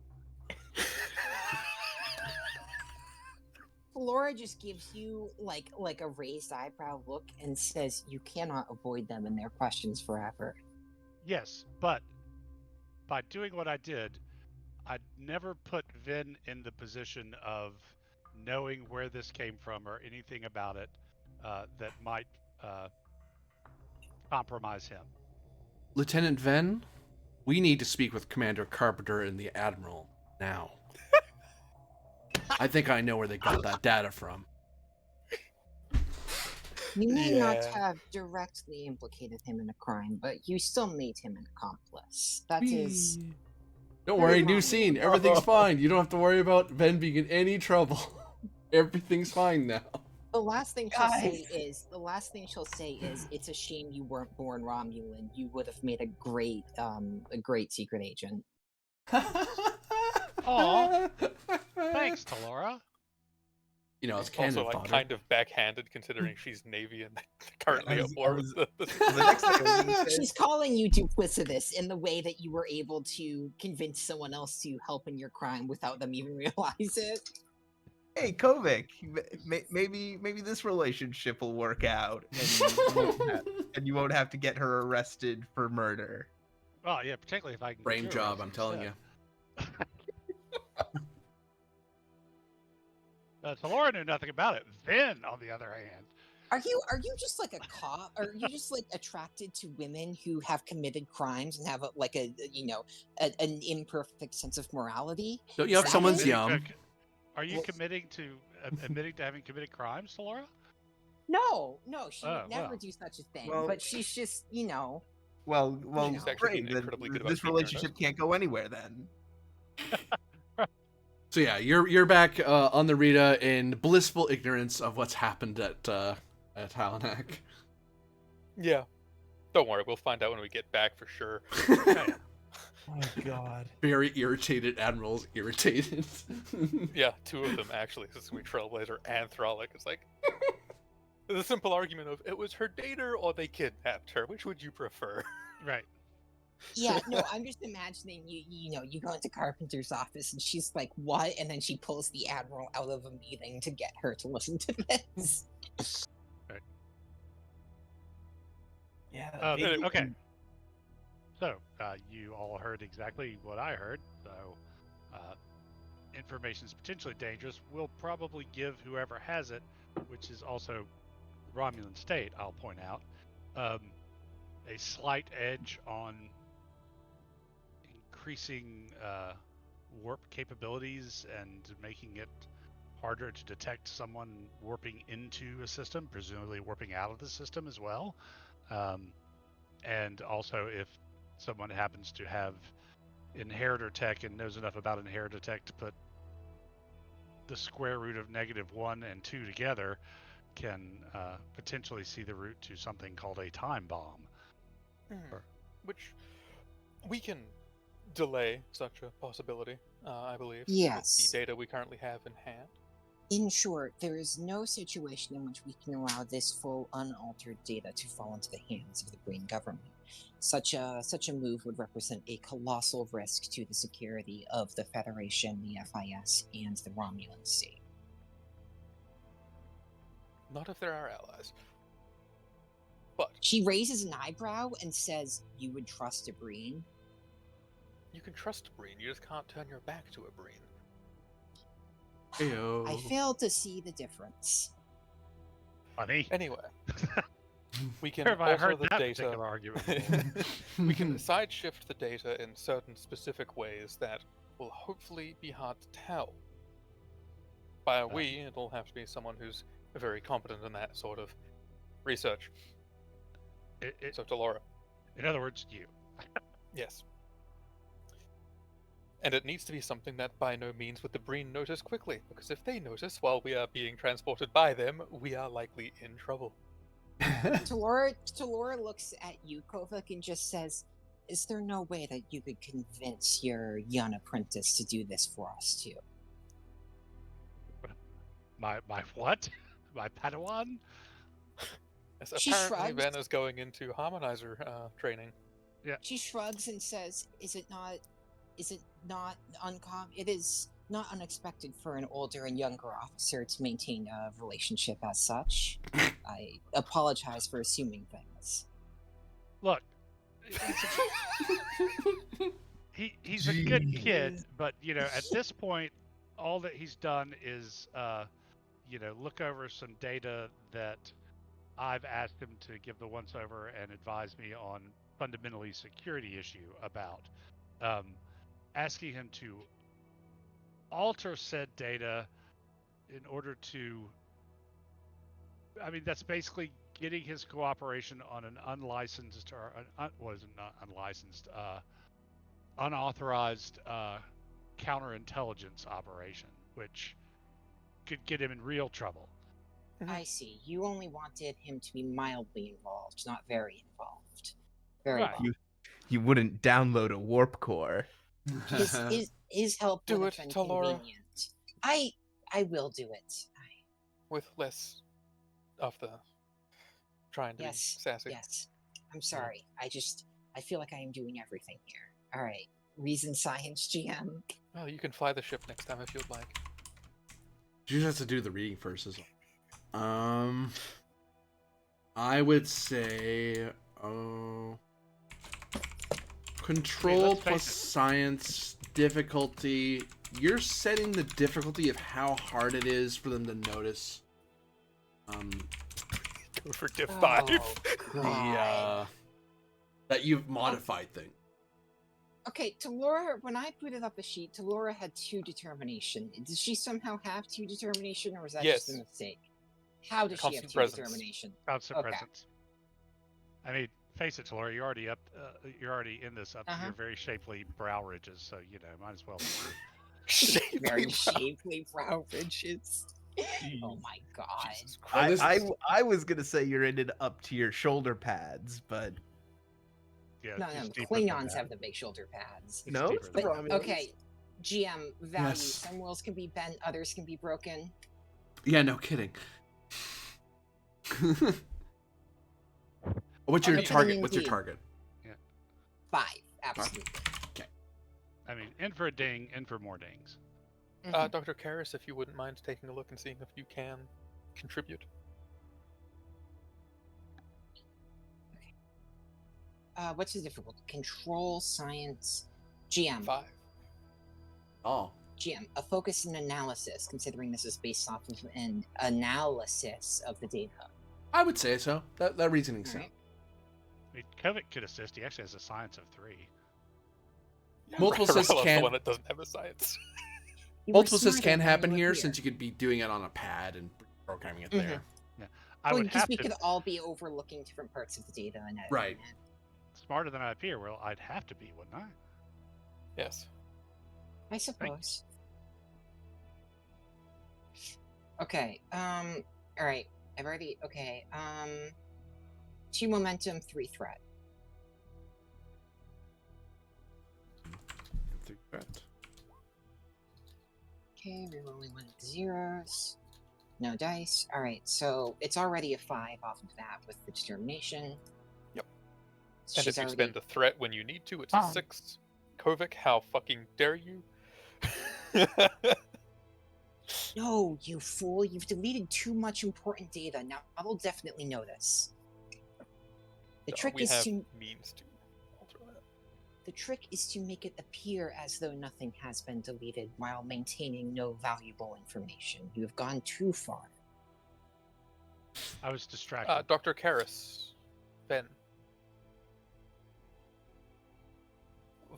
Laura just gives you like a raised eyebrow look and says you cannot avoid them and their questions forever. Yes, but by doing what I did, I'd never put Vin in the position of knowing where this came from or anything about it that might compromise him. Lieutenant Venn, we need to speak with Commander Carpenter and the Admiral now. I think I know where they got that data from. You may not Yeah. have directly implicated him in a crime, but you still made him an accomplice. That is. Whee! Don't very worry, new wrong. scene. Everything's fine. You don't have to worry about Ben being in any trouble. Everything's fine now. The last thing she'll say is, "It's a shame you weren't born Romulan. You would have made a great secret agent." Aw. Thanks, Talora. You know, it's canon Also, like, fodder. kind of backhanded considering she's Navy and currently I at was- war I with the The next thing I was gonna say- She's calling you duplicitous in the way that you were able to convince someone else to help in your crime without them even realize it. Hey, Kovic, maybe this relationship will work out, and you won't have to get her arrested for murder. Oh yeah, particularly if I can. get Brain you job, arrested I'm telling instead. you. Talora knew nothing about it. Then, on the other hand, Are you just like a cop? Are you just like attracted to women who have committed crimes and have an imperfect sense of morality? Don't yuck Is that someone's it? yum. Are you Well- admitting to having committed crimes, Talora? No, she Oh, would never well. do such a thing. Well- but she's just, Well, She's actually great. being Then incredibly good about this keeping her relationship nose can't go anywhere then. So yeah, you're back on the Rita in blissful ignorance of what's happened at Halanak. Yeah. Don't worry, we'll find out when we get back for sure. Oh my god. Very irritated admirals, irritated. Yeah, two of them actually. This is gonna be Trailblazer and Thralic. It's like the simple argument of it was her dater or they kidnapped her. Which would you prefer? Right. yeah, no, I'm just imagining you go into Carpenter's office and she's like, "What?" And then she pulls the Admiral out of a meeting to get her to listen to this. Yeah. Okay. So, you all heard exactly what I heard. So, information is potentially dangerous. We'll probably give whoever has it, which is also Romulan state, I'll point out, a slight edge on increasing warp capabilities and making it harder to detect someone warping into a system, presumably warping out of the system as well. And also, if someone happens to have inheritor tech and knows enough about inheritor tech to put the square root of -1 and 2 together, can potentially see the route to something called a time bomb. Which we can delay such a possibility, I believe. Yes. With the data we currently have in hand. In short, there is no situation in which we can allow this full, unaltered data to fall into the hands of the Green government. Such a move would represent a colossal risk to the security of the Federation, the FIS, and the Romulan state. Not if they're our allies. But She raises an eyebrow and says, "You would trust a Breen?" you can trust a Breen, you just can't turn your back to a Breen. Heyo. I fail to see the difference. Funny. Anyway, we can Where have I alter heard the that data. particular argument? We can side shift the data in certain specific ways that will hopefully be hard to tell. By a we, it'll have to be someone who's very competent in that sort of research. So, Delora. In other words, you. Yes. And it needs to be something that by no means would the Breen notice quickly, because if they notice while we are being transported by them, we are likely in trouble. Talora looks at you, Kovac, and just says, "Is there no way that you could convince your young apprentice to do this for us too?" My what? My Padawan? As She apparently shrugs. Ben is going into harmonizer training. She shrugs and says, "Is it not uncommon? It is not unexpected for an older and younger officer to maintain a relationship as such. I apologize for assuming things." Look, he's a good kid, but at this point, all that he's done is look over some data that I've asked him to give the once over and advise me on fundamentally security issue about. Asking him to alter said data in order to, that's basically getting his cooperation on an unlicensed or what is it, not unlicensed, unauthorized counterintelligence operation, which could get him in real trouble. I see. You only wanted him to be mildly involved, not very involved. Very Right. well. You wouldn't download a warp core. His help Do would it, have been Talora. convenient. I will do it. With less of the trying to Yes. be sassy. Yes. I'm sorry. I feel like I am doing everything here. All right. Reason science GM. Well, you can fly the ship next time if you'd like. You just have to do the reading first as well. I would say, control let's face plus it. science difficulty. You're setting the difficulty of how hard it is for them to notice. Go for diff 5. God. That you've modified thing. Okay, Talora, when I put it up a sheet, Talora had 2 determination. Does she somehow have 2 determination, or was that just a Yes. mistake? How does she have Constant 2 presence. determination? Constant Okay. presence. I mean, face it, Laura, you're already up. You're already in this up. Uh-huh. Your very shapely brow ridges, so might as well. Very shapely brow ridges. Oh my god. Jesus Christ. I was gonna say you're in it up to your shoulder pads, but Yeah, No, it's the deeper than Klingons that. have the big shoulder pads. It's no, deeper it's the than that. Romulans. Okay, GM value. Yes. Some wills can be bent, others can be broken. Yeah, no kidding. What's your Okay, target? then What's your indeed. target? 5, absolutely. I mean, in for a ding, in for more dings. Mhm. Dr. Karras, if you wouldn't mind taking a look and seeing if you can contribute. What's the difficulty? Control science. GM. 5. Oh, GM. A focus and analysis, considering this is based off of an analysis of the data. I would say so. That reasoning's sound. Alright. I mean, Kovic could assist. He actually has a science of 3. Multiple assists Ravella's can- the one that doesn't have a science. You were Multiple assists smarter can than happen you here appear. since you could be doing it on a pad and programming it there. I Well, would because have we to could all be overlooking different parts of the data and editing Right. it. smarter than I appear. Well, I'd have to be, wouldn't I? Yes. I suppose. Okay. All right. I've already. Okay. 2 momentum, 3 threat. Through that. Okay. Rerolling 1 of the zeros. No dice. All right. So it's already a 5 off of that with the determination. Yep. So And she's if you already- spend a threat when you need to, it's a 6. Kovic, how fucking dare you? No, you fool! You've deleted too much important data. Now I'll definitely notice. The trick we is have to means to alter that. The trick is to make it appear as though nothing has been deleted while maintaining no valuable information. You have gone too far. I was distracted. Dr. Karras. Ben.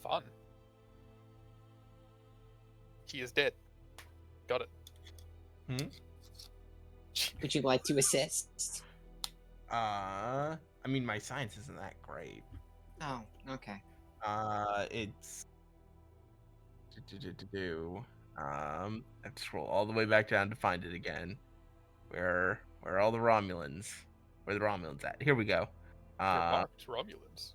Von. He is dead. Got it. Would you like to assist? I mean, my science isn't that great. Oh, okay. It's I have to scroll all the way back down to find it again. Where are all the Romulans? Where are the Romulans at? Here we go. They're marked Romulans.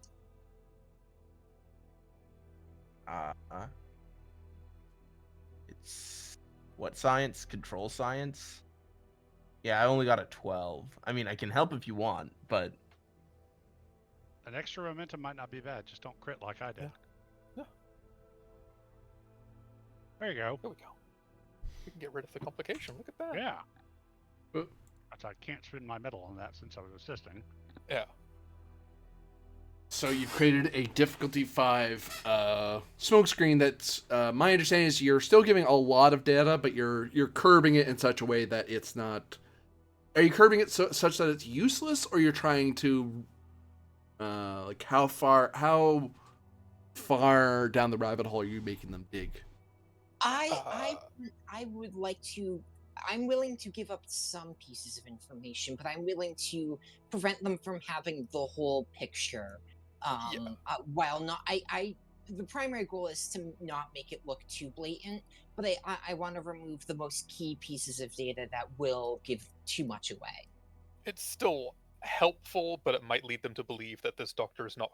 It's what science? Control science? Yeah, I only got a 12. I mean, I can help if you want, but An extra momentum might not be bad. Just don't crit like I did. Yeah. There you go. There we go. We can get rid of the complication. Look at that. Yeah. Uh. I can't spend my medal on that since I was assisting. Yeah. So you've created a difficulty 5 smokescreen that's my understanding is you're still giving a lot of data, but you're curbing it in such a way that it's not. Are you curbing it such that it's useless, or you're trying to like how far down the rabbit hole are you making them dig? I would like to. I'm willing to give up some pieces of information, but I'm willing to prevent them from having the whole picture. While not, the primary goal is to not make it look too blatant, but I want to remove the most key pieces of data that will give too much away. It's still helpful, but it might lead them to believe that this doctor is not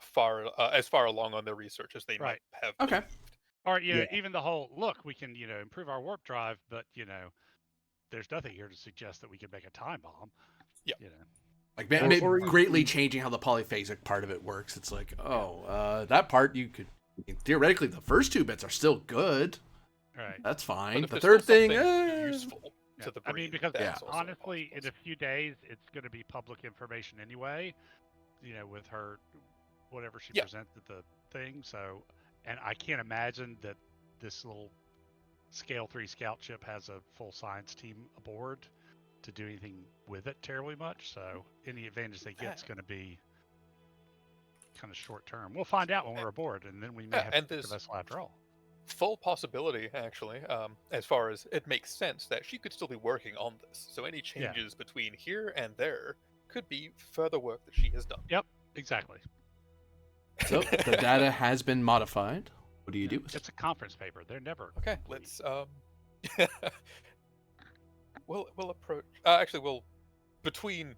as far along on their research as they might have Okay. believed. Or Yeah. even the whole look, we can improve our warp drive, but there's nothing here to suggest that we can make a time bomb. Yeah. Like Or greatly changing how the polyphasic part of it works. It's like, that part theoretically the first 2 bits are still good. Right. That's fine. But The if third there's thing, still something useful Yeah. to the I brain, mean, because that's also honestly, in possible. a few days, it's going to be public information anyway. With her, whatever she presents at the thing. So, and I can't imagine that this little Scale 3 scout ship has a full science team aboard to do anything with it terribly much. So any advantage they get is going to be kind of short term. We'll find out when we're aboard, and then we may have to take the vessel after all. Full possibility, actually, as far as it makes sense that she could still be working on this. So any changes between here and there could be further work that she has done. Yep, exactly. So the data has been modified. What do you do? It's a conference paper. They're never Okay, complete. let's we'll approach. Actually, we'll between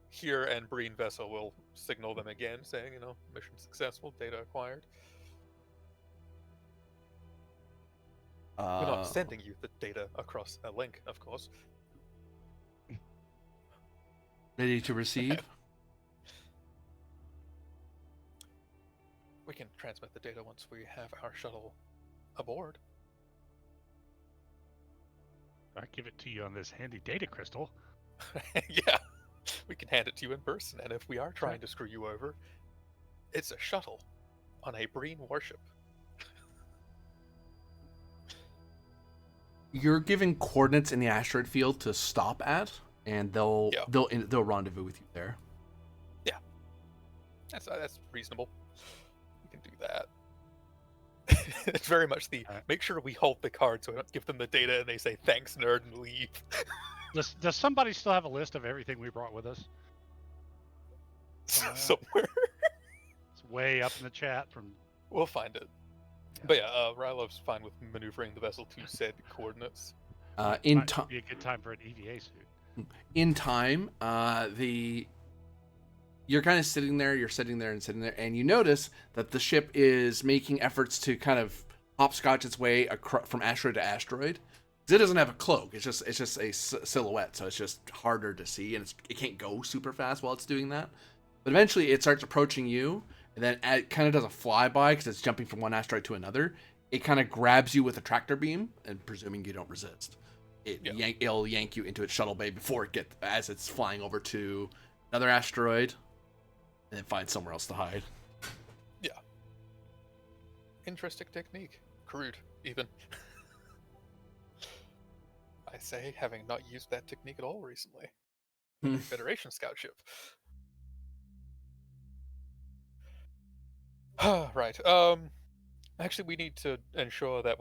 here and Breen vessel, we'll signal them again, saying mission successful, data acquired. We're not sending you the data across a link, of course. Ready to receive? We can transmit the data once we have our shuttle aboard. I give it to you on this handy data crystal. Yeah, we can hand it to you in person, and if we are trying to screw you over, it's a shuttle on a Breen warship. You're given coordinates in the asteroid field to stop at, and they'll rendezvous with you there. Yeah, that's reasonable. We can do that. It's very much make sure we hold the card so we don't give them the data and they say thanks, nerd, and leave. Does somebody still have a list of everything we brought with us? Somewhere. It's way up in the chat from. We'll find it. But Rylov's fine with maneuvering the vessel to said coordinates. Might be a good time for an EVA suit. In time, you're kind of sitting there, and you notice that the ship is making efforts to kind of hopscotch its way from asteroid to asteroid. It doesn't have a cloak; it's just a silhouette, so it's just harder to see, and it can't go super fast while it's doing that. But eventually, it starts approaching you, and then it kind of does a flyby because it's jumping from one asteroid to another. It kind of grabs you with a tractor beam, and presuming you don't resist, it'll yank you into its shuttle bay before as it's flying over to another asteroid. And then find somewhere else to hide. Yeah. Interesting technique. Crude, even. I say, having not used that technique at all recently. Federation scout ship. Right. Actually, we need to ensure that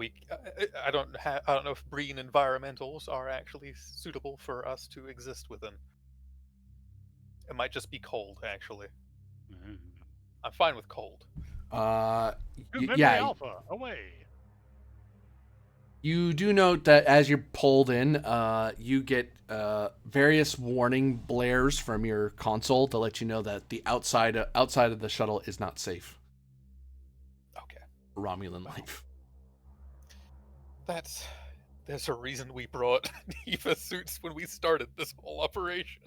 I don't know if Breen environmentals are actually suitable for us to exist within. It might just be cold, actually. Mm-hmm. I'm fine with cold. Alpha, away. You do note that as you're pulled in, you get various warning blares from your console to let you know that the outside of the shuttle is not safe. Okay. For Romulan life. There's a reason we brought EVA suits when we started this whole operation.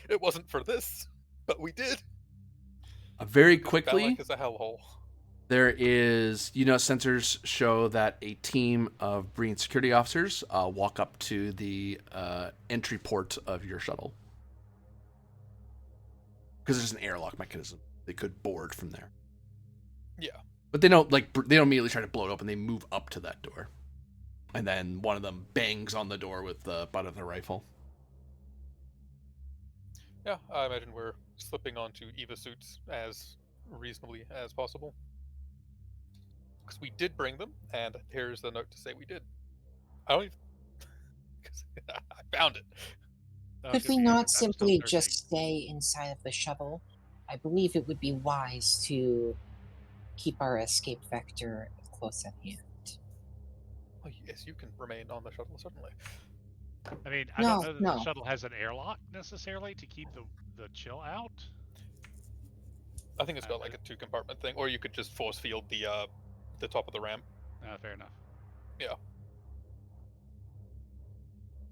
It wasn't for this, but we did. Very quickly, Balak is a hellhole. There is, sensors show that a team of Breen security officers walk up to the entry port of your shuttle. Because there's an airlock mechanism. They could board from there. Yeah. But they don't immediately try to blow it open. They move up to that door. And then one of them bangs on the door with the butt of their rifle. Yeah, I imagine we're slipping onto EVA suits as reasonably as possible. Because we did bring them, and here's the note to say we did. I found it. That was Could gonna we be not I'm still simply searching. just stay inside of the shuttle? I believe it would be wise to keep our escape vector close at hand. Oh, yes, you can remain on the shuttle, certainly. I mean, I don't know that the shuttle has an airlock necessarily to keep the chill out. I think it's got like a 2-compartment thing, or you could just force field the top of the ramp. Fair enough. Yeah.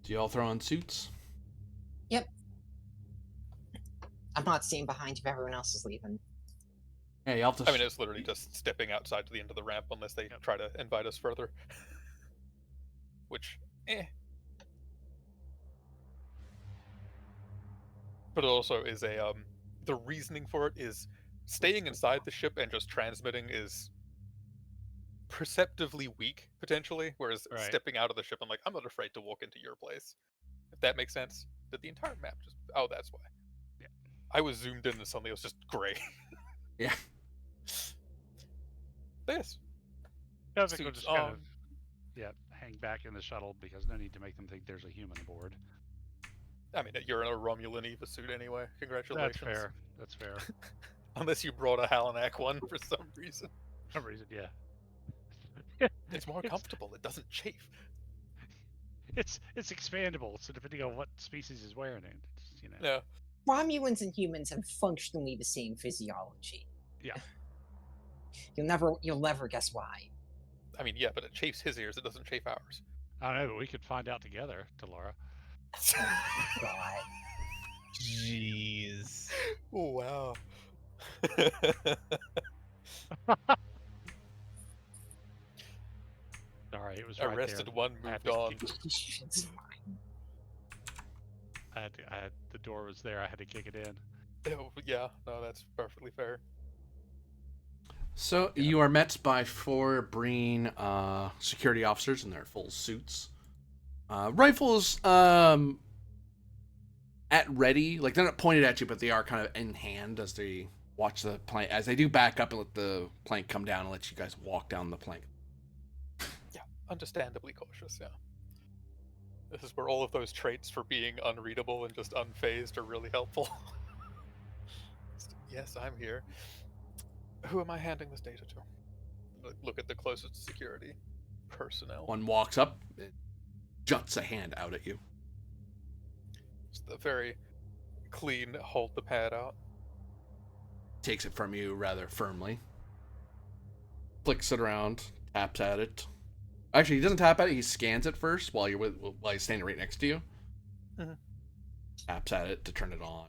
Do you all throw on suits? Yep. I'm not staying behind if everyone else is leaving. Yeah, you have to. I mean, it's literally just stepping outside to the end of the ramp unless they try to invite us further. Which, But it also is a the reasoning for it is staying inside the ship and just transmitting is perceptively weak potentially, whereas Right. stepping out of the ship, I'm like, I'm not afraid to walk into your place. If that makes sense. Did the entire map just? Oh, that's why. Yeah. I was zoomed in and suddenly it was just gray. Yeah. This. I think we'll Suits just kind on. of hang back in the shuttle because no need to make them think there's a human aboard. I mean, you're in a Romulan Eva suit anyway. Congratulations. That's fair. That's fair. Unless you brought a Halanak one for some reason. For some reason, yeah. It's more comfortable. It doesn't chafe. It's expandable, so depending on what species is wearing it, it's, Yeah. Romulans and humans have functionally the same physiology. Yeah. You'll never guess why. I mean, yeah, but it chafes his ears. It doesn't chafe ours. I don't know, but we could find out together, Delora. Oh my god. Jeez. Oh, wow. Sorry, it was right Arrested there. one, I had moved to on. It's fine. the door was there. I had to kick it in. Oh, yeah, no, that's perfectly fair. So you are met by 4 Breen security officers in their full suits. Rifles at ready, like they're not pointed at you, but they are kind of in hand as they watch the plane. As they do back up and let the plank come down and let you guys walk down the plank. Yeah, understandably cautious, yeah. This is where all of those traits for being unreadable and just unfazed are really helpful. Yes, I'm here. Who am I handing this data to? Look at the closest security personnel. One walks up, and juts a hand out at you. Just a very clean, hold the pad out. Takes it from you rather firmly. Flicks it around, taps at it. Actually, he doesn't tap at it. He scans it first while he's standing right next to you. Mhm. Taps at it to turn it on.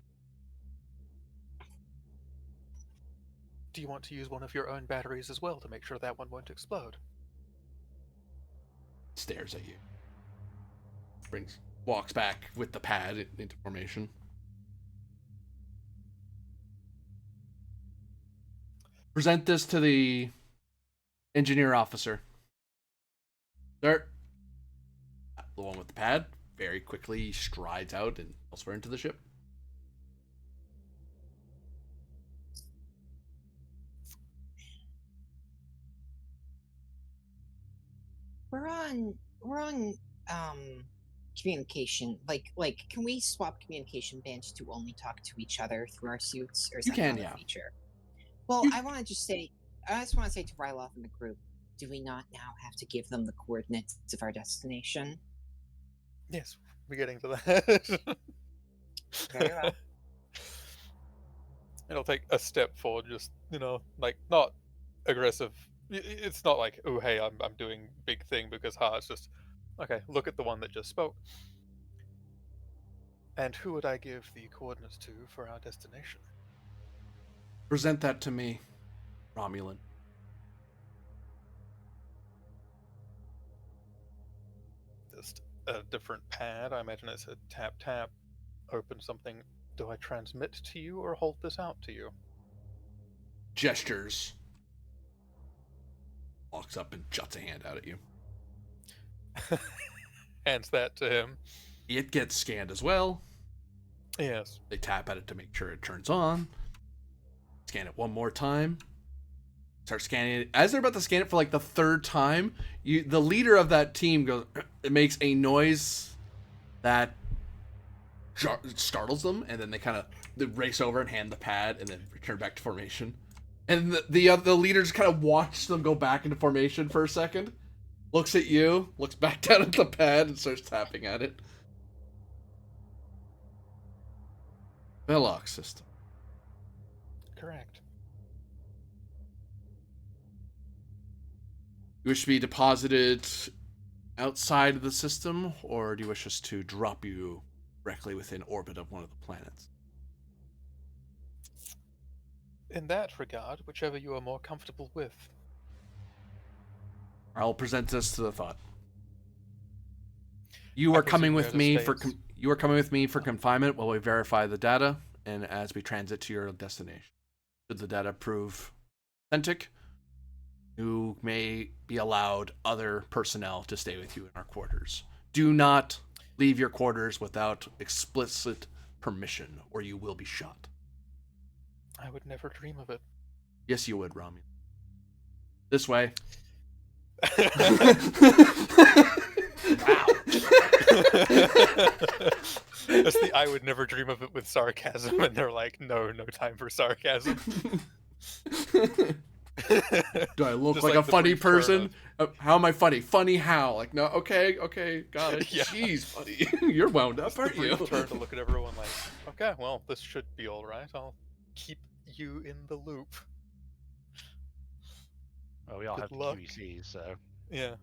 Do you want to use one of your own batteries as well to make sure that one won't explode? Stares at you. Walks back with the pad into formation. Present this to the engineer officer. Sir. The one with the pad very quickly strides out and elsewhere into the ship. We're on communication. Like can we swap communication bands to only talk to each other through our suits, or is You that can, not yeah. a feature? Well, I just want to say to Ryloth and the group, do we not now have to give them the coordinates of our destination? Yes, we're getting to that. Very well. It'll take a step forward, just, like, not aggressive. It's not like, oh, hey, I'm doing big thing because, it's just, okay, look at the one that just spoke. And who would I give the coordinates to for our destination? Present that to me, Romulan. Just a different pad. I imagine it's a tap, tap, open something. Do I transmit to you or hold this out to you? Gestures. Walks up and juts a hand out at you. Hands that to him. It gets scanned as well. Yes. They tap at it to make sure it turns on. Scan it one more time. Start scanning it. As they're about to scan it for like the 3rd time, the leader of that team goes. It makes a noise that startles them, and then they race over and hand the pad, and then return back to formation. And the leader just kind of watches them go back into formation for a second, looks at you, looks back down at the pad, and starts tapping at it. Balak system. Correct. You wish to be deposited outside of the system, or do you wish us to drop you directly within orbit of one of the planets? In that regard, whichever you are more comfortable with. I'll present this to the thought. You I are coming presume with me you're for the you are coming with me for confinement while we verify the data, and as we transit to your destination. Should the data prove authentic, you may be allowed other personnel to stay with you in our quarters. Do not leave your quarters without explicit permission, or you will be shot. I would never dream of it. Yes, you would, Romulus. This way. Wow. That's the I would never dream of it with sarcasm, and they're like, no time for sarcasm. Do I look Just like a the funny brief turn person? of- How am I funny? Funny how? Like, no, okay, got it. Yeah. Jeez, buddy. You're wound up, Just the aren't you? brief turn to look at everyone like, okay, well, this should be all right. I'll keep you in the loop. Well, we all Good have the luck. QECs, so Yeah.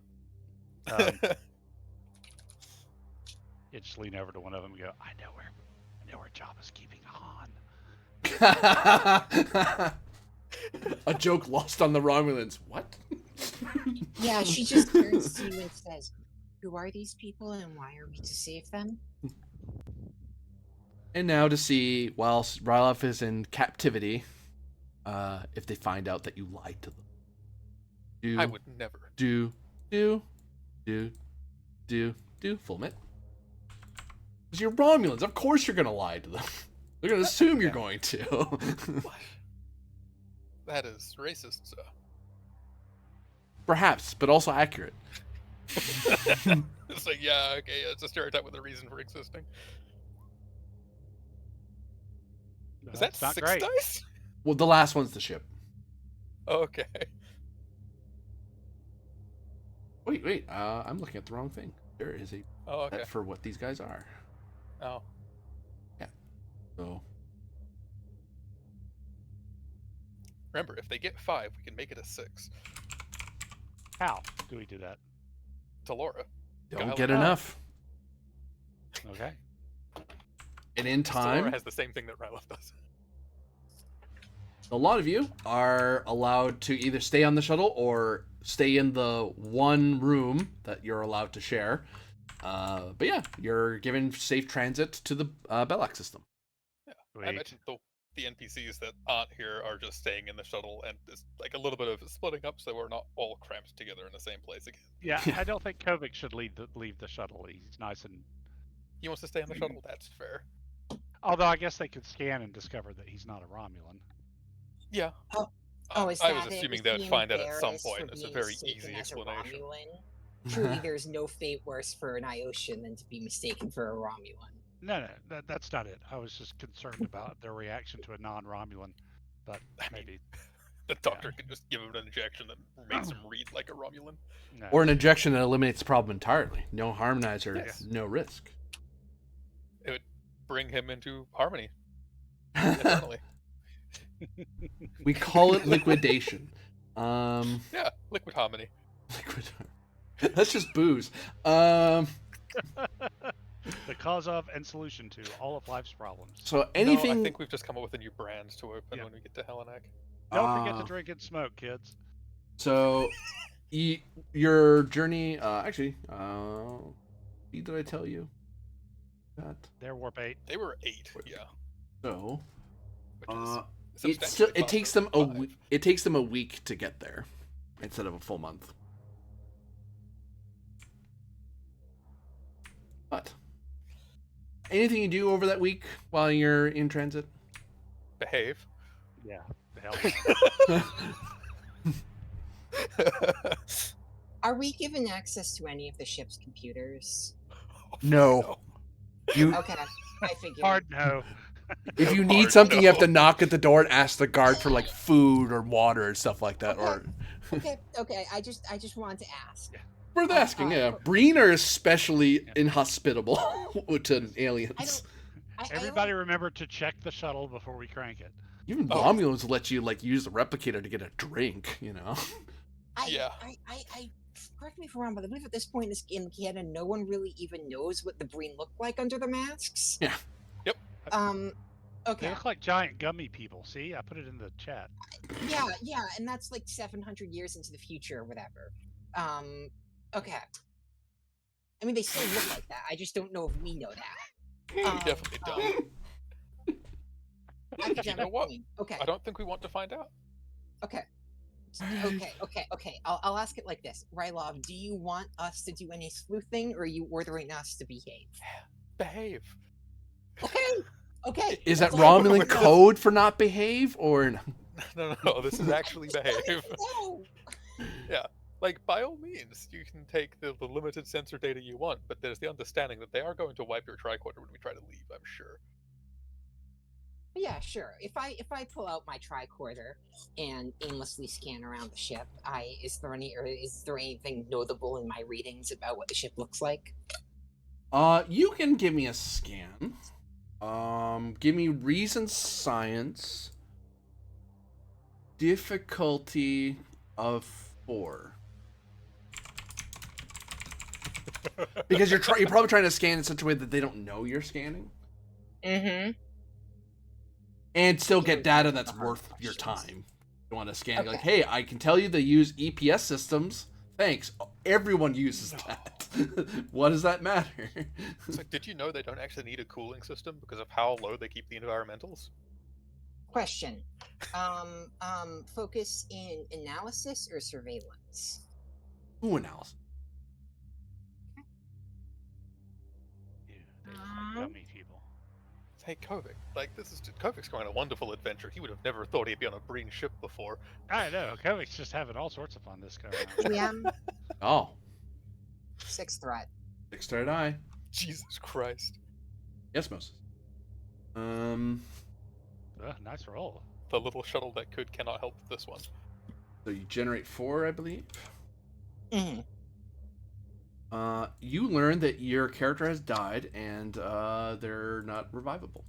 you just lean over to one of them and go, I know where Jabba's keeping Han. A joke lost on the Romulans. What? Yeah, she just turns to you and says, "Who are these people, and why are we to save them?" And now to see, while Ryloff is in captivity, if they find out that you lied to them. I would never. Do, Fulmit. Because you're Romulans, of course you're gonna lie to them. They're gonna assume you're going to. What? That is racist, so. Perhaps, but also accurate. It's like, yeah, okay, it's a stereotype with a reason for existing. Is that That's not 6 great. dice? Well, the last one's the ship. Okay. Wait, I'm looking at the wrong thing. There is a Oh, okay. set for what these guys are. Oh. So, Remember, if they get 5, we can make it a 6. How do we do that? To Laura. don't Guile get them. enough. Okay. And in Laura time, has the same thing that Ryloff does. a lot of you are allowed to either stay on the shuttle or stay in the one room that you're allowed to share. But yeah, you're given safe transit to the Balak system. I Sweet. imagine the NPCs that aren't here are just staying in the shuttle, and it's like a little bit of splitting up so we're not all cramped together in the same place again. Yeah, Yeah. I don't think Kovic should leave the shuttle. He's nice and. He wants to stay on the shuttle, that's fair. Although I guess they could scan and discover that he's not a Romulan. Yeah. Oh, is I that was it? assuming Is they would he find out at some embarrassed point. for It's a being very mistaken easy as a explanation. Romulan? Truly, there's no fate worse for an Ioshan than to be mistaken for a Romulan. No, that's not it. I was just concerned about their reaction to a non-Romulan, but maybe The doctor could just give him an injection that makes him read like a Romulan. no. Or an injection that eliminates the problem entirely. No harmonizer, Yes. no risk. It would bring him into harmony eternally. We call it liquidation. Yeah, liquid harmony. Liquid. That's just booze. The cause of and solution to all of life's problems. So No, anything. I think we've just come up with a new brand to open Yeah. when we get to Halanak. Don't forget to Ah. drink and smoke, kids. So, your journey. Actually, did I tell you that? They're warp 8. They were 8, yeah. So, Which is it substantially takes faster them than a 5. week. It takes them a week to get there, instead of a full month. But anything you do over that week while you're in transit? Behave. Yeah. The hell. Are we given access to any of the ship's computers? No. You, Okay, I figured. Hard no. if you need Hard something, you have no. to knock at the door and ask the guard for like food or water and stuff like that. Okay. Or Okay. I just wanted to ask. worth asking. Yeah, For- Breen are especially Yeah. inhospitable to I aliens. don't. Everybody remember to check the shuttle before we crank it. Even Oh. Romulans let you like use the replicator to get a drink. You know. Yeah. I correct me if I'm wrong, but I believe at this point in canon, no one really even knows what the Breen look like under the masks. Yeah. Yep. They Okay. look like giant gummy people. See, I put it in the chat. Yeah, and that's like 700 years into the future or whatever. Okay. I mean, they still look like that. I just don't know if we know that. We definitely don't. You know what? Okay. I don't think we want to find out. Okay. I'll ask it like this. Rylov, do you want us to do any sleuthing, or are you ordering us to behave? Behave. Okay. Is that that's all- Romulan code for not behave or? No, this is actually behave. No. Yeah, like by all means, you can take the limited sensor data you want, but there's the understanding that they are going to wipe your tricorder when we try to leave. I'm sure. Yeah, sure. If I pull out my tricorder and aimlessly scan around the ship, is there anything notable in my readings about what the ship looks like? You can give me a scan. Give me reason science. Difficulty of 4. Because you're probably trying to scan in such a way that they don't know you're scanning, Mm-hmm. and still get data that's Hard worth your questions. time. You want to scan like, Okay. hey, I can tell you they use EPS systems. Thanks. Everyone uses that. What does that matter? It's like, did you know they don't actually need a cooling system because of how low they keep the environmentals? Question. Focus in analysis or surveillance? Ooh, analysis. Ew, they look like gummy people. Hey, Kovic, like Kovic's going on a wonderful adventure. He would have never thought he'd be on a Breen ship before. I know. Kovic's just having all sorts of fun this go around. GM, Oh, 6th threat. 6-threat eye. Jesus Christ. Yes, Moses. Nice roll. The little shuttle that cannot help this one. So you generate 4, I believe. Mm-hmm. You learn that your character has died and they're not revivable.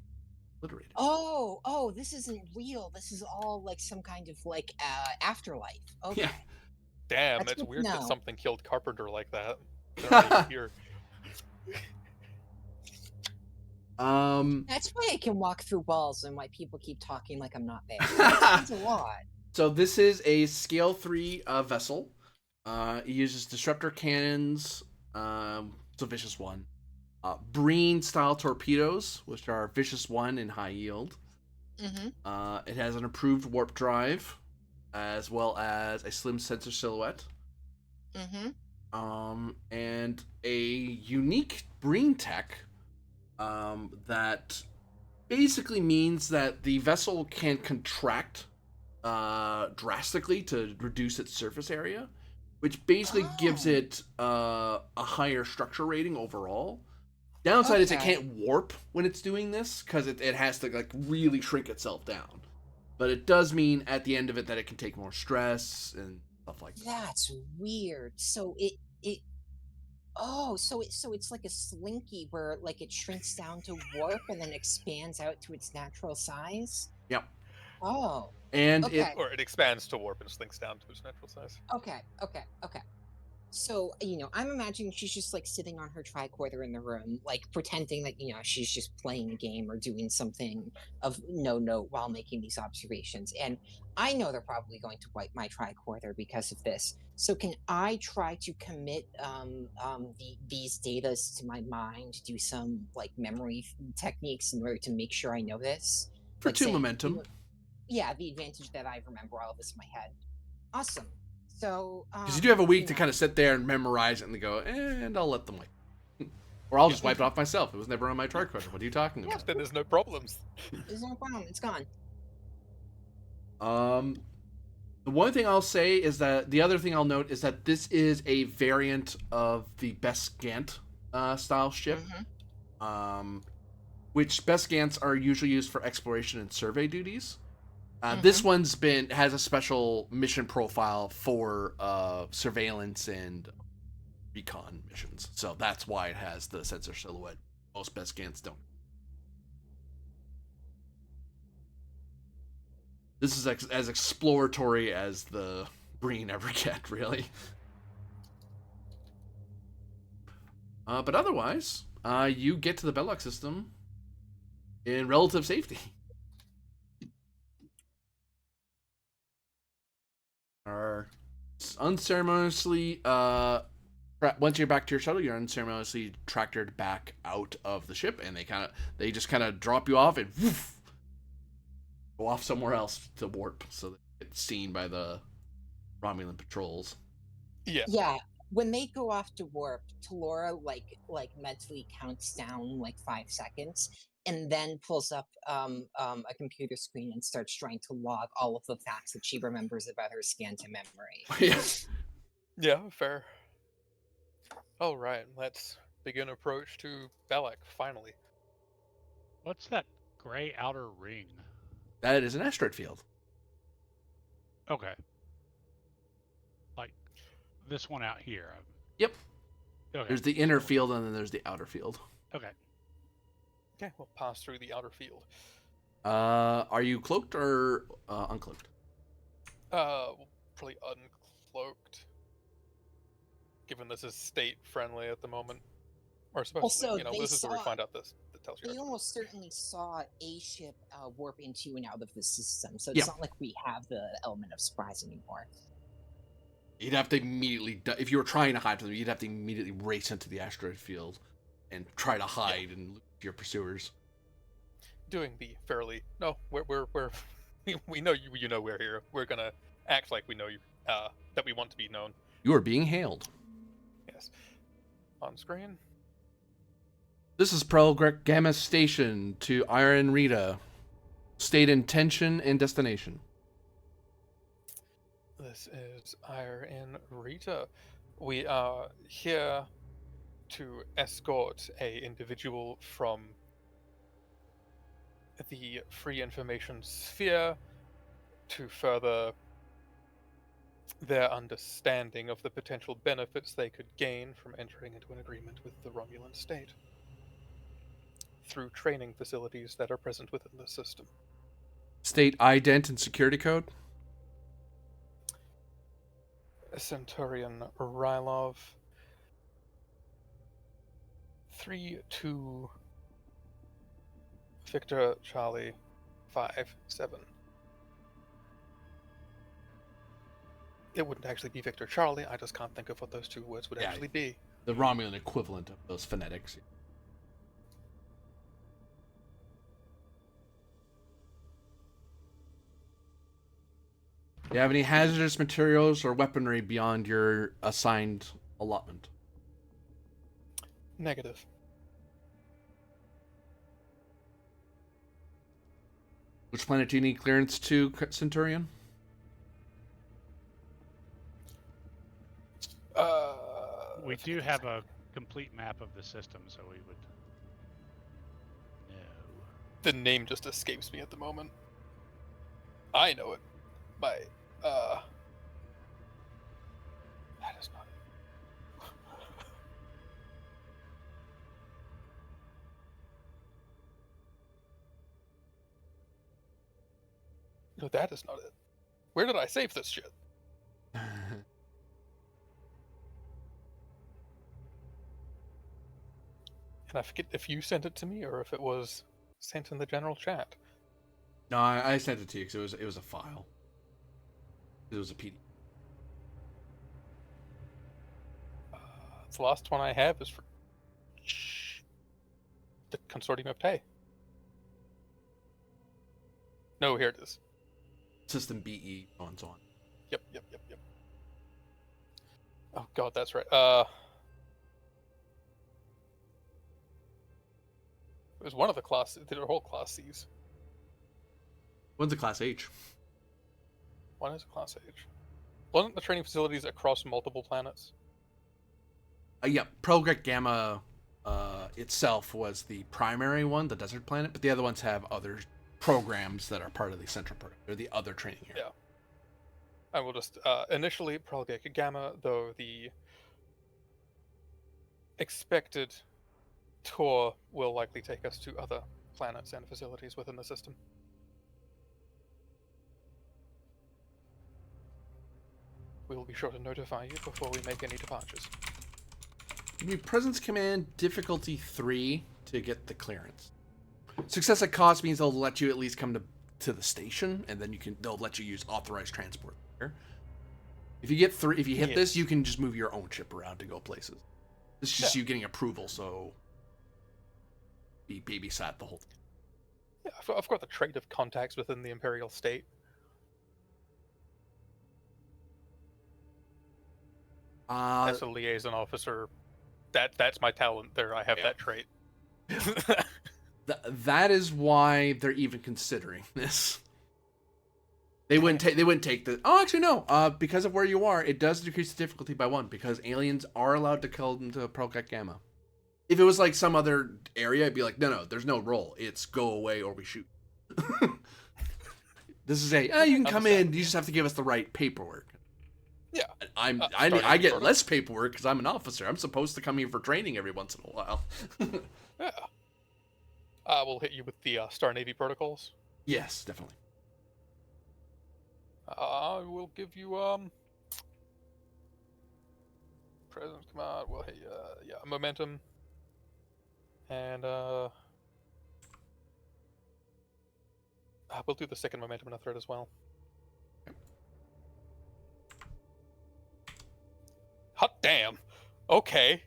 Obliterated. Oh, this isn't real. This is all like some kind of like afterlife. Okay. Yeah. Damn, That's it's good to weird that know. something killed Carpenter like that. They're not even here. That's why I can walk through walls and why people keep talking like I'm not there. That's a lot. So this is a scale 3 vessel. It uses disruptor cannons. It's a vicious 1. Breen style torpedoes, which are vicious 1 and high yield. Mm-hmm. It has an improved warp drive, as well as a slim sensor silhouette. Mm-hmm. And a unique Breen tech that basically means that the vessel can contract drastically to reduce its surface area, which basically gives it a higher structure rating overall. Downside is it Okay. can't warp when it's doing this because it has to like really shrink itself down. But it does mean at the end of it that it can take more stress and stuff like that. That's weird. So it's like a slinky where like it shrinks down to warp and then expands out to its natural size. Yep. Oh. And Okay. Or it expands to warp and slinks down to its natural size. Okay. So, I'm imagining she's just like sitting on her tricorder in the room, like pretending that, she's just playing a game or doing something of no note while making these observations. And I know they're probably going to wipe my tricorder because of this. So can I try to commit these data to my mind, do some like memory techniques in order to make sure I know this? for Like 2 saying, momentum. Yeah, the advantage that I remember all of this in my head. Awesome. So, Because you do have a week to kind of sit there and memorize it and go, and I'll let them wipe. Or I'll just wipe it off myself. It was never on my tricorder. What are you talking Yeah, about? then there's no problems. There's no problem. It's gone. The one thing I'll say is that the other thing I'll note is that this is a variant of the best Gant style ship. which best scans are usually used for exploration and survey duties. Mm-hmm. This one's has a special mission profile for surveillance and recon missions, so that's why it has the sensor silhouette. Most best scans don't. This is as exploratory as the Breen ever get, really. But otherwise, you get to the Balak system in relative safety. Are unceremoniously, once you're back to your shuttle, you're unceremoniously tractored back out of the ship, and they just kind of drop you off and woof, go off somewhere else to warp, so they get seen by the Romulan patrols. Yeah. Yeah, when they go off to warp, Talora like mentally counts down like 5 seconds and then pulls up a computer screen and starts trying to log all of the facts that she remembers about her scan to memory. Yeah. Yeah, fair. All right, let's begin approach to Balak, finally. What's that gray outer ring? That is an asteroid field. Okay. Like this one out here. Yep. Okay. There's the inner so- field, and then there's the outer field. Okay. Okay, we'll pass through the outer field. Are you cloaked or uncloaked? Probably uncloaked, given this is state friendly at the moment. Or supposedly, Also, you know, they this is where we saw- find out this that tells you. They everything. almost certainly saw a ship warp into and out of the system, so Yeah. it's not like we have the element of surprise anymore. You'd have to immediately, if you were trying to hide from them, you'd have to immediately race into the asteroid field and try to hide and lose your pursuers. Doing the fairly we're we know you know we're here. We're gonna act like we know you that we want to be known. You are being hailed. Yes. On screen. This is Pearl Gamma Station to Iron Rita. State intention and destination. This is Ire and Rita. We are here to escort a individual from the free information sphere to further their understanding of the potential benefits they could gain from entering into an agreement with the Romulan state through training facilities that are present within the system. State ident and security code. Centurion Rylov 3-2 Victor Charlie 5-7. It wouldn't actually be Victor Charlie, I just can't think of what those two words would Yeah. actually be. The Romulan equivalent of those phonetics. Do you have any hazardous materials or weaponry beyond your assigned allotment? Negative. Which planet do you need clearance to, Centurion? We do have a complete map of the system, so we would know. The name just escapes me at the moment. I know it. That is not it. No, that is not it. Where did I save this shit? And I forget if you sent it to me or if it was sent in the general chat. No, I sent it to you because it was a file. It was a PDF. The last one I have is for the Consortium of Tay. No, here it is. System BE on. Yep. Oh god, that's right. It was one of the class. They did a whole class C's. One's a Class H. One is a class H. Wasn't the training facilities across multiple planets? Yeah, Progress Gamma itself was the primary one, the desert planet, but the other ones have other programs that are part of the central program. They're the other training area. Yeah. I will just initially probably get Gamma, though the expected tour will likely take us to other planets and facilities within the system. We will be sure to notify you before we make any departures. Give me presence command difficulty 3 to get the clearance. Success at cost means they'll let you at least come to the station, and then they'll let you use authorized transport there. If you get if you hit this, you can just move your own ship around to go places. It's just you getting approval, so be babysat the whole thing. Yeah, I've got the trait of contacts within the Imperial State. As a liaison officer, that's my talent there. I have that trait. That is why they're even considering this. They wouldn't take the. Oh, actually no. Because of where you are, it does decrease the difficulty by 1 because aliens are allowed to come into Project Gamma. If it was like some other area, I'd be like, no, there's no roll. It's go away or we shoot. This is you can come in. You just have to give us the right paperwork. Yeah, I get less paperwork because I'm an officer. I'm supposed to come here for training every once in a while. Yeah. We'll hit you with the Star Navy protocols. Yes, definitely. I will give you presence command. We'll hit you momentum, and we'll do the second momentum in a thread as well. Hot damn. Okay.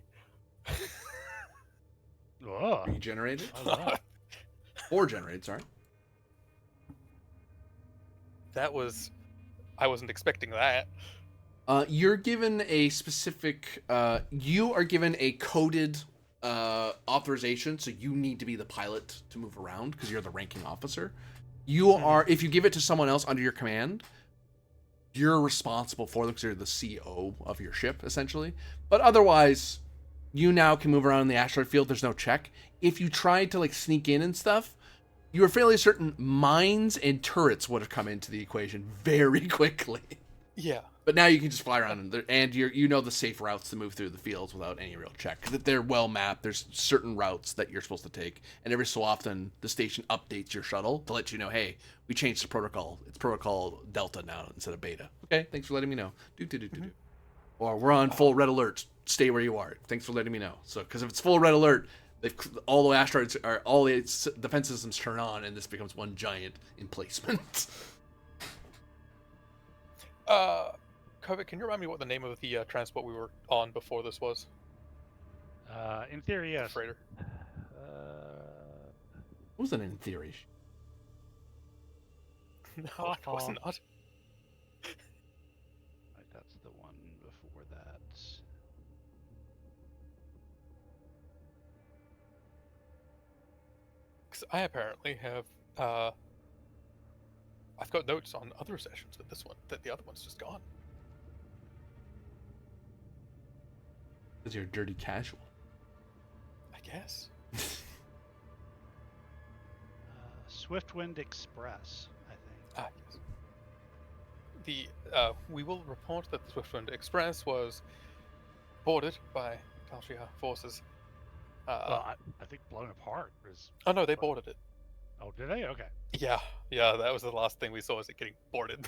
Regenerated? Or generated, sorry. I wasn't expecting that. You're given a specific, you are given a coded authorization, so you need to be the pilot to move around because you're the ranking officer. You are, if you give it to someone else under your command, you're responsible for them because you're the CO of your ship, essentially. But otherwise, you now can move around in the asteroid field. There's no check. If you tried to like sneak in and stuff, you were fairly certain mines and turrets would have come into the equation very quickly. Yeah. But now you can just fly around and you know the safe routes to move through the fields without any real check. Because they're well mapped. There's certain routes that you're supposed to take. And every so often, the station updates your shuttle to let you know, hey, we changed the protocol. It's protocol Delta now instead of Beta. Okay, thanks for letting me know. Do. Or we're on full red alert. Stay where you are. Thanks for letting me know. So, because if it's full red alert, all the asteroids are all the defense systems turn on, and this becomes one giant emplacement. Kovic, can you remind me what the name of the transport we were on before this was? In theory, yes. Freighter. Wasn't in theory. No, it was not. Right, that's the one before that. Because I apparently have. I've got notes on other sessions with this one that the other one's just gone. Because you're dirty casual. I guess. Swiftwind Express, I think. Yes. We will report that the Swiftwind Express was boarded by Talshia forces. Well, I think blown apart is. Oh no, they boarded it. Oh, did they? Okay. Yeah, that was the last thing we saw, is it getting boarded.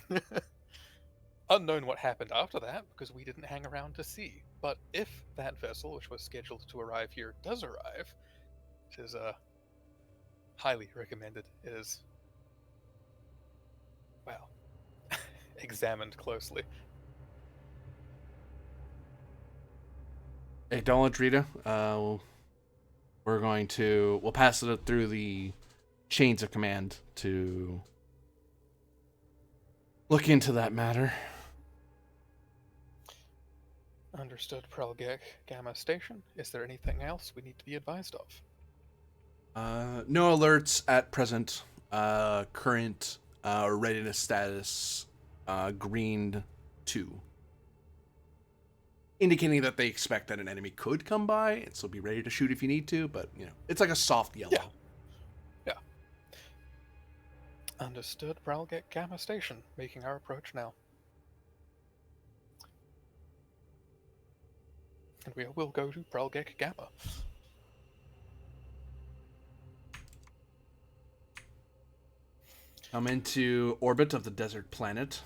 Unknown what happened after that, because we didn't hang around to see. But if that vessel, which was scheduled to arrive here, does arrive, which is highly recommended, is, well, examined closely. Hey, don't let Rita. We'll pass it through the chains of command to look into that matter. Understood, Prelgek Gamma Station. Is there anything else we need to be advised of? No alerts at present. Current readiness status green 2. indicating that they expect that an enemy could come by, and so be ready to shoot if you need to. But it's like a soft yellow. Yeah. Understood. Pralgek Gamma Station, making our approach now. And we will go to Pralgek Gamma. Come into orbit of the desert planet.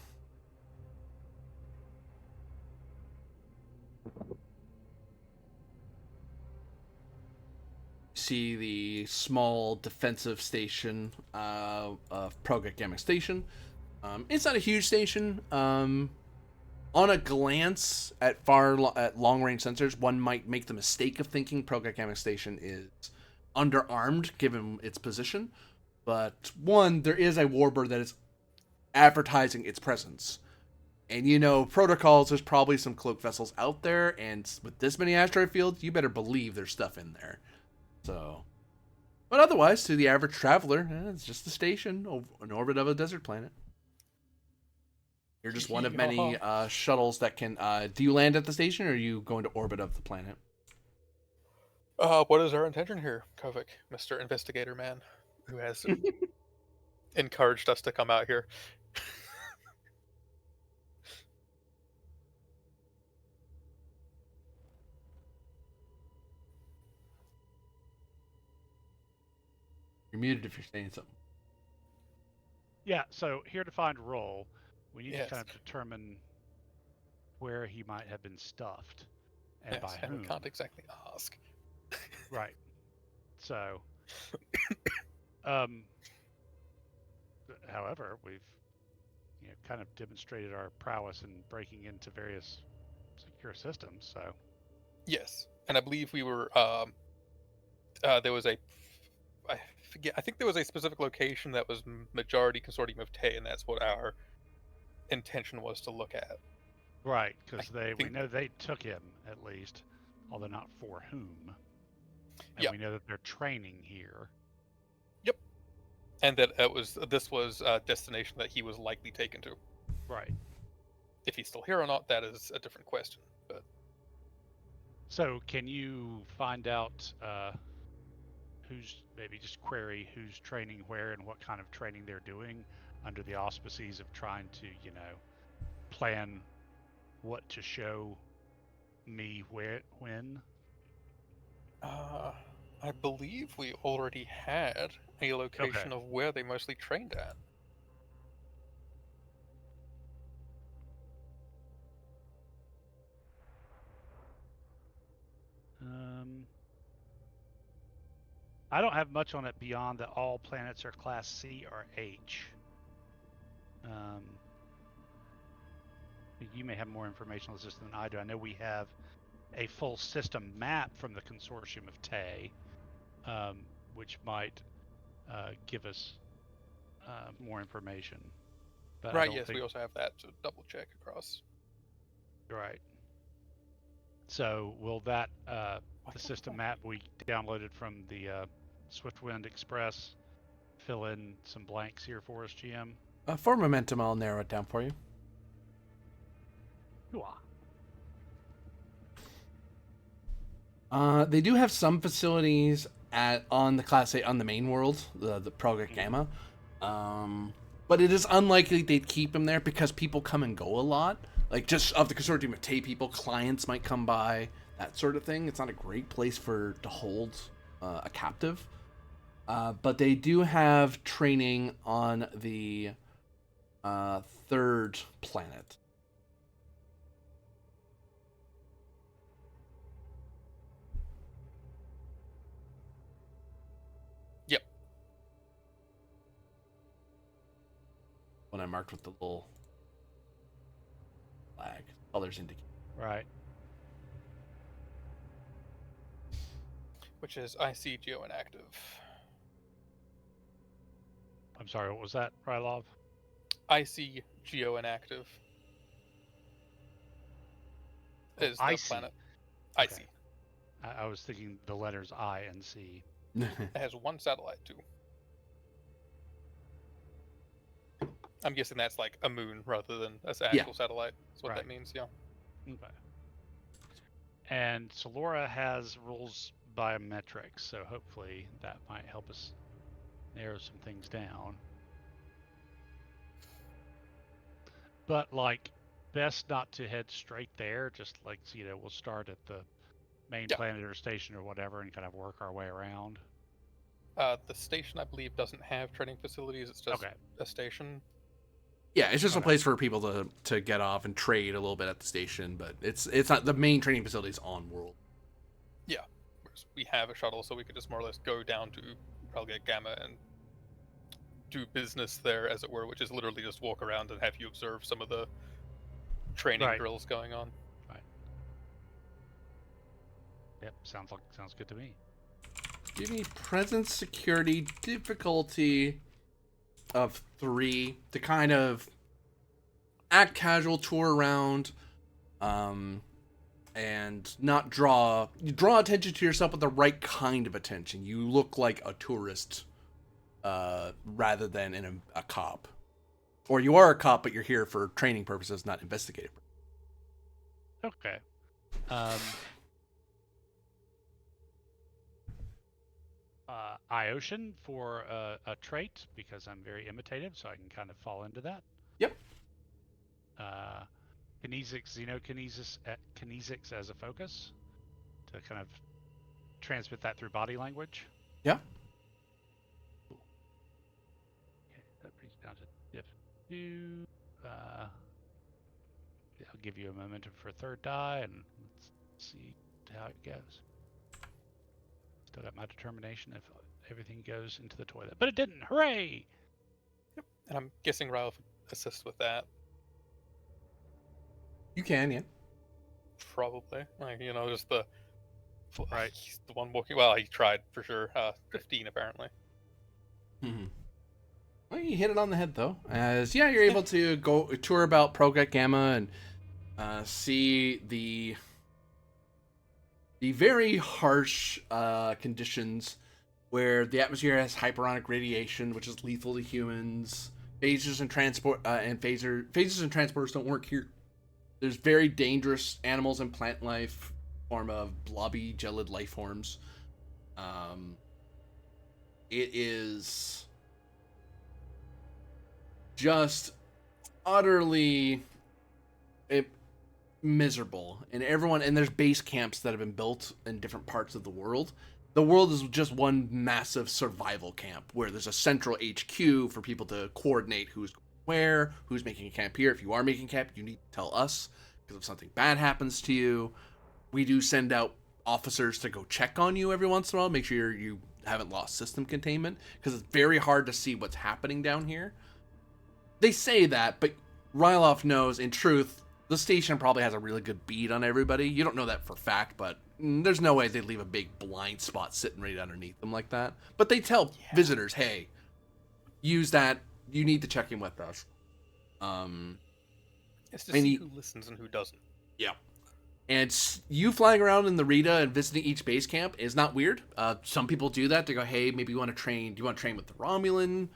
See the small defensive station of Pralgek Gamma Station. It's not a huge station. On a glance at long range sensors, one might make the mistake of thinking Pralgek Gamma Station is underarmed given its position. But one, there is a warbird that is advertising its presence. And protocols, there's probably some cloak vessels out there, and with this many asteroid fields, you better believe there's stuff in there. So, but otherwise, to the average traveler, it's just a station in orbit of a desert planet. You're just one of many shuttles that can. Do you land at the station, or are you going to orbit of the planet? What is our intention here, Kovic, Mr. Investigator Man, who has encouraged us to come out here? You're muted if you're saying something. Yeah, so here to find role, we need Yes. to kind of determine where he might have been stuffed and Yes, by and whom. we can't exactly ask. Right. So, however, we've kind of demonstrated our prowess in breaking into various secure systems. So, Yes, and I believe we were. There was a. I forget. I think there was a specific location that was majority consortium of Tay, and that's what our intention was to look at. right, because we think- know they took him at least, although not for whom. And Yeah. we know that they're training here. Yep, and that this was a destination that he was likely taken to. Right. If he's still here or not, that is a different question. But So, can you find out maybe just query who's training where and what kind of training they're doing under the auspices of trying to, plan what to show me when? I believe we already had a location of where they mostly trained at. I don't have much on it beyond that all planets are class C or H. You may have more information on the system than I do. I know we have a full system map from the consortium of Tay, which might give us more information. But Right, yes, we also have that to double check across. Right. So will that the system map we downloaded from the Swiftwind Express fill in some blanks here for us, GM? For momentum, I'll narrow it down for you. They do have some facilities on the Class A on the main world, the Pralgek Gamma, but it is unlikely they'd keep him there because people come and go a lot. Like just of the consortium of Tay people, clients might come by, that sort of thing. It's not a great place to hold a captive, but they do have training on the third planet. Yep. When I marked with the little flag, colors indicate. Right. Which is IC Geo inactive. I'm sorry, what was that, Krylov? IC Geo inactive. Is the IC. planet. Okay. IC. I was thinking the letters I and C. It has one satellite too. I'm guessing that's like a moon rather than an actual satellite. That's what that means, yeah. Okay. And Solora has rules biometrics, so hopefully that might help us narrow some things down. But like, best not to head straight there. Just like, we'll start at the main Yeah. planet or station or whatever, and kind of work our way around. The station, I believe, doesn't have training facilities. It's just Okay. a station. Yeah, it's just a Okay. place for people to get off and trade a little bit at the station, but it's not the main training facilities on world. Yeah. Whereas we have a shuttle, so we could just more or less go down to Pralgate Gamma and do business there, as it were, which is literally just walk around and have you observe some of the training Right. drills going on. Right. Yep. Sounds good to me. Give me presence security difficulty of 3 to kind of act casual, tour around, and not draw attention to yourself, but the right kind of attention. You look like a tourist rather than a cop, or you are a cop, but you're here for training purposes, not investigative. Okay. Iocean for a trait, because I'm very imitative, so I can kind of fall into that. Yep. Kinesics, kinesics as a focus to kind of transmit that through body language. Yeah. Cool. Okay, that brings down to diff 2. I'll give you a momentum for a third die, and let's see how it goes. Still got my determination if everything goes into the toilet, but it didn't. Hooray! Yep. And I'm guessing Ralph would assist with that. You can, yeah. Probably. Like, just the... Right. He's the one walking... Well, he tried, for sure. 15, apparently. Mm-hmm. Well, you hit it on the head, though. As, you're able to go tour about Project Gamma and see the very harsh conditions where the atmosphere has hyperonic radiation, which is lethal to humans. Phasers and transporters don't work here. There's very dangerous animals and plant life, form of blobby, gelid life forms. It is just utterly miserable, and there's base camps that have been built in different parts of the world. The world is just one massive survival camp where there's a central HQ for people to coordinate who's where, who's making a camp here. If you are making camp, you need to tell us, because if something bad happens to you, we do send out officers to go check on you every once in a while, make sure you haven't lost system containment, because it's very hard to see what's happening down here. They say that, but Ryloff knows, in truth, the station probably has a really good bead on everybody. You don't know that for fact, but there's no way they'd leave a big blind spot sitting right underneath them like that. But they tell visitors, hey, use that. You need to check in with us. It's to see who listens and who doesn't. Yeah. And you flying around in the Rita and visiting each base camp is not weird. Some people do that. They go, hey, maybe you want to train. Do you want to train with the Romulan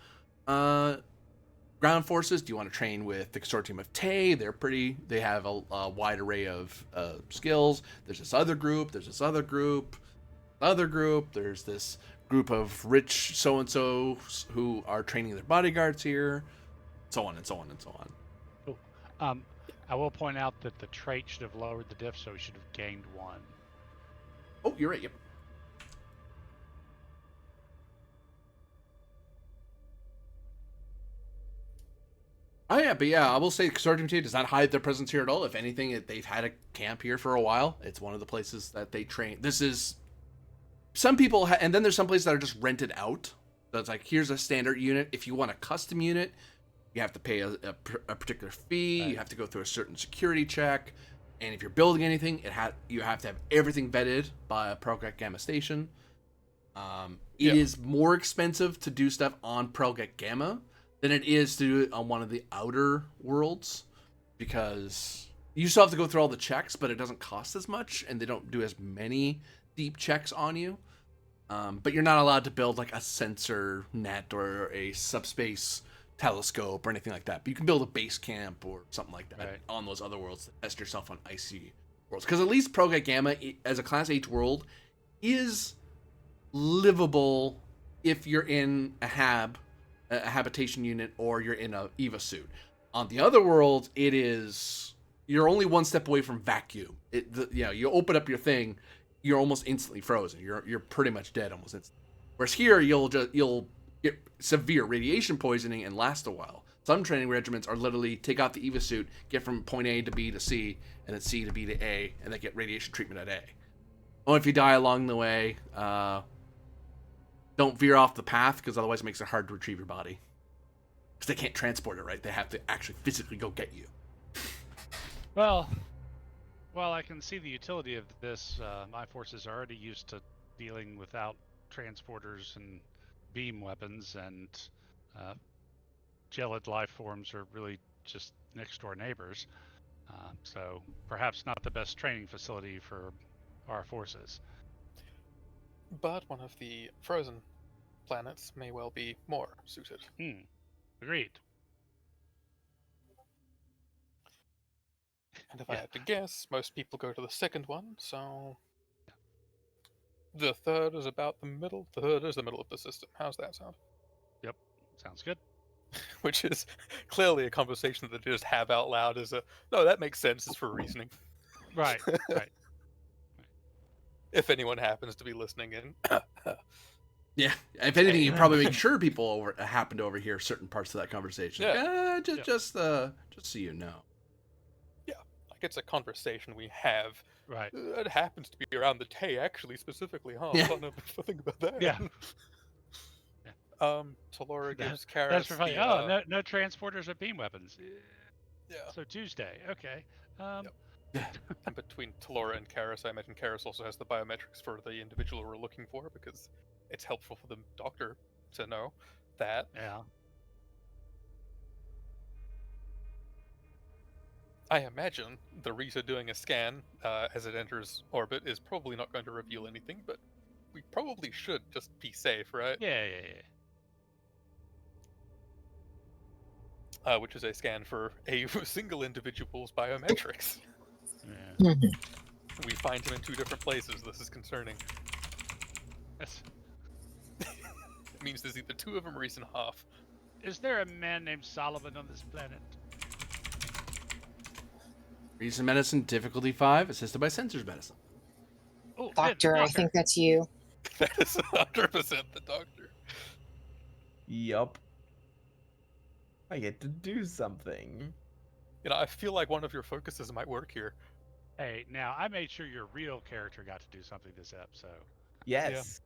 ground forces? Do you want to train with the consortium of TTRPG? They have a wide array of skills. There's this other group. There's this other group. There's this group of rich so-and-so who are training their bodyguards here. So on and so on and so on. Cool. I will point out that the trait should have lowered the diff, so we should have gained 1. Oh, you're right. Yep. Oh yeah, but I will say Consortium 2 does not hide their presence here at all. If anything, they've had a camp here for a while. It's one of the places that they train. This is some people, and then there's some places that are just rented out. So it's like, here's a standard unit. If you want a custom unit, you have to pay a particular fee. Right. You have to go through a certain security check, and if you're building anything, you have to have everything vetted by a Prelgek Gamma station. It is more expensive to do stuff on Prelgek Gamma than it is to do it on one of the outer worlds, because you still have to go through all the checks, but it doesn't cost as much, and they don't do as many deep checks on you. But you're not allowed to build like a sensor net or a subspace telescope or anything like that. But you can build a base camp or something like that on those other worlds to test yourself on icy worlds. Because at least Progat Gamma, as a Class H world, is livable if you're in a habitation unit, or you're in a EVA suit. On the other world, you're only one step away from vacuum. You open up your thing, you're almost instantly frozen. You're pretty much dead almost instantly. Whereas here, you'll get severe radiation poisoning and last a while. Some training regiments are literally take out the EVA suit, get from point A to B to C, and then C to B to A, and then get radiation treatment at A. Or if you die along the way, don't veer off the path, because otherwise it makes it hard to retrieve your body. Because they can't transport it, right? They have to actually physically go get you. Well, I can see the utility of this. My forces are already used to dealing without transporters and beam weapons, and gelid life forms are really just next door neighbors. So perhaps not the best training facility for our forces. But one of the frozen planets may well be more suited. Agreed. And if I had to guess, most people go to the second one, so the third is about the middle. The third is the middle of the system. How's that sound? Yep, sounds good. Which is clearly a conversation that they just have out loud as no, that makes sense, it's for reasoning. Right. If anyone happens to be listening in. Yeah, if anything, you probably make sure people happen to overhear certain parts of that conversation. Yeah. Just so you know. Yeah, like it's a conversation we have. Right. It happens to be around the Tay, actually, specifically, huh? Yeah. I don't know if I think about that. Yeah. Talora gives That's Karis for funny. No transporters or beam weapons. Yeah. So Tuesday, okay. And between Talora and Karis, I imagine Karis also has the biometrics for the individual we're looking for, because it's helpful for the doctor to know that. Yeah. I imagine the Rita doing a scan as it enters orbit is probably not going to reveal anything, but we probably should just be safe, right? Yeah. Which is a scan for a single individual's biometrics. Yeah. We find him in 2 different places. This is concerning. Yes. It means there's either 2 of them or he's in half. Is there a man named Solomon on this planet? Reason medicine, difficulty 5, assisted by sensors medicine. Oh, Doctor, I think that's you. That is 100% the doctor. Yup. I get to do something. You know, I feel like one of your focuses might work here. Hey, now I made sure your real character got to do something this ep, so. Yes.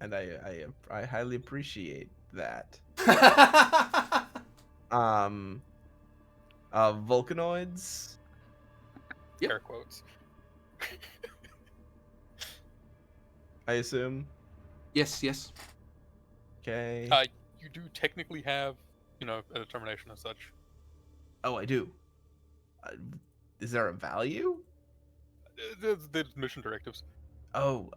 And I highly appreciate that. Vulcanoids. Yep. Air quotes. I assume. Yes. Okay. You do technically have, a determination as such. Oh, I do. Is there a value? The mission directives, Oh,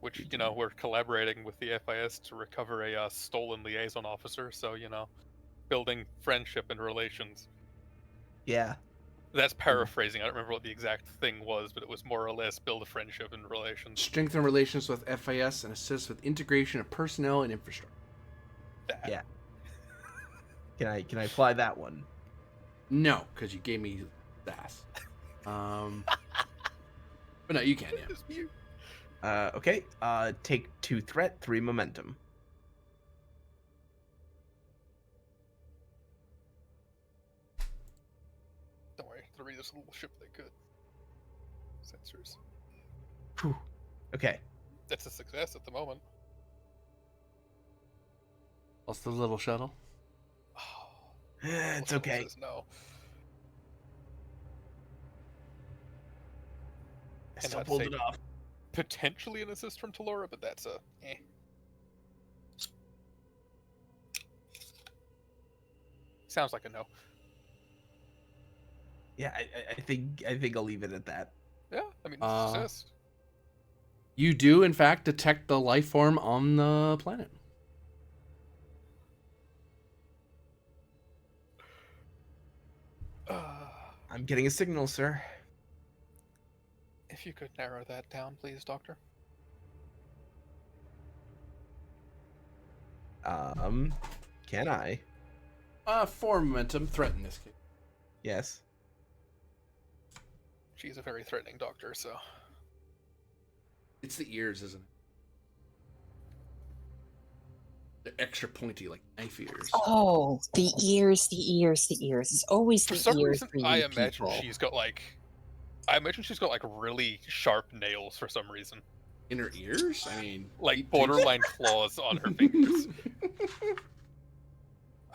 which, we're collaborating with the FIS to recover a stolen liaison officer, so, building friendship and relations. yeah. That's paraphrasing. I don't remember what the exact thing was, but it was more or less build a friendship and relations. Strengthen relations with FIS and assist with integration of personnel and infrastructure. That. Yeah. Can I apply that one? No, because you gave me sass. But no, you can, yeah. Just you. Okay. Take 2 threat, 3 momentum. Don't worry, the Rita's a little ship they could. Sensors. Whew. Okay. That's a success at the moment. What's the little shuttle? Oh, It's Little okay. says no. I And still I'd pulled say it off. potentially an assist from Talora, but that's a eh. Sounds like a no. Yeah, I think I'll leave it at that. Yeah, I mean, success. You do, in fact, detect the life form on the planet. I'm getting a signal, sir. If you could narrow that down, please, Doctor. Can I? For momentum, threaten this case. Yes. She's a very threatening doctor, so... It's the ears, isn't it? They're extra pointy, like knife ears. Oh, the ears, the ears, the ears. It's always For the some ears reason, for you I imagine people. she's got, like... I imagine she's got, like, really sharp nails for some reason. In her ears? I mean... Like, borderline claws on her fingers.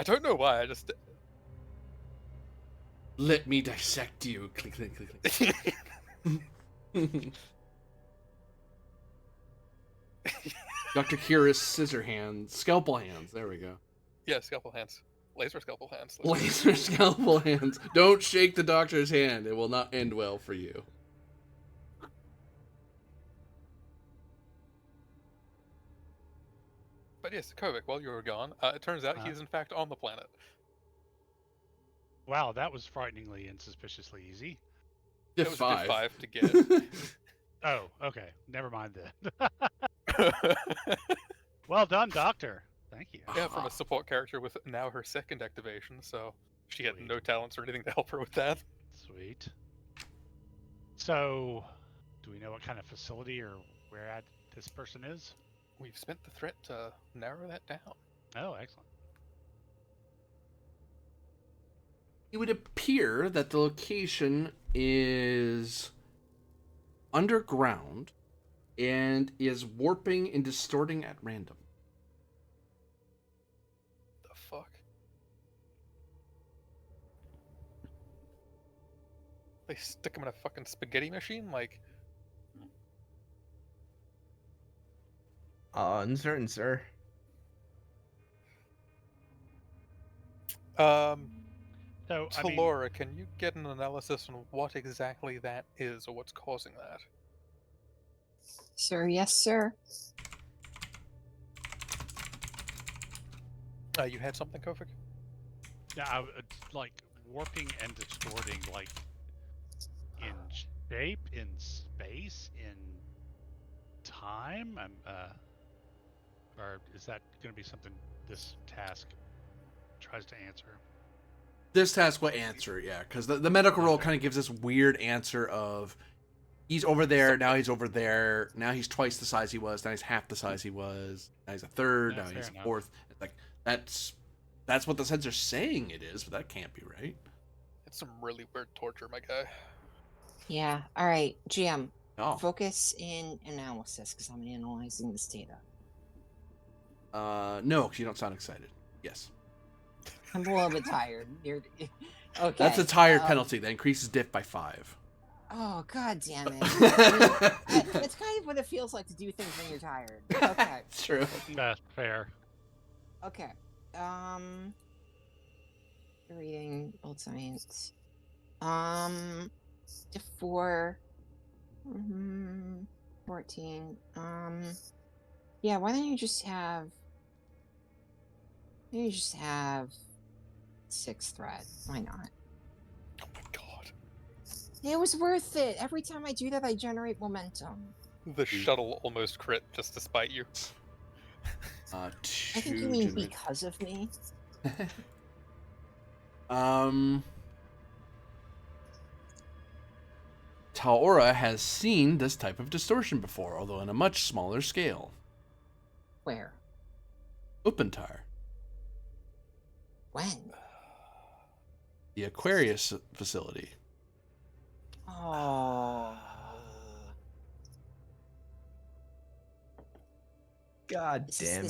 I don't know why, I just... Let me dissect you. Click, click, click, click. Dr. Kira's scissor hands. Scalpel hands. There we go. Yeah, scalpel hands. Laser scalpel hands. Laser scalpel hands. Don't shake the doctor's hand. It will not end well for you. But yes, Kovic, while you were gone, it turns out he is in fact on the planet. Wow, that was frighteningly and suspiciously easy. It Diff was 5. diff 5 to get. Oh, okay. Never mind then. Well done, Doctor. Thank you. Yeah, from a support character with now her second activation, so she had Sweet. no talents or anything to help her with that. Sweet. So, do we know what kind of facility or where this person is? We've spent the threat to narrow that down. Oh, excellent. It would appear that the location is underground and is warping and distorting at random. The fuck? They stick him in a fucking spaghetti machine? Like, Uncertain, sir. So, I mean, Laura, can you get an analysis on what exactly that is or what's causing that? Sir, yes, sir. You had something, Kovic? yeah, it's like warping and distorting, like in shape, in space, in time. Or is that going to be something this task tries to answer? This task will answer, yeah, because the medical role kind of gives this weird answer of he's over there, now he's over there, now he's twice the size he was, now he's half the size he was, now he's a third, Yeah, now fair he's a enough. fourth. It's like that's what the sensor's saying it is, but that can't be right. It's some really weird torture, my guy. Yeah. All right, GM. Oh, Focus in analysis because I'm analyzing this data. no, because you don't sound excited. Yes, I'm a little bit tired. Okay. that's a tired penalty that increases diff by 5. Oh, god damn it. It's kind of what it feels like to do things when you're tired. Okay. True. That's fair. Okay. Reading old science. To 4. 14. Yeah, why don't you just have 6 thread? Why not? Oh my god. It was worth it. Every time I do that, I generate momentum. The shuttle almost crit just to spite you. I think you mean because of me. Taora has seen this type of distortion before, although on a much smaller scale. Where? Opentar, When? the Aquarius facility. Oh. God This damn it.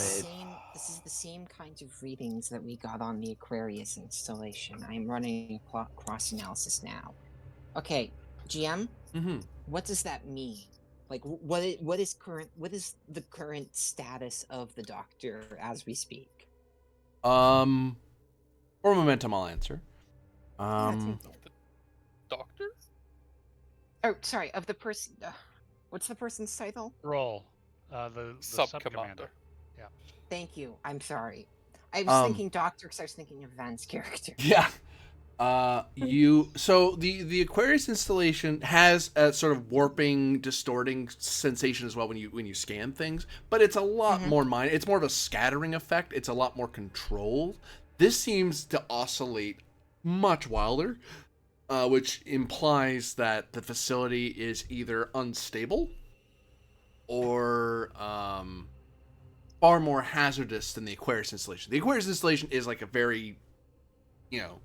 This is the same kind of readings that we got on the Aquarius installation. I'm running a cross analysis now. Okay, GM, Mm-hmm. what does that mean? Like, what is the current status of the doctor as we speak? For momentum, I'll answer. The doctor? Oh, sorry, of the person. What's the person's title? Roll. The Sub-commander. Thank you. I'm sorry. I was thinking doctor because I was thinking of Van's character. Yeah. So the Aquarius installation has a sort of warping, distorting sensation as well when you scan things, but it's a lot Mhm. more minor. It's more of a scattering effect. It's a lot more controlled. This seems to oscillate much wilder, which implies that the facility is either unstable or far more hazardous than the Aquarius installation. The Aquarius installation is like a very, you know,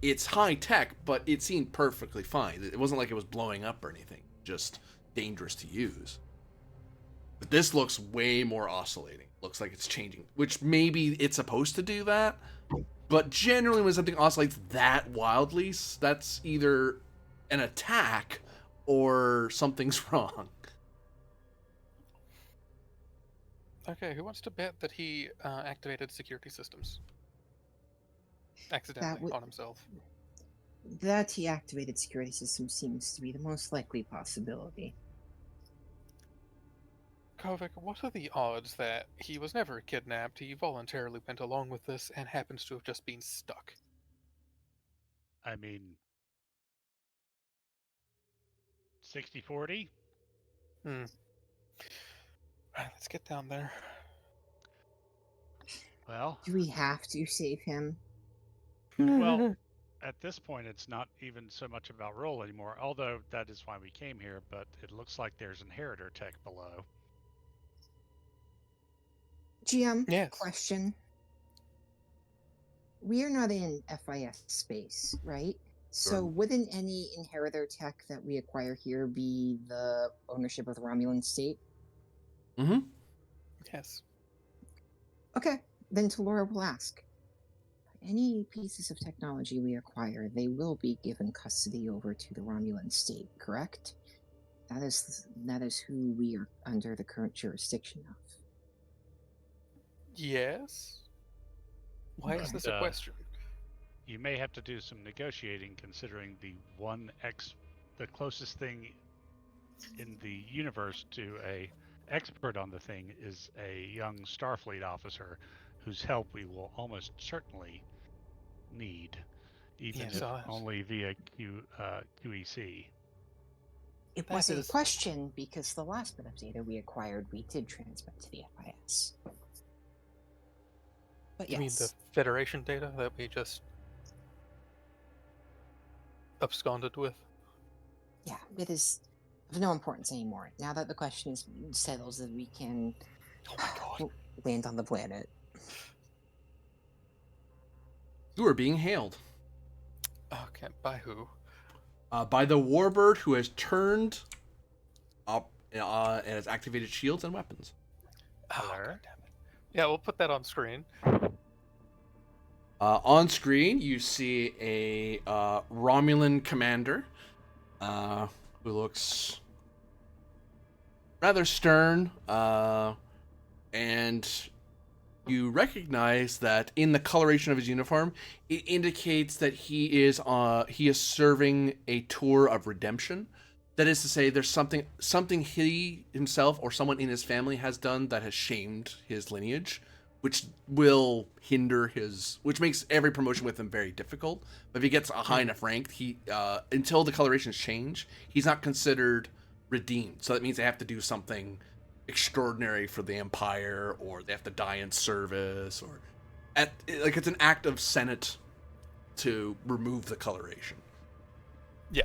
it's high tech, but it seemed perfectly fine. It wasn't like it was blowing up or anything, just dangerous to use. But this looks way more oscillating. Looks like it's changing, which maybe it's supposed to do that. But generally, when something oscillates that wildly, that's either an attack or something's wrong. Okay, who wants to bet that he activated security systems That accidentally would on himself? that he activated security system seems to be the most likely possibility. Kovic, what are the odds that he was never kidnapped, he voluntarily went along with this, and happens to have just been stuck? I mean, 60-40? Hmm. Alright, let's get down there. Well, Do we have to save him? well, at this point, it's not even so much about role anymore, although that is why we came here, but it looks like there's inheritor tech below. GM, Yes. question. We are not in FIS space, right? So Sure. wouldn't any inheritor tech that we acquire here be the ownership of the Romulan state? Mm-hmm. Yes. Okay, then Talora will ask. Any pieces of technology we acquire, they will be given custody over to the Romulan state, correct? That is who we are under the current jurisdiction of. Yes? Why is Okay. this a question? You may have to do some negotiating considering the closest thing in the universe to a expert on the thing is a young Starfleet officer whose help we will almost certainly need, even Yes, if only via QEC. It that was a is. question because the last bit of data we acquired, we did transmit to the FIS. But You mean the yes, Federation data that we just absconded with? yeah, it is of no importance anymore. Now that the question is settled, that we can Oh my god. land on the planet. You are being hailed Okay, by who? by the warbird who has turned up and has activated shields and weapons. Oh, Hello? god damn it. Yeah, we'll put that on screen. On screen, you see a Romulan commander who looks rather stern, and you recognize that in the coloration of his uniform, it indicates that he is serving a tour of redemption. That is to say, there's something he himself or someone in his family has done that has shamed his lineage, which will hinder which makes every promotion with him very difficult. But if he gets a high enough rank, he until the colorations change, he's not considered redeemed. So that means they have to do something extraordinary for the Empire, or they have to die in service, or it's an act of Senate to remove the coloration. Yeah.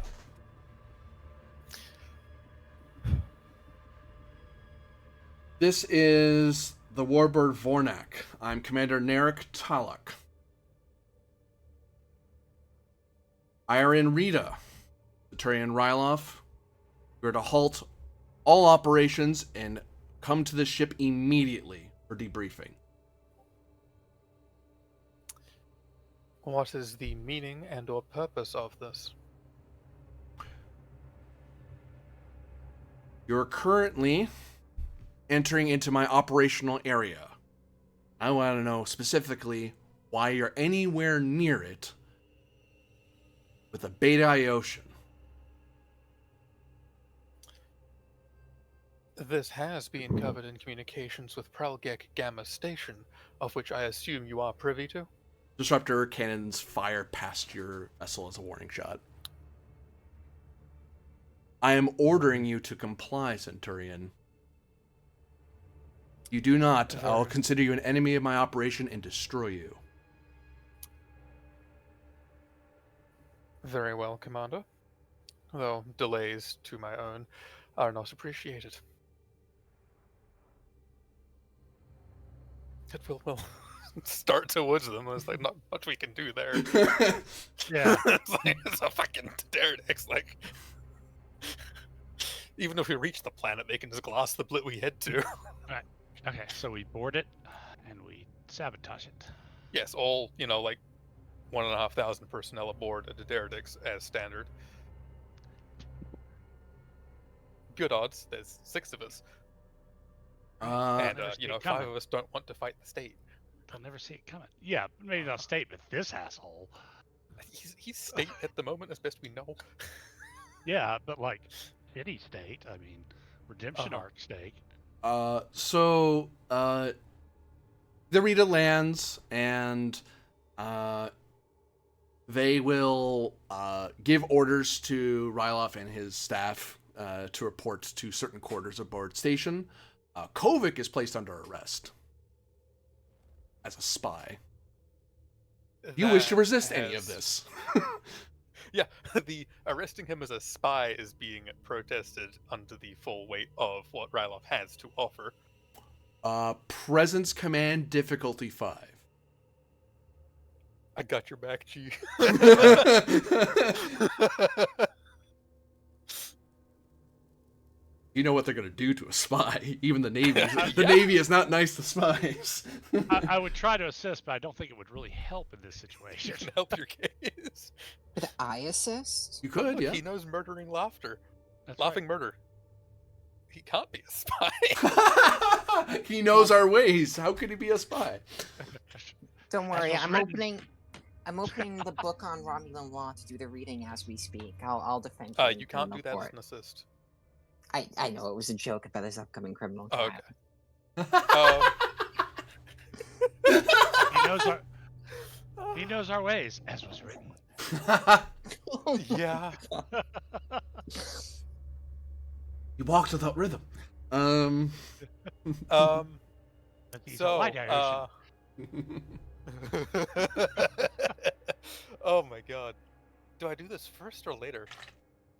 This is the Warbird Vornak. I'm Commander Narek Talak. Iron Rita, Turian Ryloff, you're to halt all operations and come to the ship immediately for debriefing. What is the meaning and or purpose of this? You're currently entering into my operational area. I want to know specifically why you're anywhere near it with a Beta Iosian. This has been covered in communications with Pralgek Gamma Station, of which I assume you are privy to? Disruptor cannons fire past your vessel as a warning shot. I am ordering you to comply, Centurion. If you do not, I'll consider you an enemy of my operation and destroy you. Very well, Commander. Though delays to my own are not appreciated. It will start towards them. There's like not much we can do there. Yeah. It's a fucking Pterodactyl. Like, even if we reach the planet, they can just gloss the blit we head to. Okay, so we board it and we sabotage it. Yes, all, like 1,500 personnel aboard a Pterodactyl as standard. Good odds, there's 6 of us. And, never see it 5 coming. of us don't want to fight the state. They'll never see it coming. Yeah, maybe not state, but this asshole. He's state at the moment, as best we know. Yeah, but like any state, I mean, redemption arc state. So the Rita lands, and they will give orders to Ryloff and his staff to report to certain quarters aboard station. Kovic is placed under arrest as a spy. You wish to resist any of this? Yeah, the arresting him as a spy is being protested under the full weight of what Ryloff has to offer. Presence command difficulty 5. I got your back, G. You know what they're going to do to a spy. Even the Navy. The Navy is not nice to spies. I would try to assist, but I don't think it would really help in this You situation. can help your case. Could I assist? You could, Look, yeah. He knows murdering laughter. That's Laughing murder. He can't be a spy. He knows our ways. How could he be a spy? Don't worry, was I'm written. opening the book on Romulan law to do the reading as we speak. I'll defend You can't do that as court. an assist. I know it was a joke about his upcoming criminal Oh, trial. okay. He knows our ways, as was written. Yeah. He walks without rhythm. He's a light Irish. Oh my god. Do I do this first or later?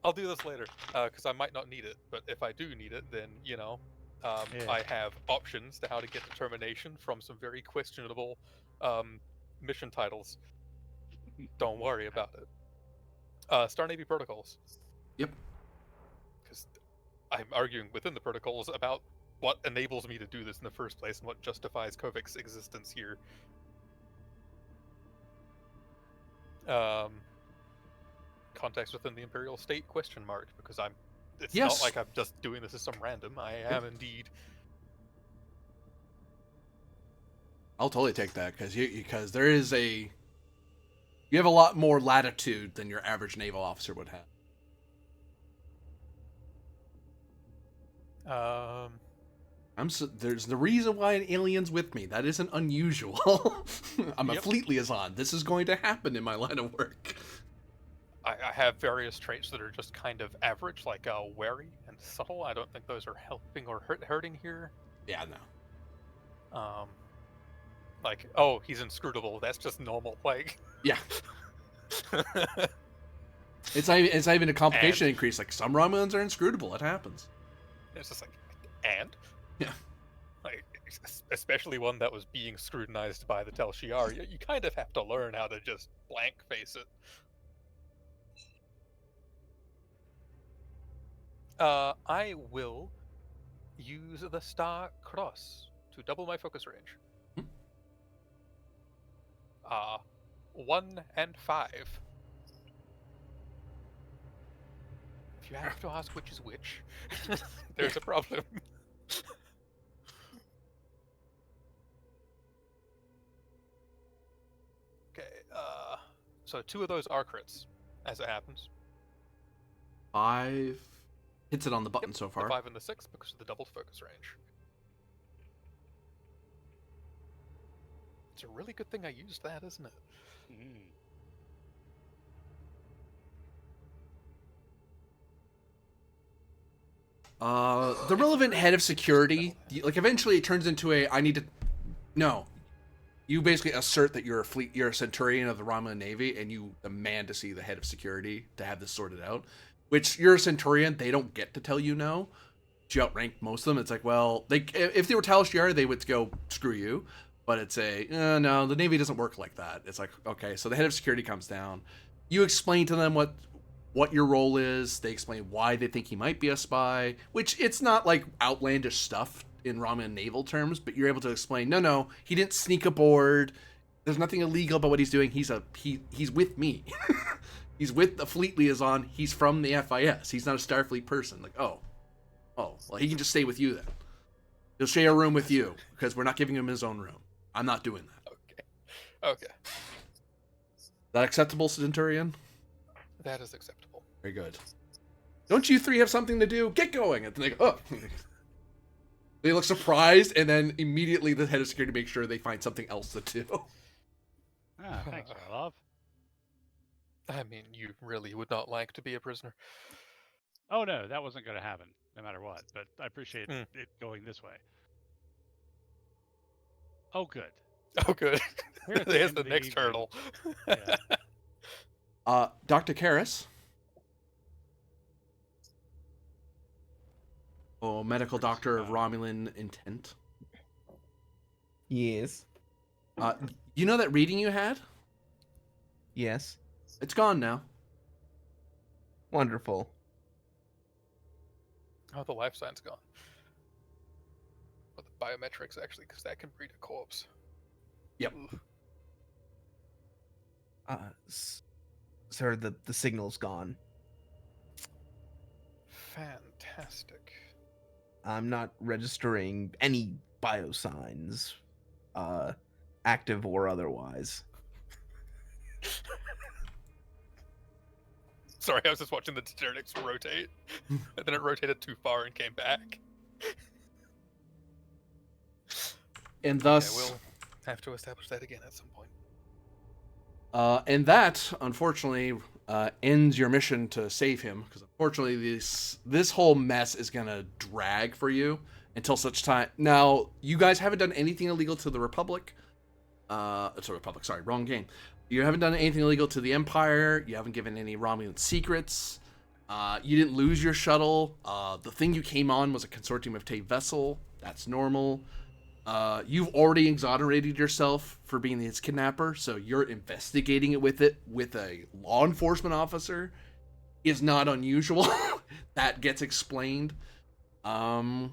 I'll do this later, because I might not need it. But if I do need it, then, I have options to how to get determination from some very questionable mission titles. Don't worry about it. Star Navy protocols. Yep. Because I'm arguing within the protocols about what enables me to do this in the first place and what justifies Kovic's existence here. Context within the Imperial State ? Because it's Yes. not like I'm just doing this as some random. I am indeed. I'll totally take that because there is you have a lot more latitude than your average naval officer would have. There's the reason why an alien's with me. That isn't unusual. I'm a fleet liaison. This is going to happen in my line of work. I have various traits that are just kind of average, like wary and subtle. I don't think those are helping or hurting here. Yeah, no. Like, oh, he's inscrutable. That's just normal. Like, Yeah. It's not even a complication increase. Like, some Romulans are inscrutable. It happens. it's just like, and? Yeah. Like, especially one that was being scrutinized by the Tel Shiar. You kind of have to learn how to just blank face it. I will use the Star Cross to double my focus range. 1 and 5. If you have to ask which is which, there's a problem. Okay, so 2 of those are crits, as it happens. 5 hits it on the button so far. The 5 and the 6 because of the doubled focus range. It's a really good thing I used that, isn't it? Mm. The relevant head of security, like eventually it turns into no. You basically assert that you're a centurion of the Romulan Navy, and you demand to see the head of security to have this sorted out. Which you're a centurion, they don't get to tell you no. You outrank most of them. It's like, well, if they were Tal Shiar, they would go screw you. But it's no, the Navy doesn't work like that. It's like, okay, so the head of security comes down. You explain to them what your role is. They explain why they think he might be a spy, which it's not like outlandish stuff in Romulan naval terms, but you're able to explain, no, he didn't sneak aboard. There's nothing illegal about what he's doing. He's with me. He's with the fleet liaison. He's from the FIS. He's not a Starfleet person. Like, oh, well, he can just stay with you then. He'll share a room with you because we're not giving him his own room. I'm not doing that. Okay. Is that acceptable, Centurion? That is acceptable. Very good. Don't you three have something to do? Get going. And then they go, oh. They look surprised, and then immediately the head of security makes sure they find something else to do. Ah, thanks, love. I mean, you really would not like to be a prisoner. Oh no, that wasn't going to happen, no matter what. But I appreciate it going this way. Oh, good. Oh, good. We're at the There's end the of the next evening. hurdle. Yeah. Dr. Karras. Oh, medical doctor of Romulan intent. Yes. You know that reading you had? Yes. It's gone now. Wonderful. Oh, the life sign's gone. But the biometrics, actually, because that can breed a corpse. Yep. Sir, the signal's gone. Fantastic. I'm not registering any biosigns, active or otherwise. Sorry, I was just watching the Titanics rotate, and then it rotated too far and came back. And thus, we'll have to establish that again at some point. and that, unfortunately, ends your mission to save him, because unfortunately this whole mess is gonna drag for you until such time. Now, you guys haven't done anything illegal to the Republic. Sorry, wrong game. You haven't done anything illegal to the Empire. You haven't given any Romulan secrets. You didn't lose your shuttle. The thing you came on was a consortium of TTRPG vessel. That's normal. You've already exonerated yourself for being his kidnapper, so you're investigating it with a law enforcement officer is not unusual. That gets explained. So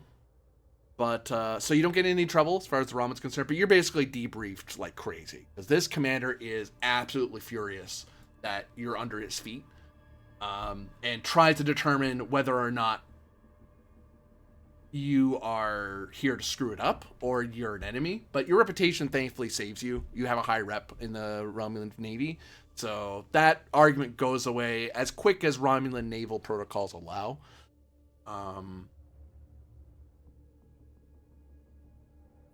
you don't get in any trouble as far as the Romulan's concerned, but you're basically debriefed like crazy because this commander is absolutely furious that you're under his feet, and tries to determine whether or not you are here to screw it up or you're an enemy. But your reputation thankfully saves you. You have a high rep in the Romulan Navy, so that argument goes away as quick as Romulan naval protocols allow.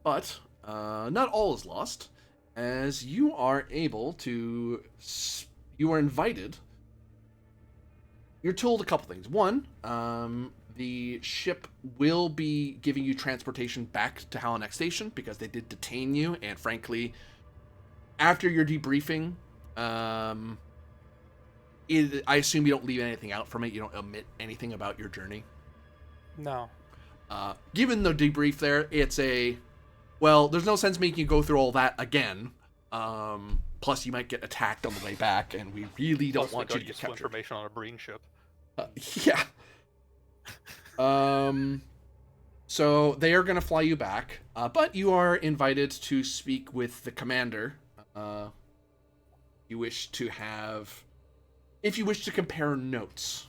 But not all is lost, as you are invited. You're told a couple things. One, the ship will be giving you transportation back to Halanak Station because they did detain you, and frankly, after your debriefing, I assume you don't leave anything out from it. You don't omit anything about your journey. No. Given the debrief there, well, there's no sense making you go through all that again. Plus, you might get attacked on the way back, and we really don't want you to get captured. Information on a Breen ship. Yeah. So they are going to fly you back, but you are invited to speak with the commander. If you wish to compare notes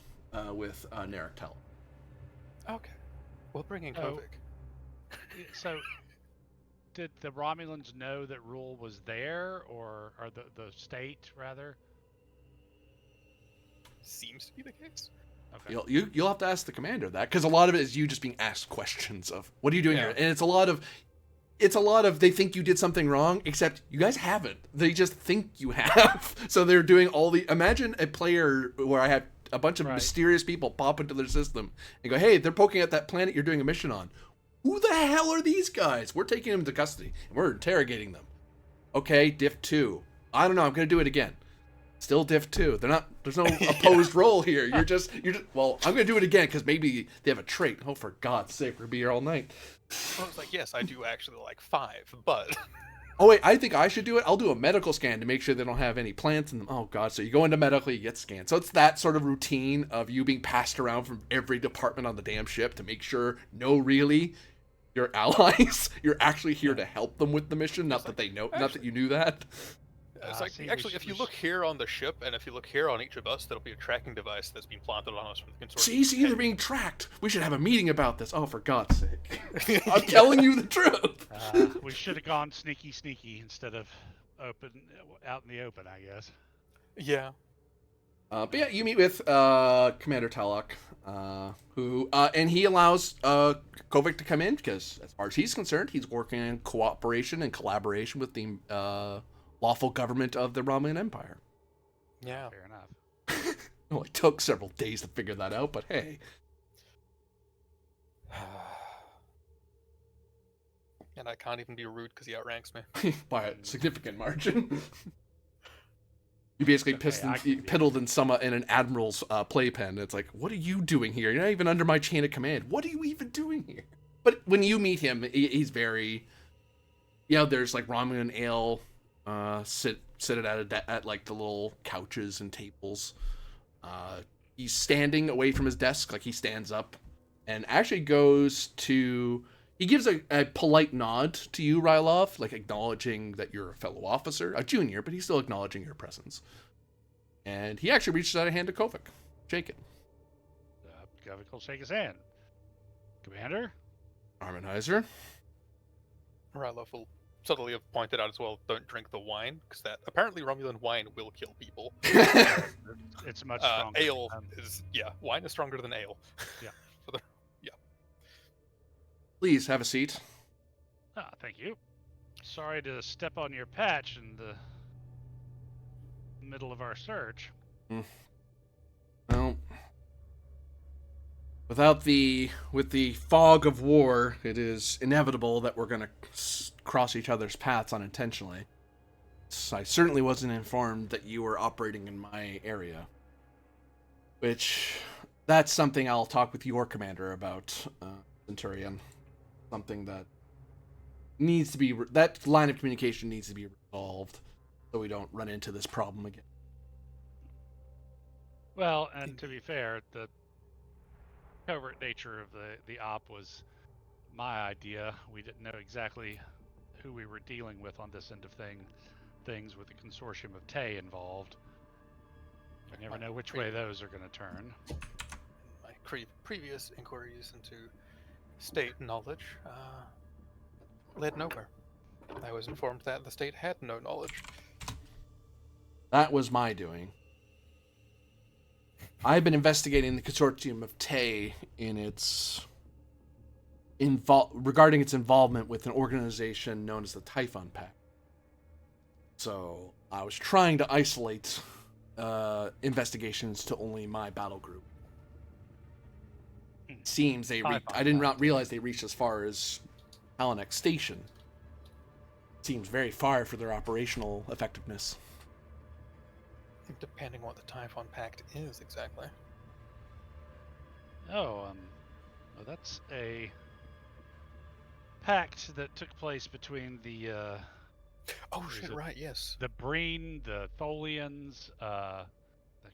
with Narek Tel. Okay. We'll bring in Oh. Kovic. So, did the Romulans know that Rule was there, or the state rather? Seems to be the case. Okay. You'll have to ask the commander that, because a lot of it is you just being asked questions of what are you doing here, and it's a lot of it's a lot of they think you did something wrong, except you guys haven't. They just think you have. So they're doing all the. Imagine a player where I have a bunch of mysterious people pop into their system and go, "Hey, they're poking at that planet you're doing a mission on. Who the hell are these guys? We're taking them into custody and we're interrogating them." Okay, diff 2. I don't know. I'm gonna do it again. Still diff 2. They're not. There's no opposed role here. You're just. Well, I'm gonna do it again because maybe they have a trait. Oh, for God's sake, we'll be here all night. I was like, yes, I do actually like 5, but Oh wait, I think I should do it. I'll do a medical scan to make sure they don't have any plants in them. Oh God, so you go into medical, you get scanned. So it's that sort of routine of you being passed around from every department on the damn ship to make sure, no, really, your allies, you're actually here to help them with the mission. Not that they know, not that you knew that. it's like, actually, if you look here on the ship, and if you look here on each of us, there'll be a tracking device that's been planted on us from the consortium. See, they're being tracked. We should have a meeting about this. Oh, for God's sake. I'm telling you the truth. We should have gone sneaky instead of out in the open, I guess. Yeah. But yeah, you meet with Commander Talak, who and he allows Kovic to come in because, as far as he's concerned, he's working in cooperation and collaboration with the lawful government of the Romulan Empire. Yeah. Fair enough. Well, it took several days to figure that out, but hey. And I can't even be rude because he outranks me. By a significant margin. You basically piddled in an admiral's playpen. It's like, what are you doing here? You're not even under my chain of command. What are you even doing here? But when you meet him, he's very, there's like Romulan ale, sit at like the little couches and tables. He's standing away from his desk, like he stands up, and actually goes to. He gives a polite nod to you, Rylov, like acknowledging that you're a fellow officer, a junior, but he's still acknowledging your presence. And he actually reaches out a hand to Kovic. Shake it. Kovic will shake his hand. Commander? Armenizer. Rylov will subtly have pointed out as well, don't drink the wine, because that apparently Romulan wine will kill people. It's much stronger. Ale is, wine is stronger than ale. Yeah. Please have a seat. Thank you. Sorry to step on your patch in the middle of our search. Well, with the fog of war, it is inevitable that we're going to cross each other's paths unintentionally. I certainly wasn't informed that you were operating in my area. That's something I'll talk with your commander about, Centurion. Something that needs to be that line of communication needs to be resolved so we don't run into this problem again. Well, and to be fair, the covert nature of the op was my idea. We didn't know exactly who we were dealing with on this end of things with the consortium of TTRPG involved. You never know which way those are going to turn. My previous inquiries into state knowledge led nowhere. I was informed that the state had no knowledge. That was my doing. I've been investigating the consortium of TTRPG in its regarding its involvement with an organization known as the Typhon Pact. So I was trying to isolate investigations to only my battle group. Seems I did not realize they reached as far as Halanak Station. Seems very far for their operational effectiveness. Depending on what the Typhon Pact is exactly. Well, that's a pact that took place between the right, yes. the Breen, the Tholians, a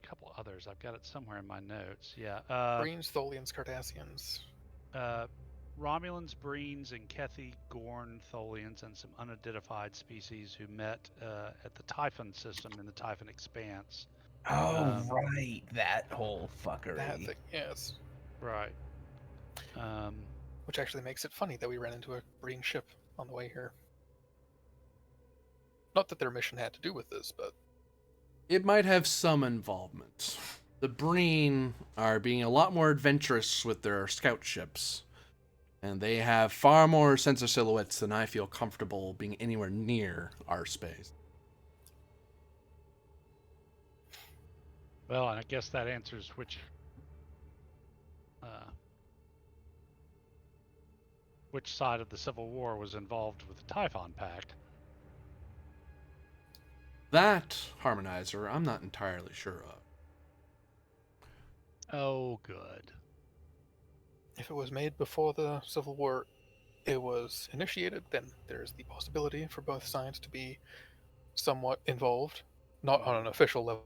couple others. I've got it somewhere in my notes. Yeah. Breens, Tholians, Cardassians. Romulans, Breens, and Kethi, Gorn, Tholians, and some unidentified species who met at the Typhon system in the Typhon Expanse. Oh, right. That whole fuckery. That thing, yes. Right. Which actually makes it funny that we ran into a Breen ship on the way here. Not that their mission had to do with this, but... It might have some involvement. The Breen are being a lot more adventurous with their scout ships. And they have far more sensor silhouettes than I feel comfortable being anywhere near our space. Well, and I guess that answers which side of the Civil War was involved with the Typhon Pact. That harmonizer, I'm not entirely sure of. Oh, good. If it was made before the Civil War it was initiated, then there's the possibility for both sides to be somewhat involved, not on an official level.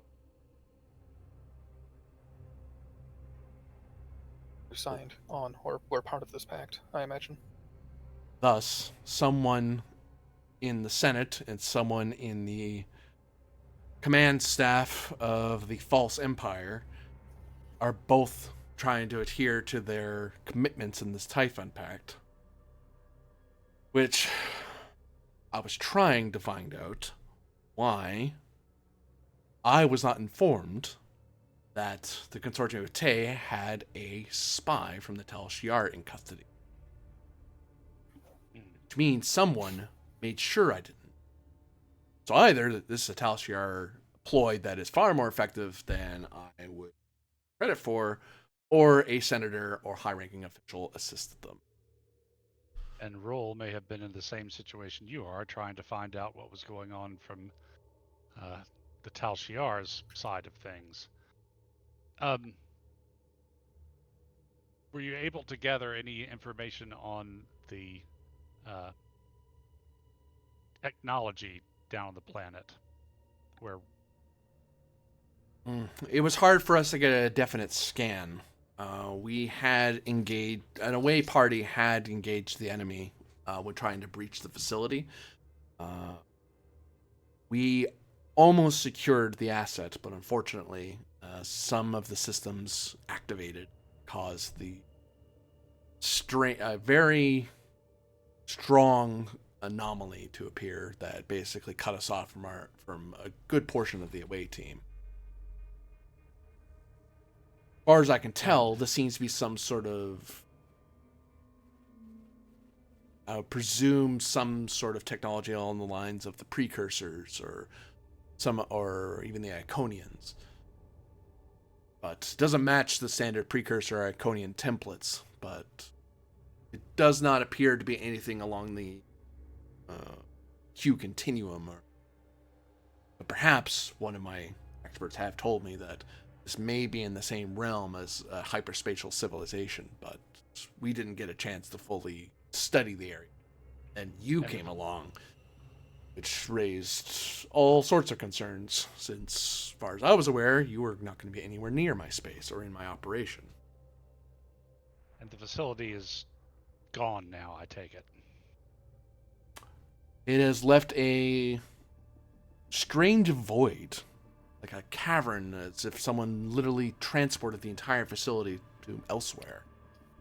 Signed on or were part of this pact, I imagine. Thus, someone in the Senate and someone in the command staff of the False Empire are both trying to adhere to their commitments in this Typhon Pact. Which I was trying to find out why I was not informed that the Consortium of Tay had a spy from the Tal Shiar in custody. Which means someone made sure I didn't. So either this is a Tal Shiar ploy that is far more effective than I would credit for, or a senator or high-ranking official assisted them. And Roll may have been in the same situation you are, trying to find out what was going on from the Tal Shiar's side of things. Were you able to gather any information on the technology down on the planet? Where It was hard for us to get a definite scan. We had engaged, an away party had engaged the enemy when trying to breach the facility. We almost secured the asset, but unfortunately, some of the systems activated caused the very strong anomaly to appear that basically cut us off from a good portion of the away team. As far as I can tell, this seems to be some sort of, I would presume, some sort of technology along the lines of the precursors or even the Iconians. But it doesn't match the standard precursor Iconian templates, but it does not appear to be anything along the Q continuum. But perhaps one of my experts have told me that this may be in the same realm as a hyperspatial civilization, but we didn't get a chance to fully study the area. And you came along, which raised all sorts of concerns, since, as far as I was aware, you were not going to be anywhere near my space or in my operation. And the facility is gone now, I take it. It has left a strange void, like a cavern, as if someone literally transported the entire facility to elsewhere,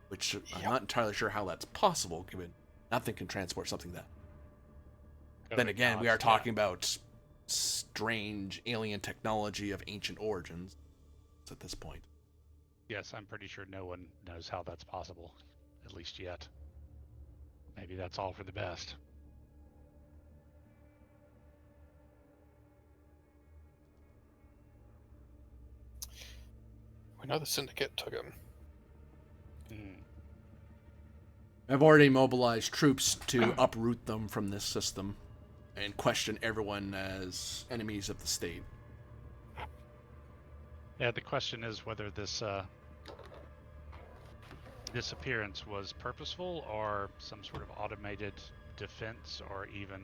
which I'm not entirely sure how that's possible, given nothing can transport something that. Then again, we are talking about strange alien technology of ancient origins at this point. Yes, I'm pretty sure no one knows how that's possible, at least yet. Maybe that's all for the best. We know the Syndicate took him. I've already mobilized troops to uproot them from this system and question everyone as enemies of the state. Yeah, the question is whether this disappearance was purposeful or some sort of automated defense, or even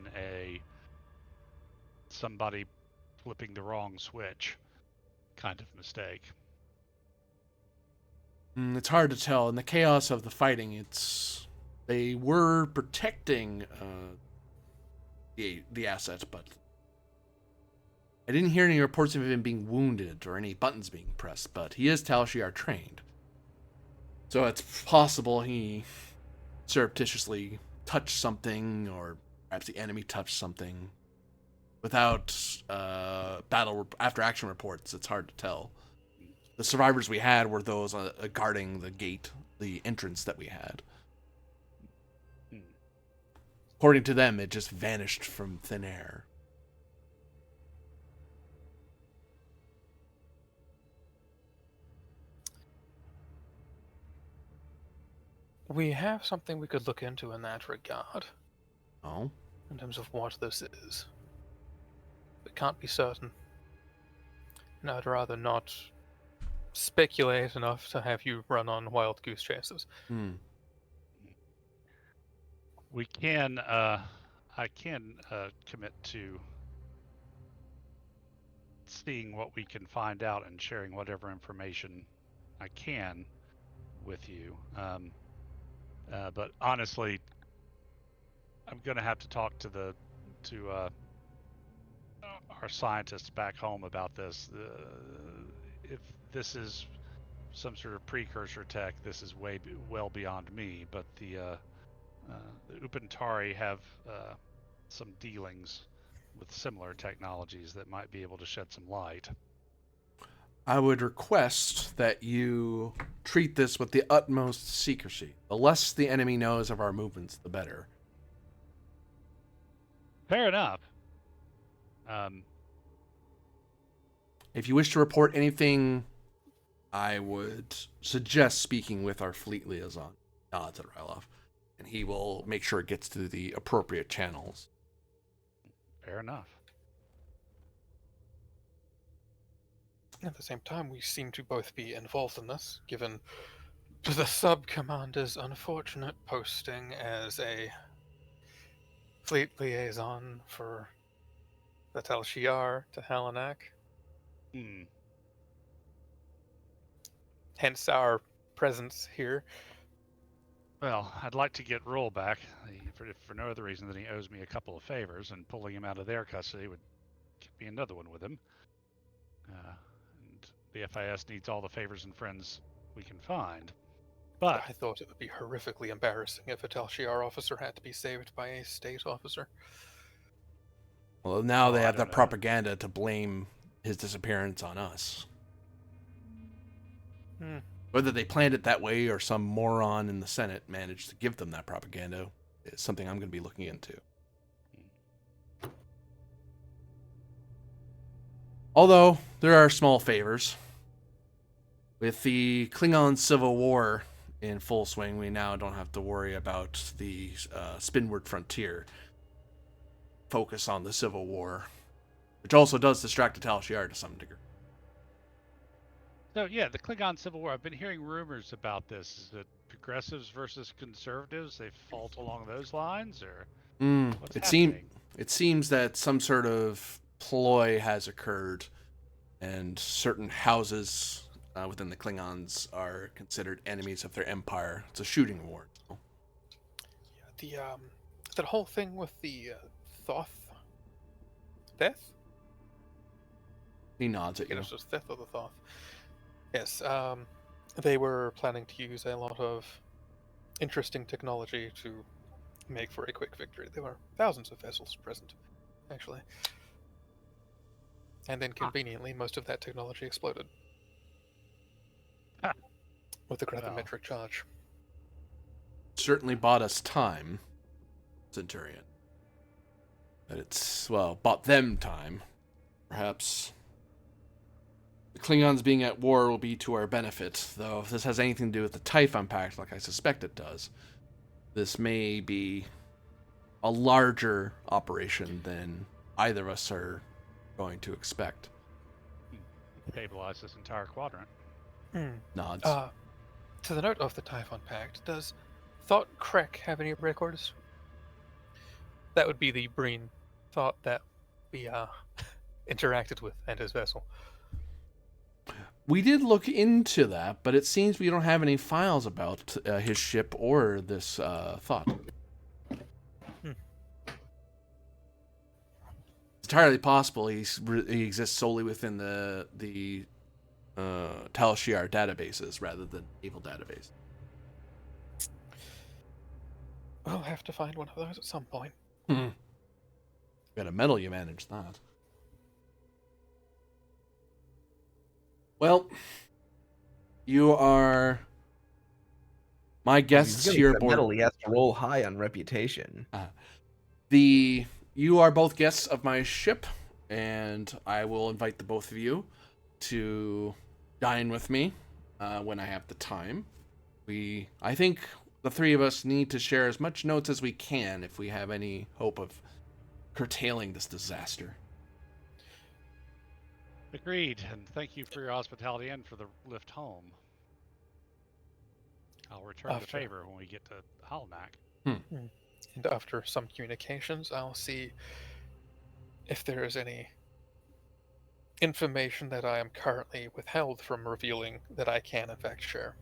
somebody flipping the wrong switch kind of mistake. It's hard to tell. In the chaos of the fighting, they were protecting the asset, but I didn't hear any reports of him being wounded or any buttons being pressed. But he is Tal Shiar trained, so it's possible he surreptitiously touched something, or perhaps the enemy touched something. Without battle after action reports, it's hard to tell. The survivors we had were those guarding the gate, the entrance that we had. According to them, it just vanished from thin air. We have something we could look into in that regard, Oh? in terms of what this is. We can't be certain. And I'd rather not speculate enough to have you run on wild goose chases. Hmm. We can, I can commit to seeing what we can find out and sharing whatever information I can with you. But honestly, I'm going to have to talk to our scientists back home about this. If this is some sort of precursor tech, this is well beyond me. But the Upantari have some dealings with similar technologies that might be able to shed some light. I would request that you treat this with the utmost secrecy. The less the enemy knows of our movements, the better. Fair enough. If you wish to report anything, I would suggest speaking with our fleet liaison, nods at Ryloff, and he will make sure it gets to the appropriate channels. Fair enough. At the same time, we seem to both be involved in this, given the sub-commander's unfortunate posting as a fleet liaison for the Tal Shiar to Halanak. Hence our presence here. Well, I'd like to get Roll back, for no other reason than he owes me a couple of favors, and pulling him out of their custody would be another one with him. And the FIS needs all the favors and friends we can find. But I thought it would be horrifically embarrassing if a Tal Shiar officer had to be saved by a state officer. Well, now they I have don't the know. propaganda to blame his disappearance on us. Whether they planned it that way or some moron in the Senate managed to give them that propaganda is something I'm going to be looking into. Although, there are small favors. With the Klingon Civil War in full swing, we now don't have to worry about the Spinward Frontier. Focus on the Civil War, which also does distract the Tal Shiar to some degree. So yeah, the Klingon Civil War. I've been hearing rumors about this. Is it progressives versus conservatives? They fault along those lines, or what's happening? It seems that some sort of ploy has occurred, and certain houses within the Klingons are considered enemies of their empire. It's a shooting war. Yeah, that whole thing with the Thoth death. He nods at you. It was just Theth or the Thoth. Yes, they were planning to use a lot of interesting technology to make for a quick victory. There were thousands of vessels present, actually. And then conveniently, most of that technology exploded. With the gravimetric charge. Certainly bought us time, Centurion. But it's, well, bought them time. Perhaps the Klingons being at war will be to our benefit, though if this has anything to do with the Typhon Pact, like I suspect it does, this may be a larger operation than either of us are going to expect. Stabilize this entire quadrant. Nods. To the note of the Typhon Pact, does Thought Krek have any records? That would be the Breen Thought that we interacted with and his vessel. We did look into that, but it seems we don't have any files about his ship or this Thought. It's entirely possible he exists solely within the Tal Shiar databases rather than naval database. We'll have to find one of those at some point. Got a medal you managed that. Well, you are my guests here. Medal, he has to roll high on reputation. You are both guests of my ship, and I will invite the both of you to dine with me when I have the time. I think the three of us need to share as much notes as we can if we have any hope of curtailing this disaster. Agreed, and thank you for your hospitality and for the lift home. I'll return the favor when we get to Halanak. And after some communications, I'll see if there is any information that I am currently withheld from revealing that I can in fact share.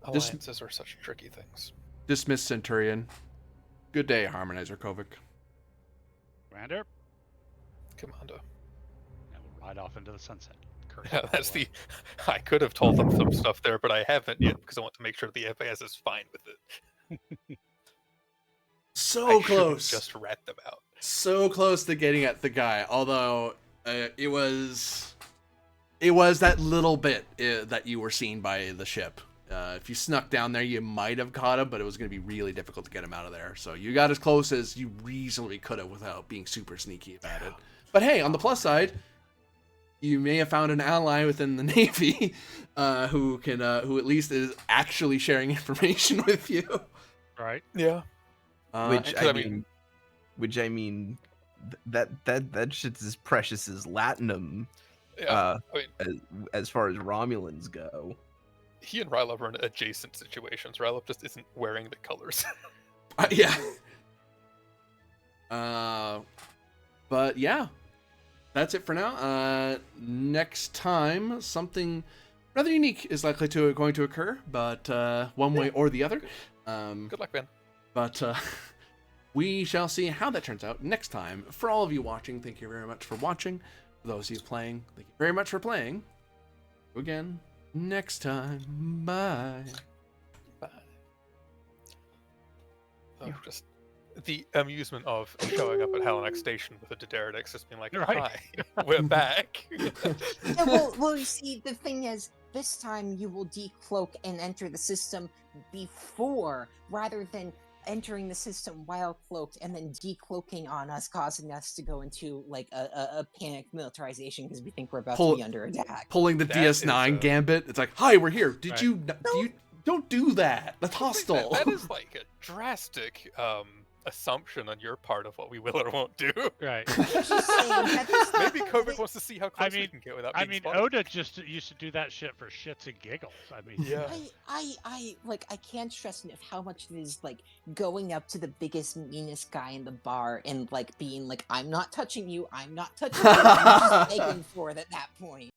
Alliances are such tricky things. Dismiss Centurion. Good day, Harmonizer Kovic. Commander? Commander. And we'll ride off into the sunset. Yeah, that's the... I could have told them some stuff there, but I haven't yet because I want to make sure the FAS is fine with it. So close. Just rat them out. So close to getting at the guy, although it was that little bit that you were seen by the ship. If you snuck down there, you might have caught him, but it was going to be really difficult to get him out of there. So you got as close as you reasonably could have without being super sneaky about it. But hey, on the plus side, you may have found an ally within the Navy who at least is actually sharing information with you. Right. Yeah. Which I mean, that shit's as precious as Latinum. Yeah. As far as Romulans go. He and Rylov are in adjacent situations. Rylov just isn't wearing the colors. Yeah. But yeah, that's it for now. Next time, something rather unique is likely going to occur, but one way or the other. Good luck, Ben. But we shall see how that turns out next time. For all of you watching, thank you very much for watching. For those of you playing, thank you very much for playing. Again, next time. Bye. Bye. Oh, just the amusement of showing up at Halanak Station with a Pterodactyl just being like, Right. hi, we're back. Yeah, well, you see, the thing is, this time you will decloak and enter the system before, rather than entering the system while cloaked and then decloaking on us, causing us to go into like a panicked militarization because we think we're about to be under attack. Pulling the That DS9 is, gambit. It's like, hi, we're here. Right. Do you don't do that. That's hostile. That is like a drastic assumption on your part of what we will or won't do. Right. Just saying, at this time, Maybe Kovic wants to see how close we mean- can get without being spotted. Oda just used to do that shit for shits and giggles. I mean, Yeah. I can't stress enough how much it is like going up to the biggest, meanest guy in the bar and like being like, I'm not touching you, I'm not touching you, I'm just begging for it at that point.